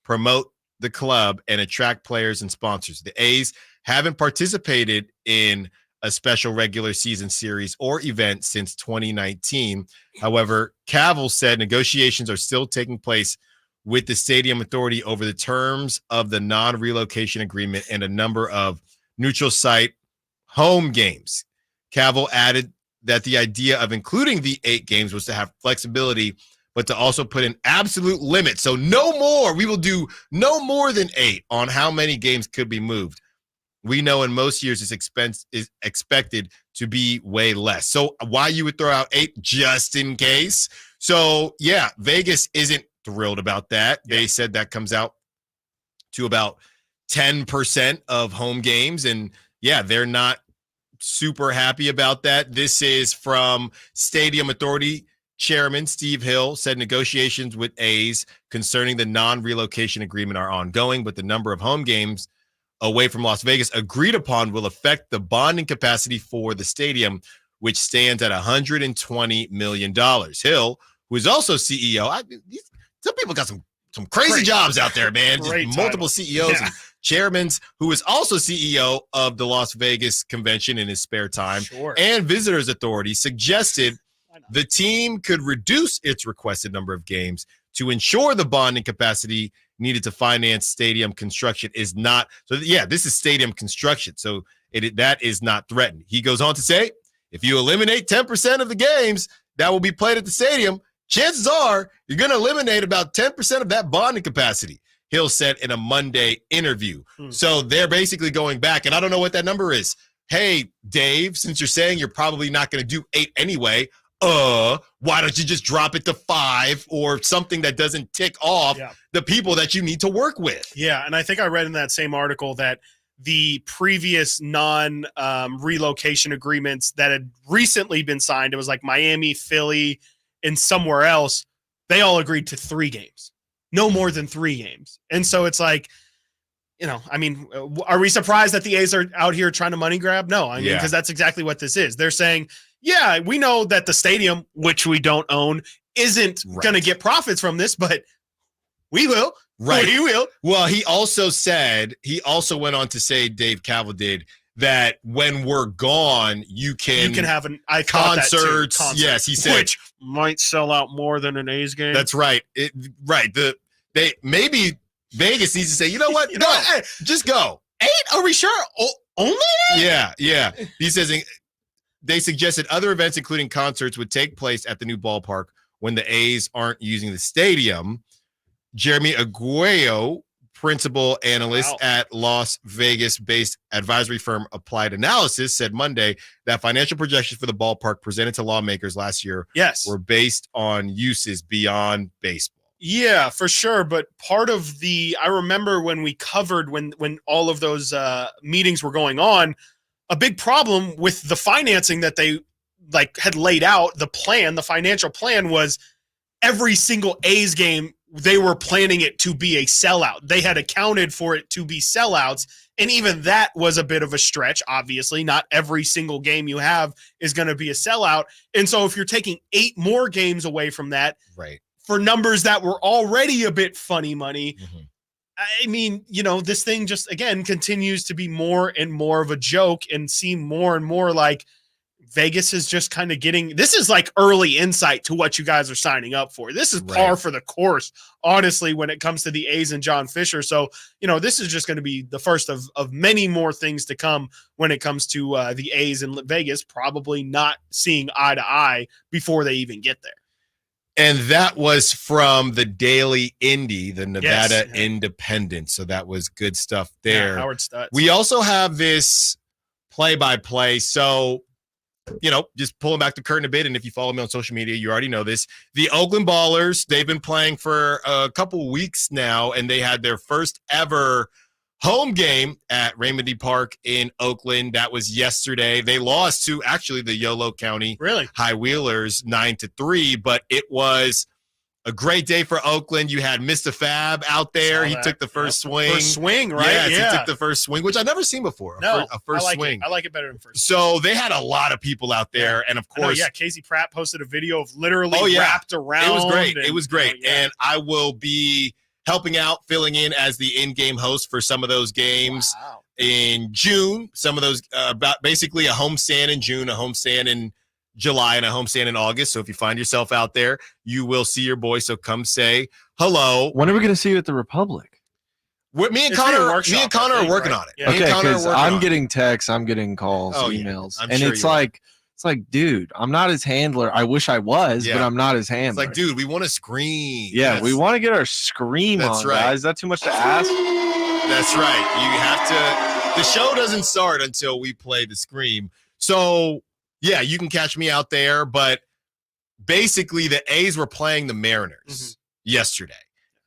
promote the club, and attract players and sponsors. The A's haven't participated in a special regular season series or event since 2019. However, Kaval said negotiations are still taking place with the stadium authority over the terms of the non-relocation agreement and a number of neutral site home games. Kaval added that the idea of including the 8 games was to have flexibility, but to also put an absolute limit. So no more. We will do no more than 8 on how many games could be moved. We know in most years this expense is expected to be way less. So why you would throw out 8 just in case? So yeah, Vegas isn't thrilled about that. They said that comes out to about 10% of home games. And yeah, they're not super happy about that. This is from Stadium Authority Chairman Steve Hill, said negotiations with A's concerning the non-relocation agreement are ongoing, but the number of home games away from Las Vegas agreed upon will affect the bonding capacity for the stadium, which stands at $120 million. Hill, who is also CEO, some people got some crazy jobs out there, man. Just multiple CEOs and chairmen, who is also CEO of the Las Vegas convention in his spare time, and Visitors Authority, suggested the team could reduce its requested number of games to ensure the bonding capacity needed to finance stadium construction is not. So, this is stadium construction. So that is not threatened. He goes on to say, if you eliminate 10% of the games that will be played at the stadium, chances are you're going to eliminate about 10% of that bonding capacity, Hill said in a Monday interview. So they're basically going back, and I don't know what that number is. Hey, Dave, since you're saying you're probably not going to do 8 anyway, why don't you just drop it to 5 or something that doesn't tick off the people that you need to work with? Yeah, and I think I read in that same article that the previous non-relocation agreements that had recently been signed, it was like Miami, Philly, and somewhere else, they all agreed to 3 games. No more than 3 games. And so it's like, are we surprised that the A's are out here trying to money grab? No, because that's exactly what this is. They're saying, yeah, we know that the stadium, which we don't own, isn't going to get profits from this, but we will. Right. We will. Well, he also went on to say, Dave Cavill did, that when we're gone, you can have concerts. Yes, he said, which might sell out more than an A's game. That's right. Maybe Vegas needs to say, you know what? Hey, just go. 8? Are we sure? Only 8? Yeah. He says they suggested other events, including concerts, would take place at the new ballpark when the A's aren't using the stadium. Jeremy Aguayo, principal analyst at Las Vegas-based advisory firm Applied Analysis, said Monday that financial projections for the ballpark presented to lawmakers last year were based on uses beyond baseball. Yeah, for sure. But part of I remember when we covered when all of those meetings were going on, a big problem with the financing that they had laid out, the financial plan was every single A's game, they were planning it to be a sellout. They had accounted for it to be sellouts. And even that was a bit of a stretch. Obviously, not every single game you have is going to be a sellout. And so if you're taking 8 more games away from that, for numbers that were already a bit funny money, this thing just, again, continues to be more and more of a joke and seem more and more like Vegas is just kind of this is like early insight to what you guys are signing up for. This is par for the course, honestly, when it comes to the A's and John Fisher. So, this is just going to be the first of many more things to come when it comes to the A's and Vegas, probably not seeing eye to eye before they even get there. And that was from the Daily Indy, the Nevada Independent. So that was good stuff there. Yeah, Howard Stutz. We also have this play-by-play. So, just pulling back the curtain a bit, and if you follow me on social media, you already know this. The Oakland Ballers, they've been playing for a couple weeks now, and they had their first ever home game at Raymond D. Park in Oakland. That was yesterday. They lost to actually the Yolo County High Wheelers 9-3, but it was a great day for Oakland. You had Mr. Fab out there. He took the first swing. First swing, right? Yes, he took the first swing, which I've never seen before. A first swing. I like it better than first. So they had a lot of people out there, and of course, Casey Pratt posted a video of literally wrapped around. It was great. It was great, and I will be helping out, filling in as the in-game host for some of those games in June. Some of those, basically a homestand in June, a homestand in July, and a homestand in August. So if you find yourself out there, you will see your boy. So come say hello. When are we going to see you at the Republic? Me and Connor are working on it. Yeah. Okay, because I'm getting texts, I'm getting calls, emails, and sure it's like, dude, I'm not his handler. I wish I was, but I'm not his handler. It's like, dude, we want to scream. Yeah, we want to get our scream on, guys. Is that too much to ask? That's right. You have to. The show doesn't start until we play the scream. So, yeah, you can catch me out there. But basically, the A's were playing the Mariners yesterday.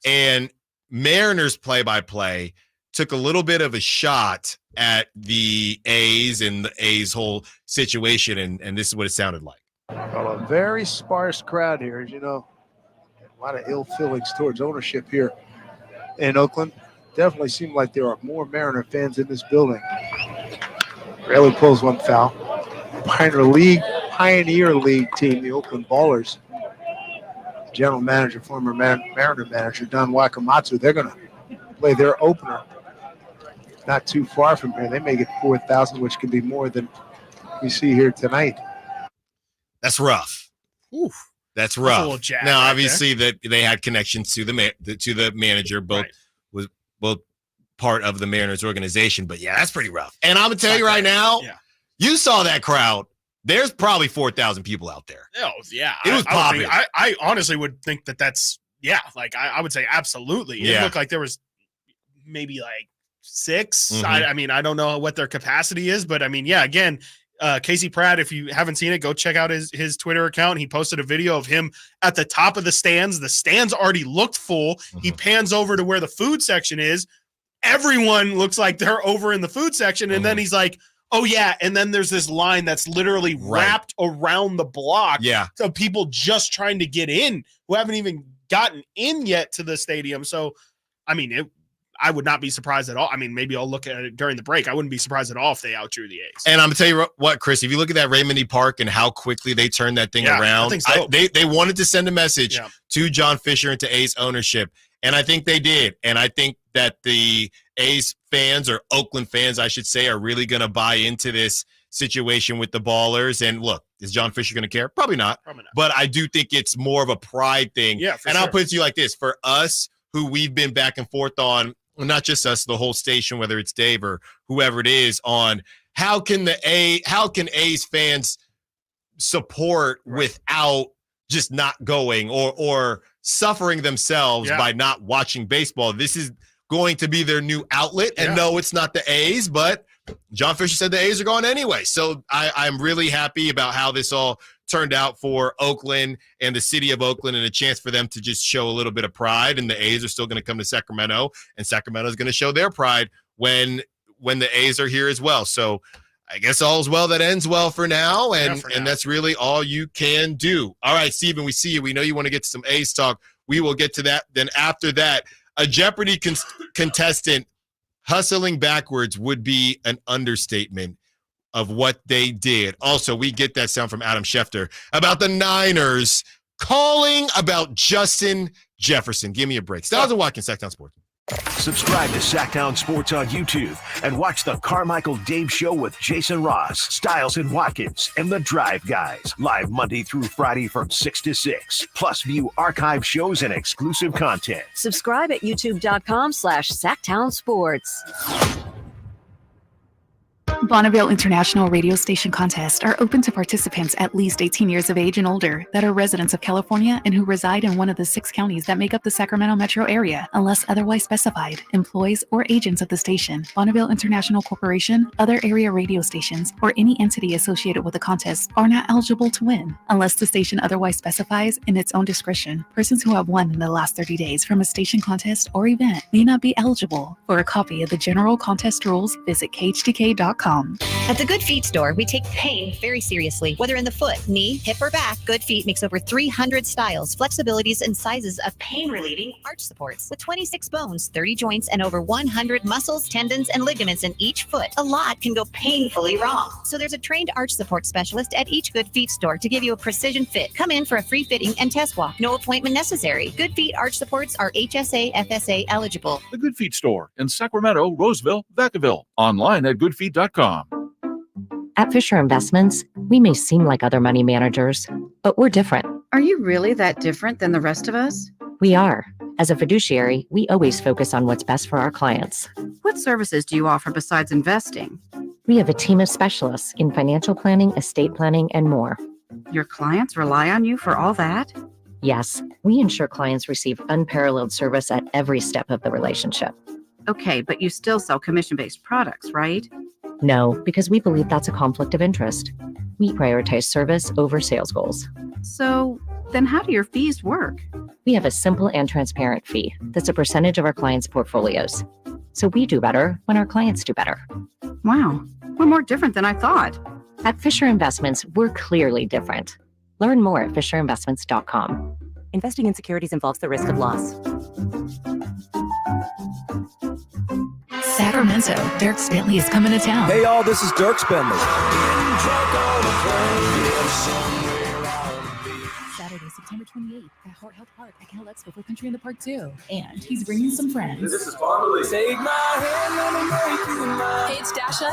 And Mariners play-by-play took a little bit of a shot at the A's and the A's whole situation, and this is what it sounded like. Well, a very sparse crowd here, as you know. A lot of ill feelings towards ownership here in Oakland. Definitely seemed like there are more Mariner fans in this building. Rarely pulls one foul. Minor league Pioneer League team, the Oakland Ballers. General manager, former Mariner manager, Don Wakamatsu, they're going to play their opener not too far from here. They may get 4,000, which could be more than we see here tonight. That's rough. Oof. That's rough. a little jab now, right obviously, that they had connections to the manager, both part of the Mariners organization. But yeah, that's pretty rough. And I'm gonna tell you right now, you saw that crowd. There's probably 4,000 people out there. Oh yeah, it was popping. I honestly would think that's I would say absolutely. It looked like there was maybe like 6. Mhm. I don't know what their capacity is, but again. Casey Pratt, if you haven't seen it, go check out his Twitter account. He posted a video of him at the top of the stands. The stands already looked full. He pans over to where the food section is. Everyone looks like they're over in the food section. And then he's like, oh, yeah. And then there's this line that's literally wrapped around the block of people just trying to get in who haven't even gotten in yet to the stadium. So, I would not be surprised at all. Maybe I'll look at it during the break. I wouldn't be surprised at all if they outdrew the A's. And I'm gonna tell you what, Chris, if you look at that Raymond E. Park and how quickly they turned that thing around, I think so. They wanted to send a message to John Fisher and to A's ownership, and I think they did. And I think that the A's fans, or Oakland fans, I should say, are really going to buy into this situation with the Ballers. And look, is John Fisher going to care? Probably not. But I do think it's more of a pride thing. Yeah, and I'll put it to you like this. For us, who we've been back and forth on, well, not just us, the whole station, whether it's Dave or whoever it is, on how can A's fans support without just not going or suffering themselves by not watching baseball. This is going to be their new outlet. And no, it's not the A's, but John Fisher said the A's are going anyway. So I'm really happy about how this all turned out for Oakland and the city of Oakland, and a chance for them to just show a little bit of pride. And the A's are still going to come to Sacramento, and Sacramento is going to show their pride when the A's are here as well. So I guess all's well that ends well for now, and that's really all you can do. All right, Steven, we see you. We know you want to get to some A's talk. We will get to that. Then after that, a Jeopardy contestant hustling backwards would be an understatement of what they did. Also, we get that sound from Adam Schefter about the Niners calling about Justin Jefferson. Give me a break. Stiles and Watkins, Sactown Sports. Subscribe to Sactown Sports on YouTube and watch the Carmichael Dave Show with Jason Ross, Stiles and Watkins, and the Drive Guys, live Monday through Friday from 6 to 6. Plus, view archive shows and exclusive content. Subscribe at youtube.com/Sactown Sports. Bonneville International radio station contests are open to participants at least 18 years of age and older that are residents of California and who reside in one of the 6 counties that make up the Sacramento metro area, unless otherwise specified. Employees or agents of the station, Bonneville International Corporation, other area radio stations, or any entity associated with the contest are not eligible to win, unless the station otherwise specifies in its own discretion. Persons who have won in the last 30 days from a station contest or event may not be eligible. For a copy of the general contest rules, visit khtk.com. At the Good Feet store, we take pain very seriously. Whether in the foot, knee, hip, or back, Good Feet makes over 300 styles, flexibilities, and sizes of pain-relieving arch supports. With 26 bones, 30 joints, and over 100 muscles, tendons, and ligaments in each foot, a lot can go painfully wrong. So there's a trained arch support specialist at each Good Feet store to give you a precision fit. Come in for a free fitting and test walk. No appointment necessary. Good Feet arch supports are HSA, FSA eligible. The Good Feet store in Sacramento, Roseville, Vacaville. Online at goodfeet.com. At Fisher Investments, we may seem like other money managers, but we're different. Are you really that different than the rest of us? We are. As a fiduciary, we always focus on what's best for our clients. What services do you offer besides investing? We have a team of specialists in financial planning, estate planning, and more. Your clients rely on you for all that? Yes, we ensure clients receive unparalleled service at every step of the relationship. Okay, but you still sell commission-based products, right? No, because we believe that's a conflict of interest. We prioritize service over sales goals. So then how do your fees work? We have a simple and transparent fee that's a percentage of our clients' portfolios. So we do better when our clients do better. Wow, we're more different than I thought. At Fisher Investments, we're clearly different. Learn more at fisherinvestments.com. Investing in securities involves the risk of loss. Sacramento, Dirk Bentley is coming to town. Hey y'all, this is Dirk Bentley. Saturday, September 28th at Hart Health Park at Cal Expo for Country in the Park 2. And he's bringing some friends. This is Farmer Lee. Take my hand, let me make you mine. Paige Dasha,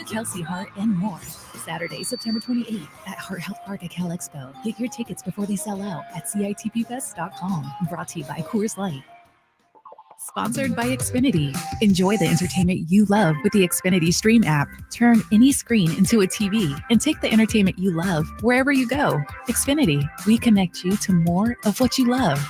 Kelsey Hart, and more. Saturday, September 28th at Hart Health Park at Cal Expo. Get your tickets before they sell out at CITPfest.com. Brought to you by Coors Light. Sponsored by Xfinity. Enjoy the entertainment you love with the Xfinity Stream app. Turn any screen into a TV and take the entertainment you love wherever you go. Xfinity, we connect you to more of what you love.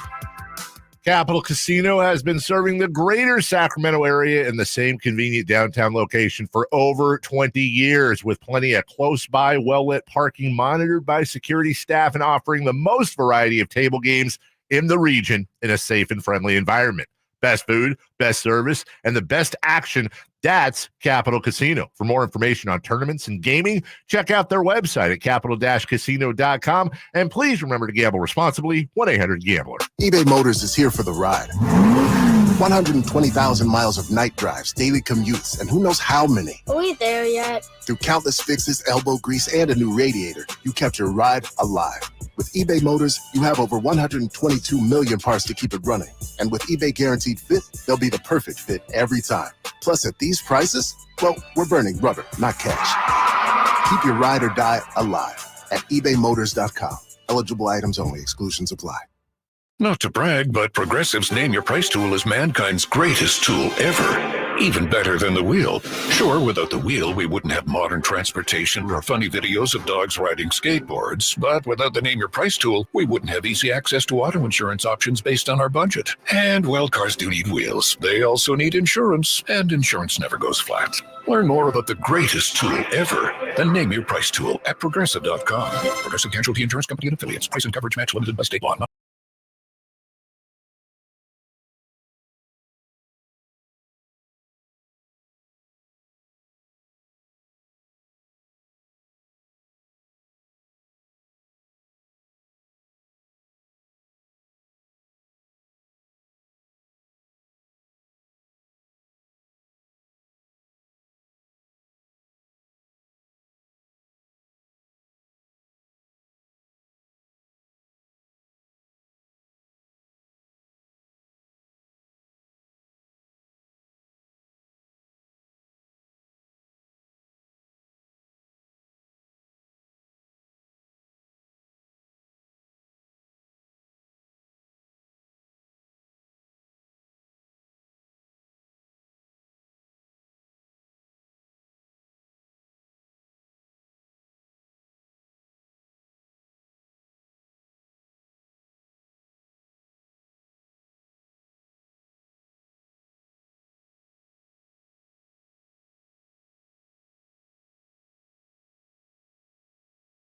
Capital Casino has been serving the greater Sacramento area in the same convenient downtown location for over 20 years, with plenty of close-by, well-lit parking monitored by security staff and offering the most variety of table games in the region in a safe and friendly environment. Best food, best service, and the best action. That's Capital Casino. For more information on tournaments and gaming, check out their website at capital-casino.com. And please remember to gamble responsibly. 1-800-GAMBLER. eBay Motors is here for the ride. 120,000 miles of night drives, daily commutes, and who knows how many. Are we there yet? Through countless fixes, elbow grease, and a new radiator, you kept your ride alive. With eBay Motors, you have over 122 million parts to keep it running. And with eBay Guaranteed Fit, they'll be the perfect fit every time. Plus, at these prices, well, we're burning rubber, not cash. Keep your ride or die alive at ebaymotors.com. Eligible items only. Exclusions apply. Not to brag, but Progressive's Name Your Price tool is mankind's greatest tool ever. Even better than the wheel. Sure, without the wheel, we wouldn't have modern transportation or funny videos of dogs riding skateboards. But without the Name Your Price tool, we wouldn't have easy access to auto insurance options based on our budget. And, well, cars do need wheels. They also need insurance, and insurance never goes flat. Learn more about the greatest tool ever, the Name Your Price tool at Progressive.com. Progressive Casualty Insurance Company and Affiliates. Price and coverage match limited by state law.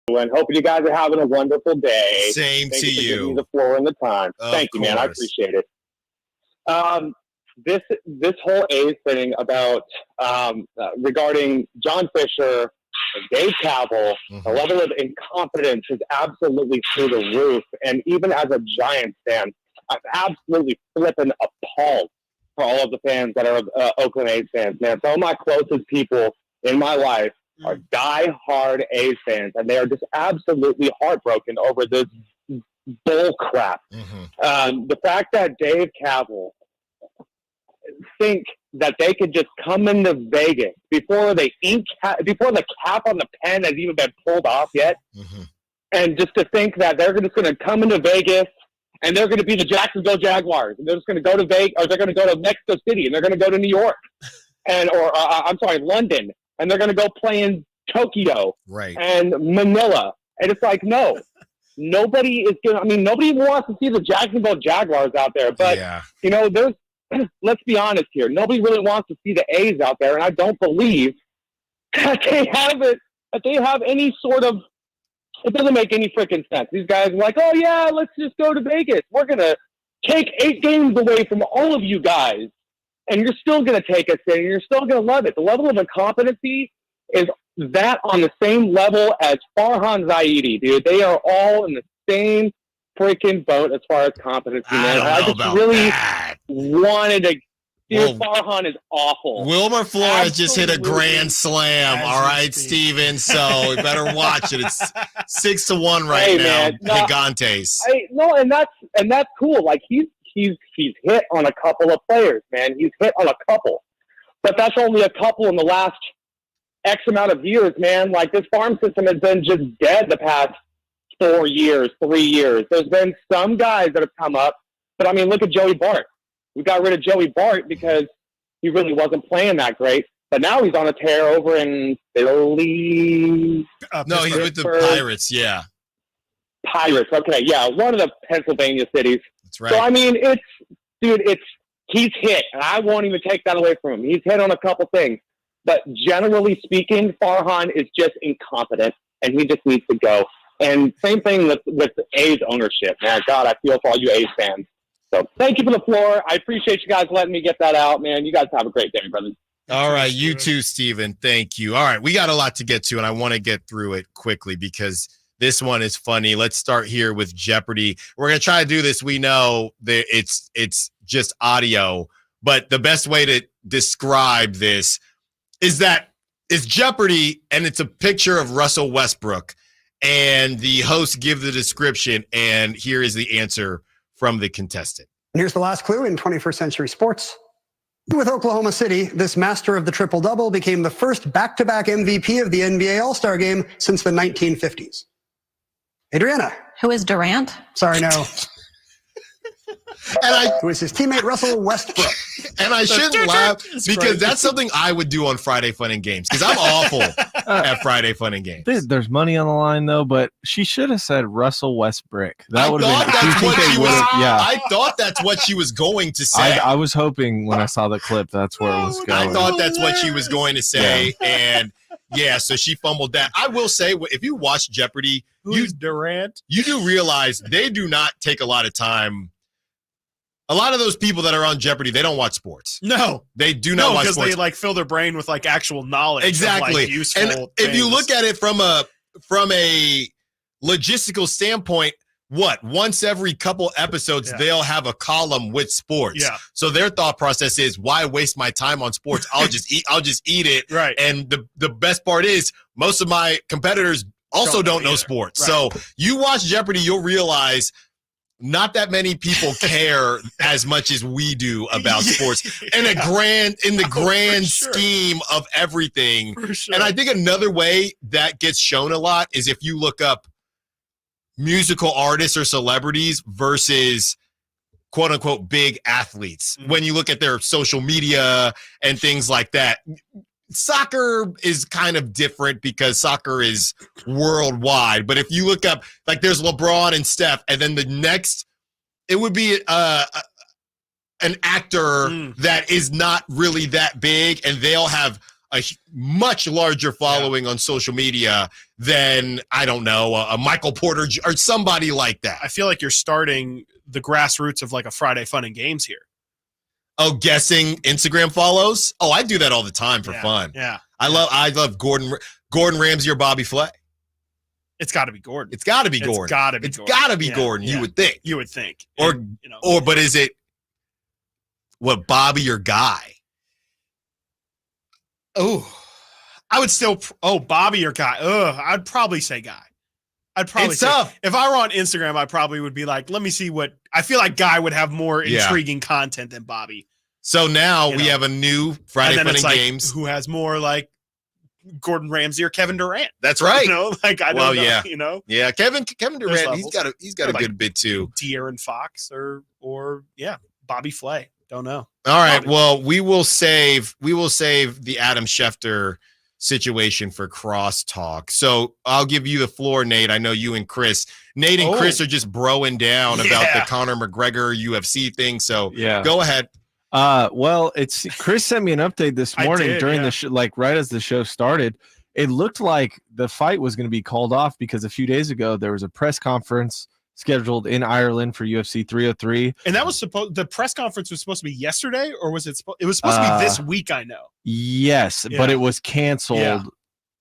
And hoping you guys are having a wonderful day. Same Thank to you. For you. giving me the floor and the time. Thank you, man. I course. appreciate it. This whole A's thing about regarding John Fisher, Dave Cavill, the level of incompetence is absolutely through the roof. And even as a Giants fan, I'm absolutely flipping appalled for all of the fans that are Oakland A's fans, man. Some of my closest people in my life are die-hard A's fans, and they are just absolutely heartbroken over this bull crap. The fact that Dave Cavill think that they could just come into Vegas before the cap on the pen has even been pulled off yet, and just to think that they're just going to come into Vegas and they're going to be the Jacksonville Jaguars, and they're just going to go to Vegas, or they're going to go to Mexico City, and they're going to go to New York, London. And they're going to go play in Tokyo and Manila. And it's like, no, nobody is going to, nobody wants to see the Jacksonville Jaguars out there. But, let's be honest here. Nobody really wants to see the A's out there. And I don't believe that they have any sort of, it doesn't make any freaking sense. These guys are like, oh yeah, let's just go to Vegas. We're going to take 8 games away from all of you guys. And you're still going to take us in. You're still going to love it. The level of incompetency is that on the same level as Farhan Zaidi, dude. They are all in the same freaking boat as far as competency, man. I just really wanted to Dude, Farhan is awful. Wilmer Flores just hit a grand slam. All right, Steven. So we better watch it. It's 6-1 right now. Gigantes. And that's cool. Like he's hit on a couple of players, man. He's hit on a couple, but that's only a couple in the last X amount of years, man. Like this farm system has been just dead the past 4 years, 3 years. There's been some guys that have come up, but I mean, look at Joey Bart. We got rid of Joey Bart because he really wasn't playing that great. But now he's on a tear over in Philly. No, he's with the Pirates, yeah. Pirates, okay, yeah, one of the Pennsylvania cities. That's right. So, I mean, he's hit, and I won't even take that away from him. He's hit on a couple things. But generally speaking, Farhan is just incompetent, and he just needs to go. And same thing with the A's ownership. Man, God, I feel for all you A's fans. So thank you for the floor. I appreciate you guys letting me get that out, man. You guys have a great day, brothers. All right, you too, Steven. Thank you. All right, we got a lot to get to, and I want to get through it quickly because this one is funny. Let's start here with Jeopardy. We're going to try to do this. We know that it's just audio, but the best way to describe this is that it's Jeopardy, and it's a picture of Russell Westbrook, and the host give the description, and here is the answer from the contestant. And here's the last clue in 21st century sports. With Oklahoma City, this master of the triple-double became the first back-to-back MVP of the NBA All-Star Game since the 1950s. Adriana. Who is Durant? Sorry, no. Who is his teammate Russell Westbrook. And I shouldn't laugh because that's something I would do on Friday Fun and Games because I'm awful at Friday Fun and Games. There's money on the line though, but she should have said Russell Westbrook. That would have been. I thought that's what she was going to say. I was hoping when I saw the clip that's where it was going. I thought that's what she was going to say, and yeah, so she fumbled that. I will say, if you watch Jeopardy, Durant? You do realize they do not take a lot of time. A lot of those people that are on Jeopardy, they don't watch sports. No, they do not watch sports. Because they fill their brain with actual knowledge. Exactly. Of, useful and things. If you look at it from a logistical standpoint, once every couple episodes they'll have a column with sports. Yeah. So their thought process is, why waste my time on sports? I'll just eat it. Right. And the best part is most of my competitors also don't know sports. Right. So you watch Jeopardy, you'll realize not that many people care as much as we do about sports in the grand scheme of everything. Sure. And I think another way that gets shown a lot is if you look up musical artists or celebrities versus quote unquote big athletes. When you look at their social media and things like that, soccer is kind of different because soccer is worldwide. But if you look up, there's LeBron and Steph, and then the next, it would be an actor that is not really that big, and they'll have a much larger following on social media than, I don't know, a Michael Porter or somebody like that. I feel like you're starting the grassroots of a Friday Fun and Games here. Oh, guessing Instagram follows? Oh, I do that all the time for fun. Yeah. I love Gordon Ramsay or Bobby Flay. It's got to be Gordon. It's got to be Gordon. It's got to be Gordon. You would think. You would think. But is it Bobby or Guy? Oh, I would still. Bobby or Guy. I'd probably say Guy. It's tough. If I were on Instagram, I probably would be let me see what. I feel like Guy would have more intriguing content than Bobby. So now we have a new Friday Fun and Games. Who has more Gordon Ramsay or Kevin Durant? That's right. I don't know. Yeah. Yeah, Kevin Durant. He's got a good bit too. De'Aaron Fox or Bobby Flay. Don't know. All right. Well, we will save the Adam Schefter situation for crosstalk. So I'll give you the floor, Nate. I know you and Chris. Nate and Chris are just broing down about the Conor McGregor UFC thing. So go ahead. Well, it's Chris sent me an update this morning during the show, right as the show started. It looked like the fight was going to be called off because a few days ago there was a press conference scheduled in Ireland for UFC 303. And that was the press conference was supposed to be yesterday, or was it? It was supposed to be this week. I know. Yes, but it was canceled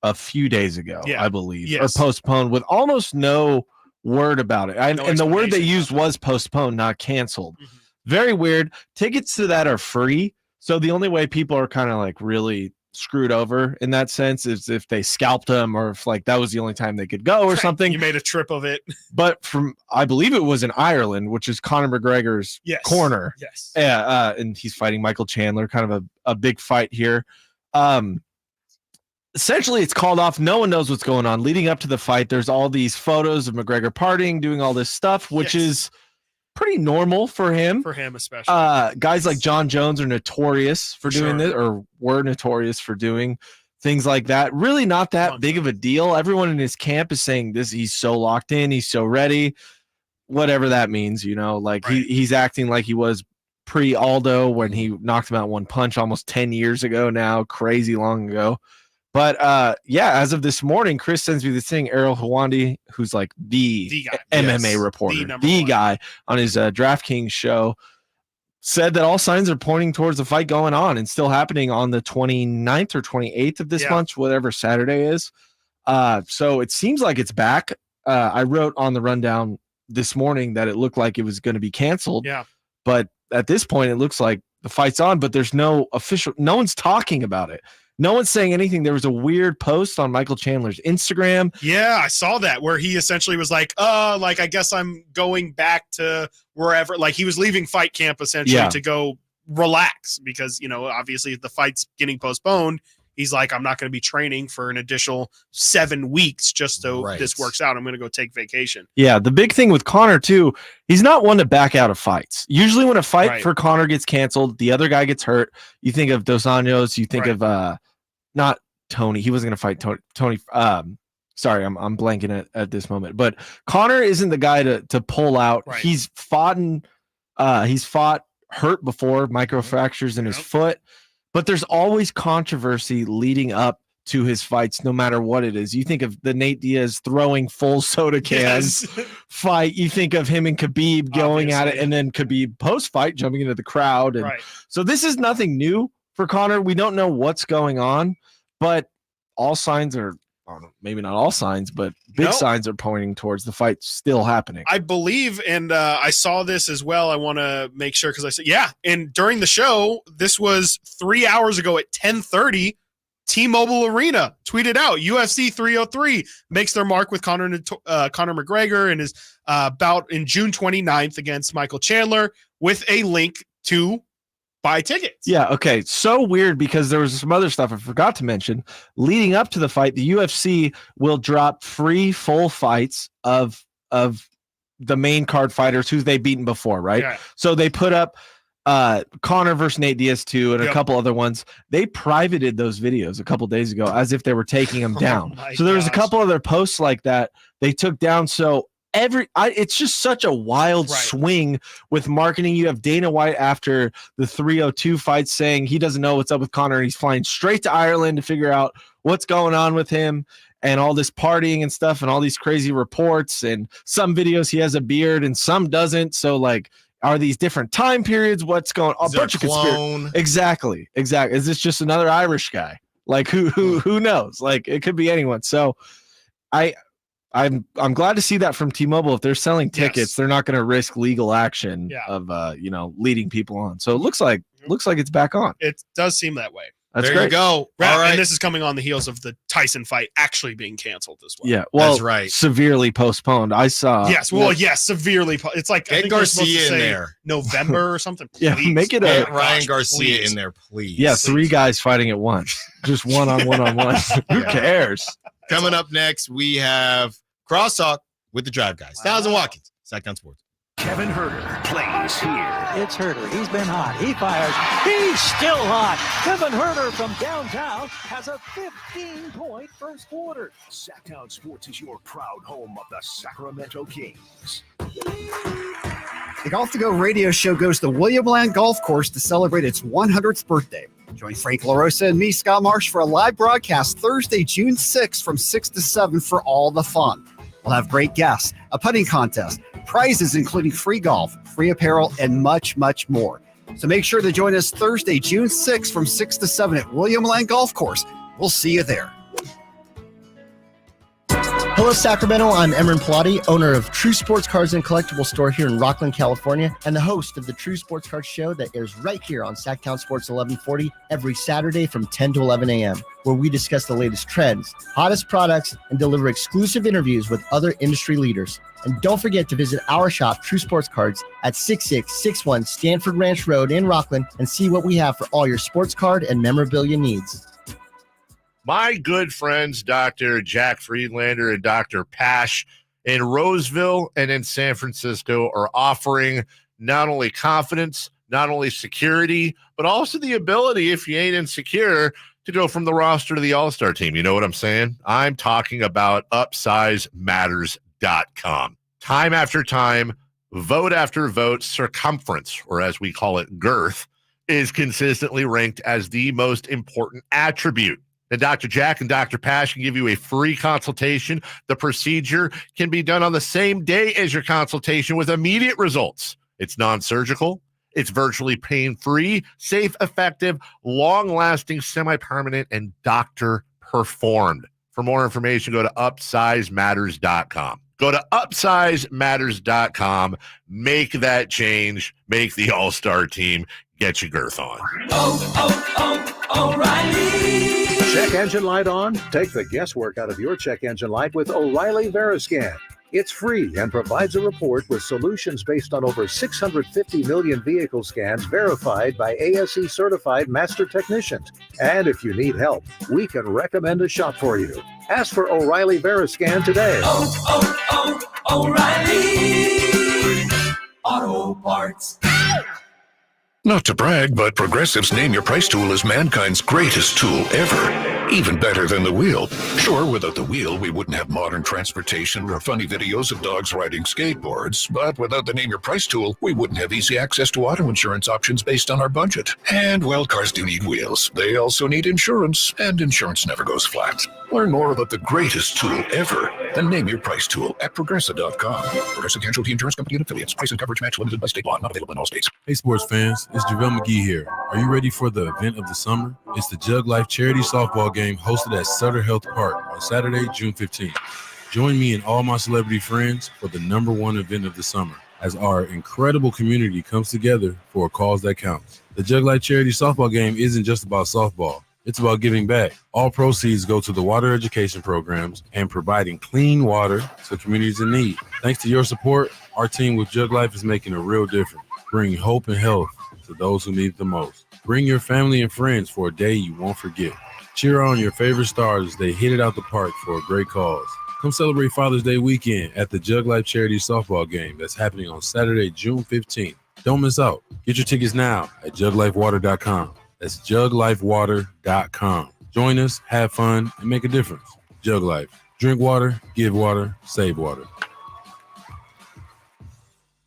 a few days ago, I believe, or postponed with almost no word about it. And the word they used was postponed, not canceled. Mm-hmm. Very weird. Tickets to that are free. So the only way people are kind of like really screwed over in that sense is if they scalped him or if like that was the only time they could go or something. You made a trip of it. But I believe it was in Ireland, which is Conor McGregor's corner. Yes. Yeah, and he's fighting Michael Chandler, kind of a big fight here. Essentially, it's called off. No one knows what's going on. Leading up to the fight, there's all these photos of McGregor partying, doing all this stuff, which is pretty normal for him. For him, especially. Guys like John Jones are notorious for doing this, or were notorious for doing things like that. Really not that big of a deal. Everyone in his camp is saying this. He's so locked in. He's so ready. Whatever that means, he's acting like he was pre-Aldo when he knocked him out one punch almost 10 years ago now. Crazy long ago. But as of this morning, Chris sends me this thing. Errol Hawandi, who's like the guy, MMA reporter, the guy on his DraftKings show, said that all signs are pointing towards the fight going on and still happening on the 29th or 28th of this month, whatever Saturday is. So it seems like it's back. I wrote on the rundown this morning that it looked like it was going to be canceled. Yeah. But at this point, it looks like the fight's on, but there's no one's talking about it. No one's saying anything. There was a weird post on Michael Chandler's Instagram. Yeah, I saw that where he essentially was like, I guess I'm going back to wherever. Like he was leaving fight camp essentially to go relax because, obviously the fight's getting postponed. He's like, I'm not going to be training for an additional 7 weeks just so this works out. I'm going to go take vacation. Yeah, the big thing with Conor, too, he's not one to back out of fights. Usually when a fight for Conor gets canceled, the other guy gets hurt. You think of Dos Anjos, you think of not Tony. He wasn't going to fight Tony. Sorry, I'm blanking at this moment. But Conor isn't the guy to pull out. Right. He's fought hurt before, microfractures in his foot. But there's always controversy leading up to his fights, no matter what it is. You think of the Nate Diaz throwing full soda cans fight. You think of him and Khabib going at it, and then Khabib post-fight jumping into the crowd. And so this is nothing new for Conor. We don't know what's going on, but all signs are, maybe not all signs, but big signs are pointing towards the fight still happening. I believe, and I saw this as well. I want to make sure because I said, and during the show, this was 3 hours ago at 10:30, T-Mobile Arena tweeted out, UFC 303 makes their mark with Conor McGregor and his bout in June 29th against Michael Chandler with a link to buy tickets. Yeah, okay. So weird because there was some other stuff I forgot to mention. Leading up to the fight, the UFC will drop free full fights of the main card fighters who they've beaten before, right? Yeah. So they put up Conor versus Nate Diaz 2 and a couple other ones. They privated those videos a couple days ago as if they were taking them down. So there was a couple other posts like that they took down. So it's just such a wild swing with marketing. You have Dana White after the 302 fight saying he doesn't know what's up with Conor. He's flying straight to Ireland to figure out what's going on with him and all this partying and stuff and all these crazy reports. And some videos he has a beard and some doesn't. So like, are these different time periods? What's going on? A bunch of conspiracy. Exactly. Is this just another Irish guy? Like who knows? Like it could be anyone. So I'm glad to see that from T-Mobile. If they're selling tickets, they're not going to risk legal action of leading people on. So it looks like it's back on. It does seem that way. That's there great. You go. All right. And this is coming on the heels of the Tyson fight actually being canceled as well. Yeah, well, that's right. Severely postponed. I saw. Severely. It's like get Garcia in there, November or something. Yeah, make it get Ryan Garcia in there, please. Yeah, 3 guys fighting at once, just one on one. Who cares? Coming up next, we have Crosstalk with the Drive Guys. Stiles and Watkins, Sactown Sports. Kevin Herter plays here. It's Herter. He's been hot. He fires. He's still hot. Kevin Herter from downtown has a 15-point first quarter. Sactown Sports is your proud home of the Sacramento Kings. The Golf to Go radio show goes to William Land Golf Course to celebrate its 100th birthday. Join Frank LaRosa and me, Scott Marsh, for a live broadcast Thursday, June 6th from 6 to 7 for all the fun. We'll have great guests, a putting contest, prizes including free golf, free apparel, and much, much more. So make sure to join us Thursday, June 6th from 6 to 7 at William Land Golf Course. We'll see you there. Hello, Sacramento. I'm Emran Pilati, owner of True Sports Cards and Collectible Store here in Rockland, California, and the host of the True Sports Cards Show that airs right here on Sactown Sports 1140 every Saturday from 10 to 11 a.m., where we discuss the latest trends, hottest products, and deliver exclusive interviews with other industry leaders. And don't forget to visit our shop, True Sports Cards, at 6661 Stanford Ranch Road in Rockland and see what we have for all your sports card and memorabilia needs. My good friends, Dr. Jack Friedlander and Dr. Pash in Roseville and in San Francisco are offering not only confidence, not only security, but also the ability, if you ain't insecure, to go from the roster to the all-star team. You know what I'm saying? I'm talking about UpsizeMatters.com. Time after time, vote after vote, circumference, or as we call it, girth, is consistently ranked as the most important attribute. And Dr. Jack and Dr. Pash can give you a free consultation. The procedure can be done on the same day as your consultation with immediate results. It's non-surgical. It's virtually pain-free, safe, effective, long-lasting, semi-permanent, and doctor-performed. For more information, go to UpsizeMatters.com. Go to UpsizeMatters.com. Make that change. Make the all-star team. Get your girth on. O'Reilly. Check engine light on? Take the guesswork out of your check engine light with O'Reilly Veriscan. It's free and provides a report with solutions based on over 650 million vehicle scans verified by ASE certified master technicians. And if you need help, we can recommend a shop for you. Ask for O'Reilly Veriscan today. O'Reilly Auto Parts. Not to brag, but Progressive's Name Your Price tool is mankind's greatest tool ever. Even better than the wheel. Sure, without the wheel, we wouldn't have modern transportation or funny videos of dogs riding skateboards. But without the Name Your Price tool, we wouldn't have easy access to auto insurance options based on our budget. And, well, cars do need wheels. They also need insurance, and insurance never goes flat. Learn more about the greatest tool ever, the Name Your Price tool at Progressive.com. Progressive Casualty Insurance Company and Affiliates. Price and coverage match limited by state law. Not available in all states. Hey, sports fans. It's JaVale McGee here. Are you ready for the event of the summer? It's the Jug Life Charity Softball Game hosted at Sutter Health Park on Saturday, June 15th. Join me and all my celebrity friends for the #1 event of the summer as our incredible community comes together for a cause that counts. The Jug Life Charity Softball Game isn't just about softball. It's about giving back. All proceeds go to the water education programs and providing clean water to communities in need. Thanks to your support, our team with Jug Life is making a real difference, bringing hope and health to those who need it the most. Bring your family and friends for a day you won't forget. Cheer on your favorite stars as they hit it out the park for a great cause. Come celebrate Father's Day weekend at the Jug Life Charity Softball Game that's happening on Saturday, June 15th. Don't miss out. Get your tickets now at juglifewater.com. That's juglifewater.com. Join us, have fun, and make a difference. Jug Life. Drink water, give water, save water.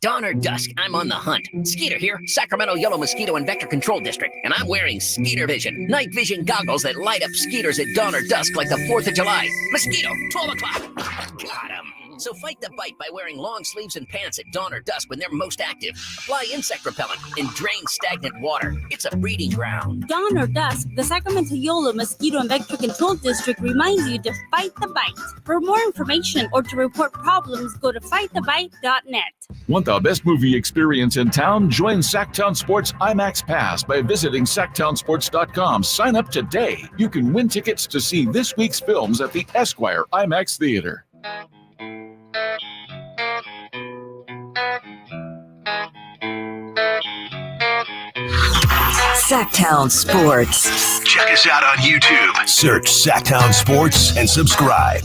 Dawn or dusk, I'm on the hunt. Skeeter here, Sacramento Yellow Mosquito and Vector Control District, and I'm wearing Skeeter Vision, night vision goggles that light up skeeters at dawn or dusk like the 4th of July. Mosquito, 12 o'clock. Got him. So fight the bite by wearing long sleeves and pants at dawn or dusk when they're most active. Apply insect repellent and drain stagnant water. It's a breeding ground. Dawn or dusk, the Sacramento Yolo Mosquito and Vector Control District reminds you to fight the bite. For more information or to report problems, go to fightthebite.net. Want the best movie experience in town? Join Sactown Sports IMAX Pass by visiting SactownSports.com. Sign up today. You can win tickets to see this week's films at the Esquire IMAX Theater. Sactown Sports. Check us out on YouTube. Search Sactown Sports and subscribe.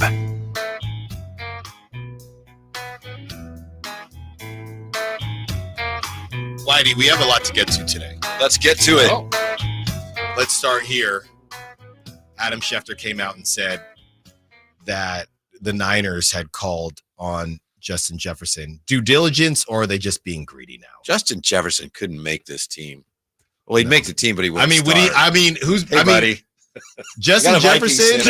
Whitey, we have a lot to get to today. Let's get to it. Let's start here. Adam Schefter came out and said that the Niners had called on Justin Jefferson. Due diligence, or are they just being greedy now? Justin Jefferson couldn't make this team. Well, he'd make the team, but he wouldn't who's hey, buddy? Justin Jefferson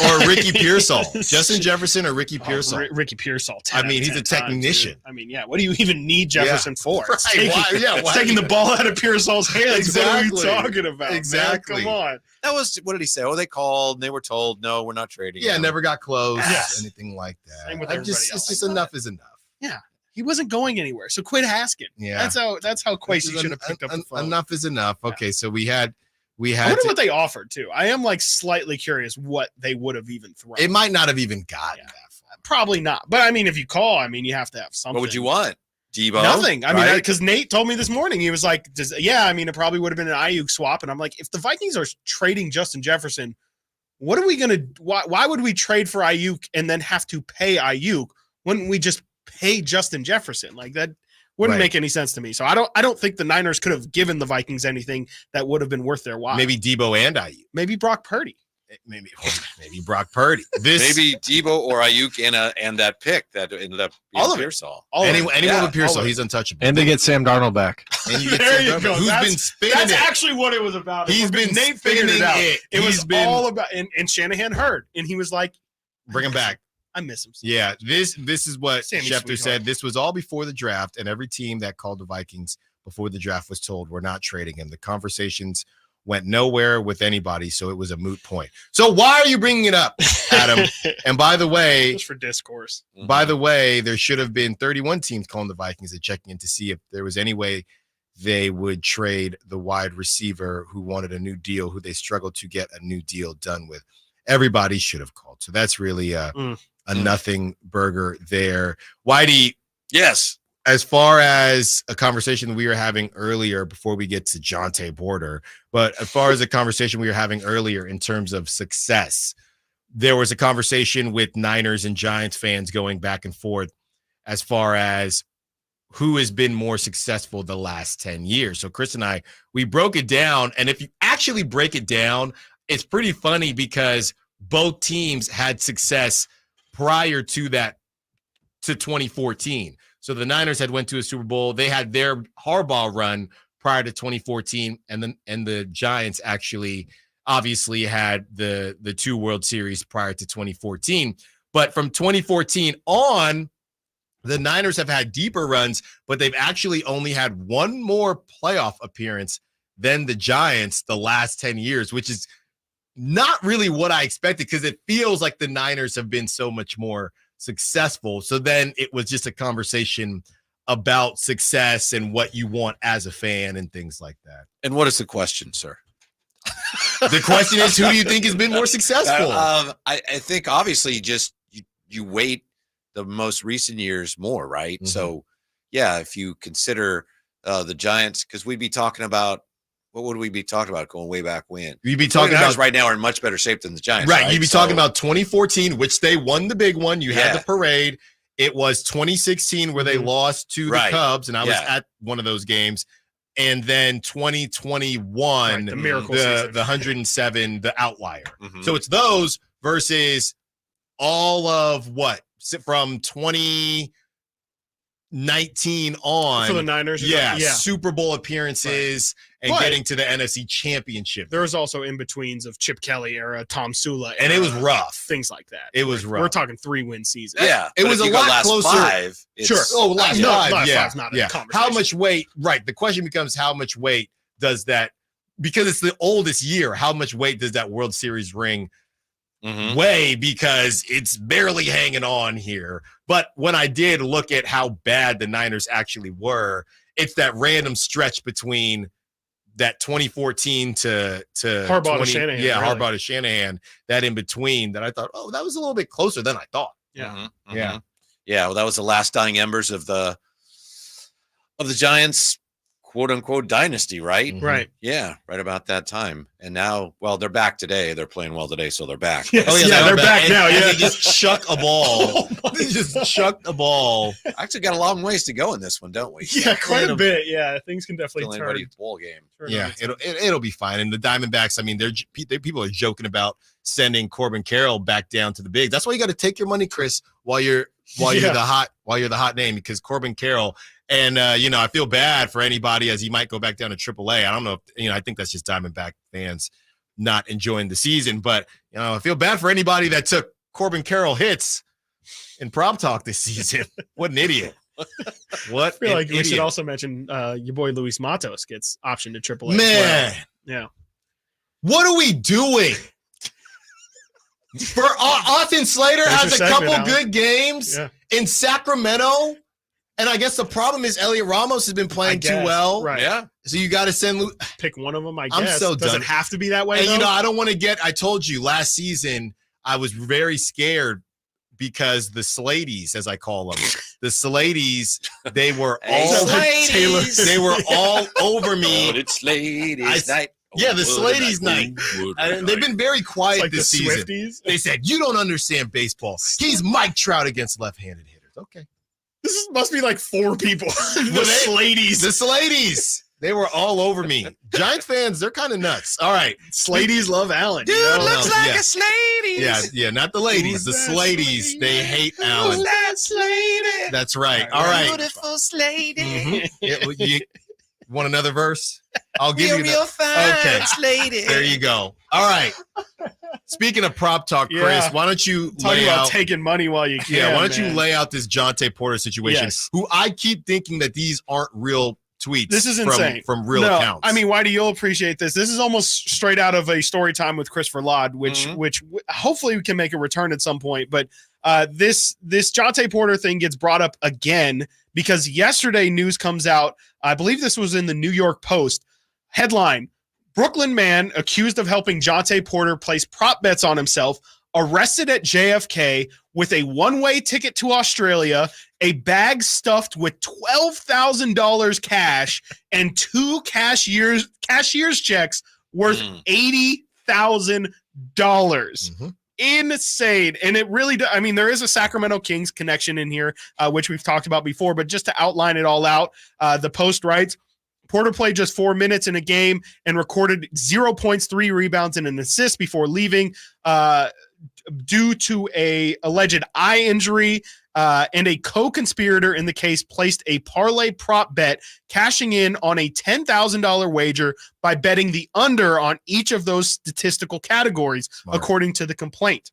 or Ricky Pearsall? Justin Jefferson or Ricky Pearsall? Ricky Pearsall. I mean, he's a technician. I mean, yeah. What do you even need Jefferson for? Right. It's taking the ball out of Pearsall's hands. Exactly. What are we talking about? Exactly. Man? Come on. That was, what did he say? Oh, they called and they were told, no, we're not trading. Yeah, him. never got close. Yes. Anything like that. Same with It's just enough is enough. Yeah. He wasn't going anywhere, so quit asking. Yeah. That's how Kwesi should have picked up the phone. Enough is enough. Okay, so we had. I wonder what they offered too. I am like slightly curious what they would have even thrown. It might not have even gotten that far. Probably not. But I mean, if you call, you have to have something. What would you want? Debo? Nothing. I mean, right? because Nate told me this morning, he was like, it probably would have been an Ayuk swap. And I'm like, if the Vikings are trading Justin Jefferson, what are we going to, why would we trade for Ayuk and then have to pay Ayuk? Wouldn't we just pay Justin Jefferson? Like that wouldn't make any sense to me. So I don't think the Niners could have given the Vikings anything that would have been worth their while. Maybe Debo and Ayuk. Maybe Brock Purdy. Maybe Brock Purdy. Maybe Debo or Ayuk and that pick that ended up being all of Pearsall. Anyone with Pearsall, he's untouchable. And they get Sam Darnold back. And you get There Sam you Darnold, go. who's That's been spinning That's it. actually what it was about. He's been Nate figured it out. spinning it. It was He's been- all about, and Shanahan heard, and he was like, Bring him back. I miss him. Yeah, this is what Sammy Schefter Sweetheart. said. This was all before the draft, and every team that called the Vikings before the draft was told we're not trading him. The conversations went nowhere with anybody, so it was a moot point. So why are you bringing it up, Adam? And by the way, just for discourse. by the way, there should have been 31 teams calling the Vikings and checking in to see if there was any way they would trade the wide receiver who wanted a new deal, who they struggled to get a new deal done with. Everybody should have called. So that's really a nothing burger there. Whitey, yes. As far as a conversation we were having earlier before we get to Jonte Porter, but as far as a conversation we were having earlier in terms of success, there was a conversation with Niners and Giants fans going back and forth as far as who has been more successful the last 10 years. So Chris and I, we broke it down. And if you actually break it down, it's pretty funny because both teams had success prior to that, to 2014. So the Niners had went to a Super Bowl. They had their Harbaugh run prior to 2014, and the Giants actually obviously had the 2 World Series prior to 2014. But from 2014 on, the Niners have had deeper runs, but they've actually only had one more playoff appearance than the Giants the last 10 years, which is not really what I expected because it feels like the Niners have been so much more successful. So then it was just a conversation about success and what you want as a fan and things like that. And what is the question, sir? The question is, who do you think has been more successful? I think obviously just you weight the most recent years more, right? Mm-hmm. So yeah, if you consider the Giants, because we'd be talking about, what would we be talking about going way back when? You'd be talking about right now are in much better shape than the Giants. Right. You'd be talking about 2014, which they won the big one. You had the parade. It was 2016 where they lost to the Cubs, and I was at one of those games. And then 2021, the miracle the 107, the outlier. Mm-hmm. So it's those versus all of what? From 2019 on. For the Niners? Yeah. Super Bowl appearances and getting to the NFC Championship. There was also in-betweens of Chip Kelly era, Tom Sula era, and it was rough. Things like that. It was rough. We're talking 3-win season. Yeah. It was a lot closer. Sure. Oh, last five. Five's not a conversation. How much weight? Right. The question becomes how much weight does that, because it's the oldest year, how much weight does that World Series ring weigh? Because it's barely hanging on here. But when I did look at how bad the Niners actually were, it's that random stretch between that 2014 to Harbaugh to Shanahan. Yeah, really. Harbaugh to Shanahan, that in between that I thought, oh, that was a little bit closer than I thought. Yeah. Yeah. Yeah. Well, that was the last dying embers of the Giants, quote unquote, dynasty, right? Right. Yeah. Right about that time. And now, well, they're back today. They're playing well today, so they're back. Yes. They're back now. And Yeah. they just chuck a ball. They just chuck the ball. Actually got a long ways to go in this one, don't we? Yeah, quite a bit. Yeah, things can definitely Still turn. anybody's ball game. Yeah, it'll be fine. And the Diamondbacks, I mean, people are joking about sending Corbin Carroll back down to the bigs. That's why you got to take your money, Chris, while you're the hot name, because Corbin Carroll. And I feel bad for anybody as he might go back down to AAA. I don't know if I think that's just Diamondback fans not enjoying the season. But, I feel bad for anybody that took Corbin Carroll hits in Prop Talk this season. What an idiot. What I feel like we idiot. should also mention your boy Luis Matos gets optioned to AAA. Man. Yeah. What are we doing? For Austin Slater There's has a your segment, couple Alan. good games in Sacramento. And I guess the problem is Elliot Ramos has been playing too well. Right. Yeah. So you got to send pick one of them, I guess. I'm so Does done. it have to be that way, And, though? I don't want to I told you last season, I was very scared because the Sladies, as I call them, the Sladies, they were they were all over me. It's ladies' night. Yeah, the Sladies night. They've been very quiet like this the season. Swifties? They said, you don't understand baseball. He's Mike Trout against left-handed hitters. Okay. Must be like 4 people. The Sladies. The Sladies. They were all over me. Giants fans, they're kind of nuts. All right. Sladies love Allen. Dude looks like a Sladies. Yeah, not the ladies. The Sladies. They hate Allen. that Slady? That's right. All right. Beautiful Slady. You want another verse? I'll give you real fine Slady. There you go. All right. Speaking of prop talk, Chris, Yeah. why don't you Talking lay about out taking money while you can. Yeah, why don't man. you lay out this Jonte Porter situation? Yes. Who I keep thinking that these aren't real tweets. This is insane. From real No, accounts. I mean, Whitey, you'll appreciate this. This is almost straight out of a story time with Christopher Laud, which hopefully we can make a return at some point. But this Jonte Porter thing gets brought up again because yesterday news comes out. I believe this was in the New York Post. Headline: Brooklyn man accused of helping Jonte Porter place prop bets on himself, arrested at JFK with a one-way ticket to Australia, a bag stuffed with $12,000 cash, and 2 cashier's checks worth $80,000. Insane. And it really I mean, there is a Sacramento Kings connection in here, which we've talked about before, but just to outline it all out, the Post writes, Porter played just 4 minutes in a game and recorded 0 points, 3 rebounds, and an assist before leaving due to a alleged eye injury. And a co-conspirator in the case placed a parlay prop bet, cashing in on a $10,000 wager by betting the under on each of those statistical categories, according to the complaint.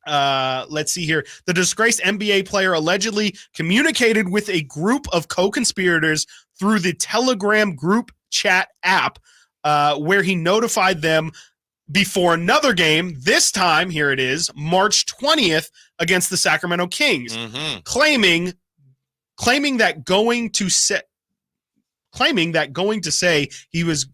Let's see here. The disgraced NBA player allegedly communicated with a group of co-conspirators through the Telegram group chat app, where he notified them before another game, this time, here it is, March 20th against the Sacramento Kings, claiming that going to say he was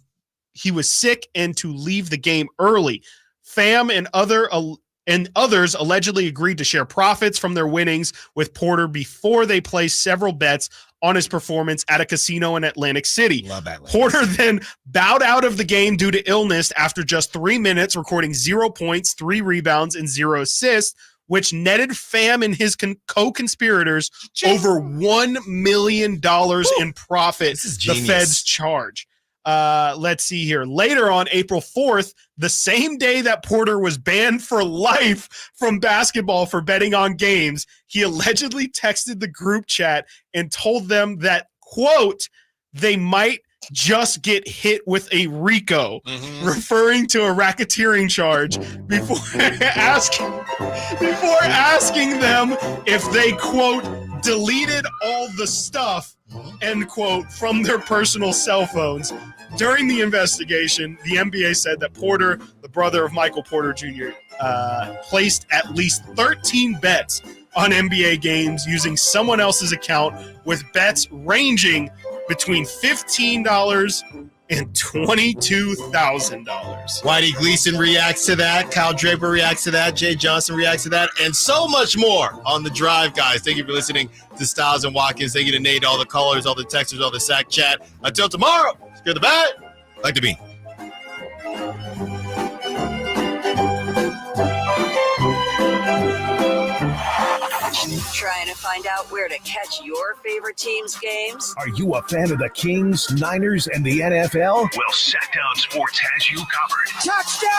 sick and to leave the game early. Fam and others allegedly agreed to share profits from their winnings with Porter before they placed several bets on his performance at a casino in Atlantic City. Porter then bowed out of the game due to illness after just 3 minutes, recording 0 points, 3 rebounds, and 0 assists, which netted Fam and his co-conspirators over $1 million in profit. The feds charge. Let's see here. Later on April 4th, the same day that Porter was banned for life from basketball for betting on games, he allegedly texted the group chat and told them that, quote, they might just get hit with a RICO, referring to a racketeering charge before asking them if they, quote, deleted all the stuff, end quote, from their personal cell phones. During the investigation, the NBA said that Porter, the brother of Michael Porter Jr., placed at least 13 bets on NBA games using someone else's account, with bets ranging between $15 and $22,000. Whitey Gleason reacts to that. Kyle Draper reacts to that. Jay Johnson reacts to that. And so much more on The Drive, guys. Thank you for listening to Stiles and Watkins. Thank you to Nate, all the callers, all the texters, all the sack chat. Until tomorrow, secure the bag. Like to be. Trying to find out where to catch your favorite team's games? Are you a fan of the Kings, Niners, and the NFL? Well, Sactown Sports has you covered. Touchdown!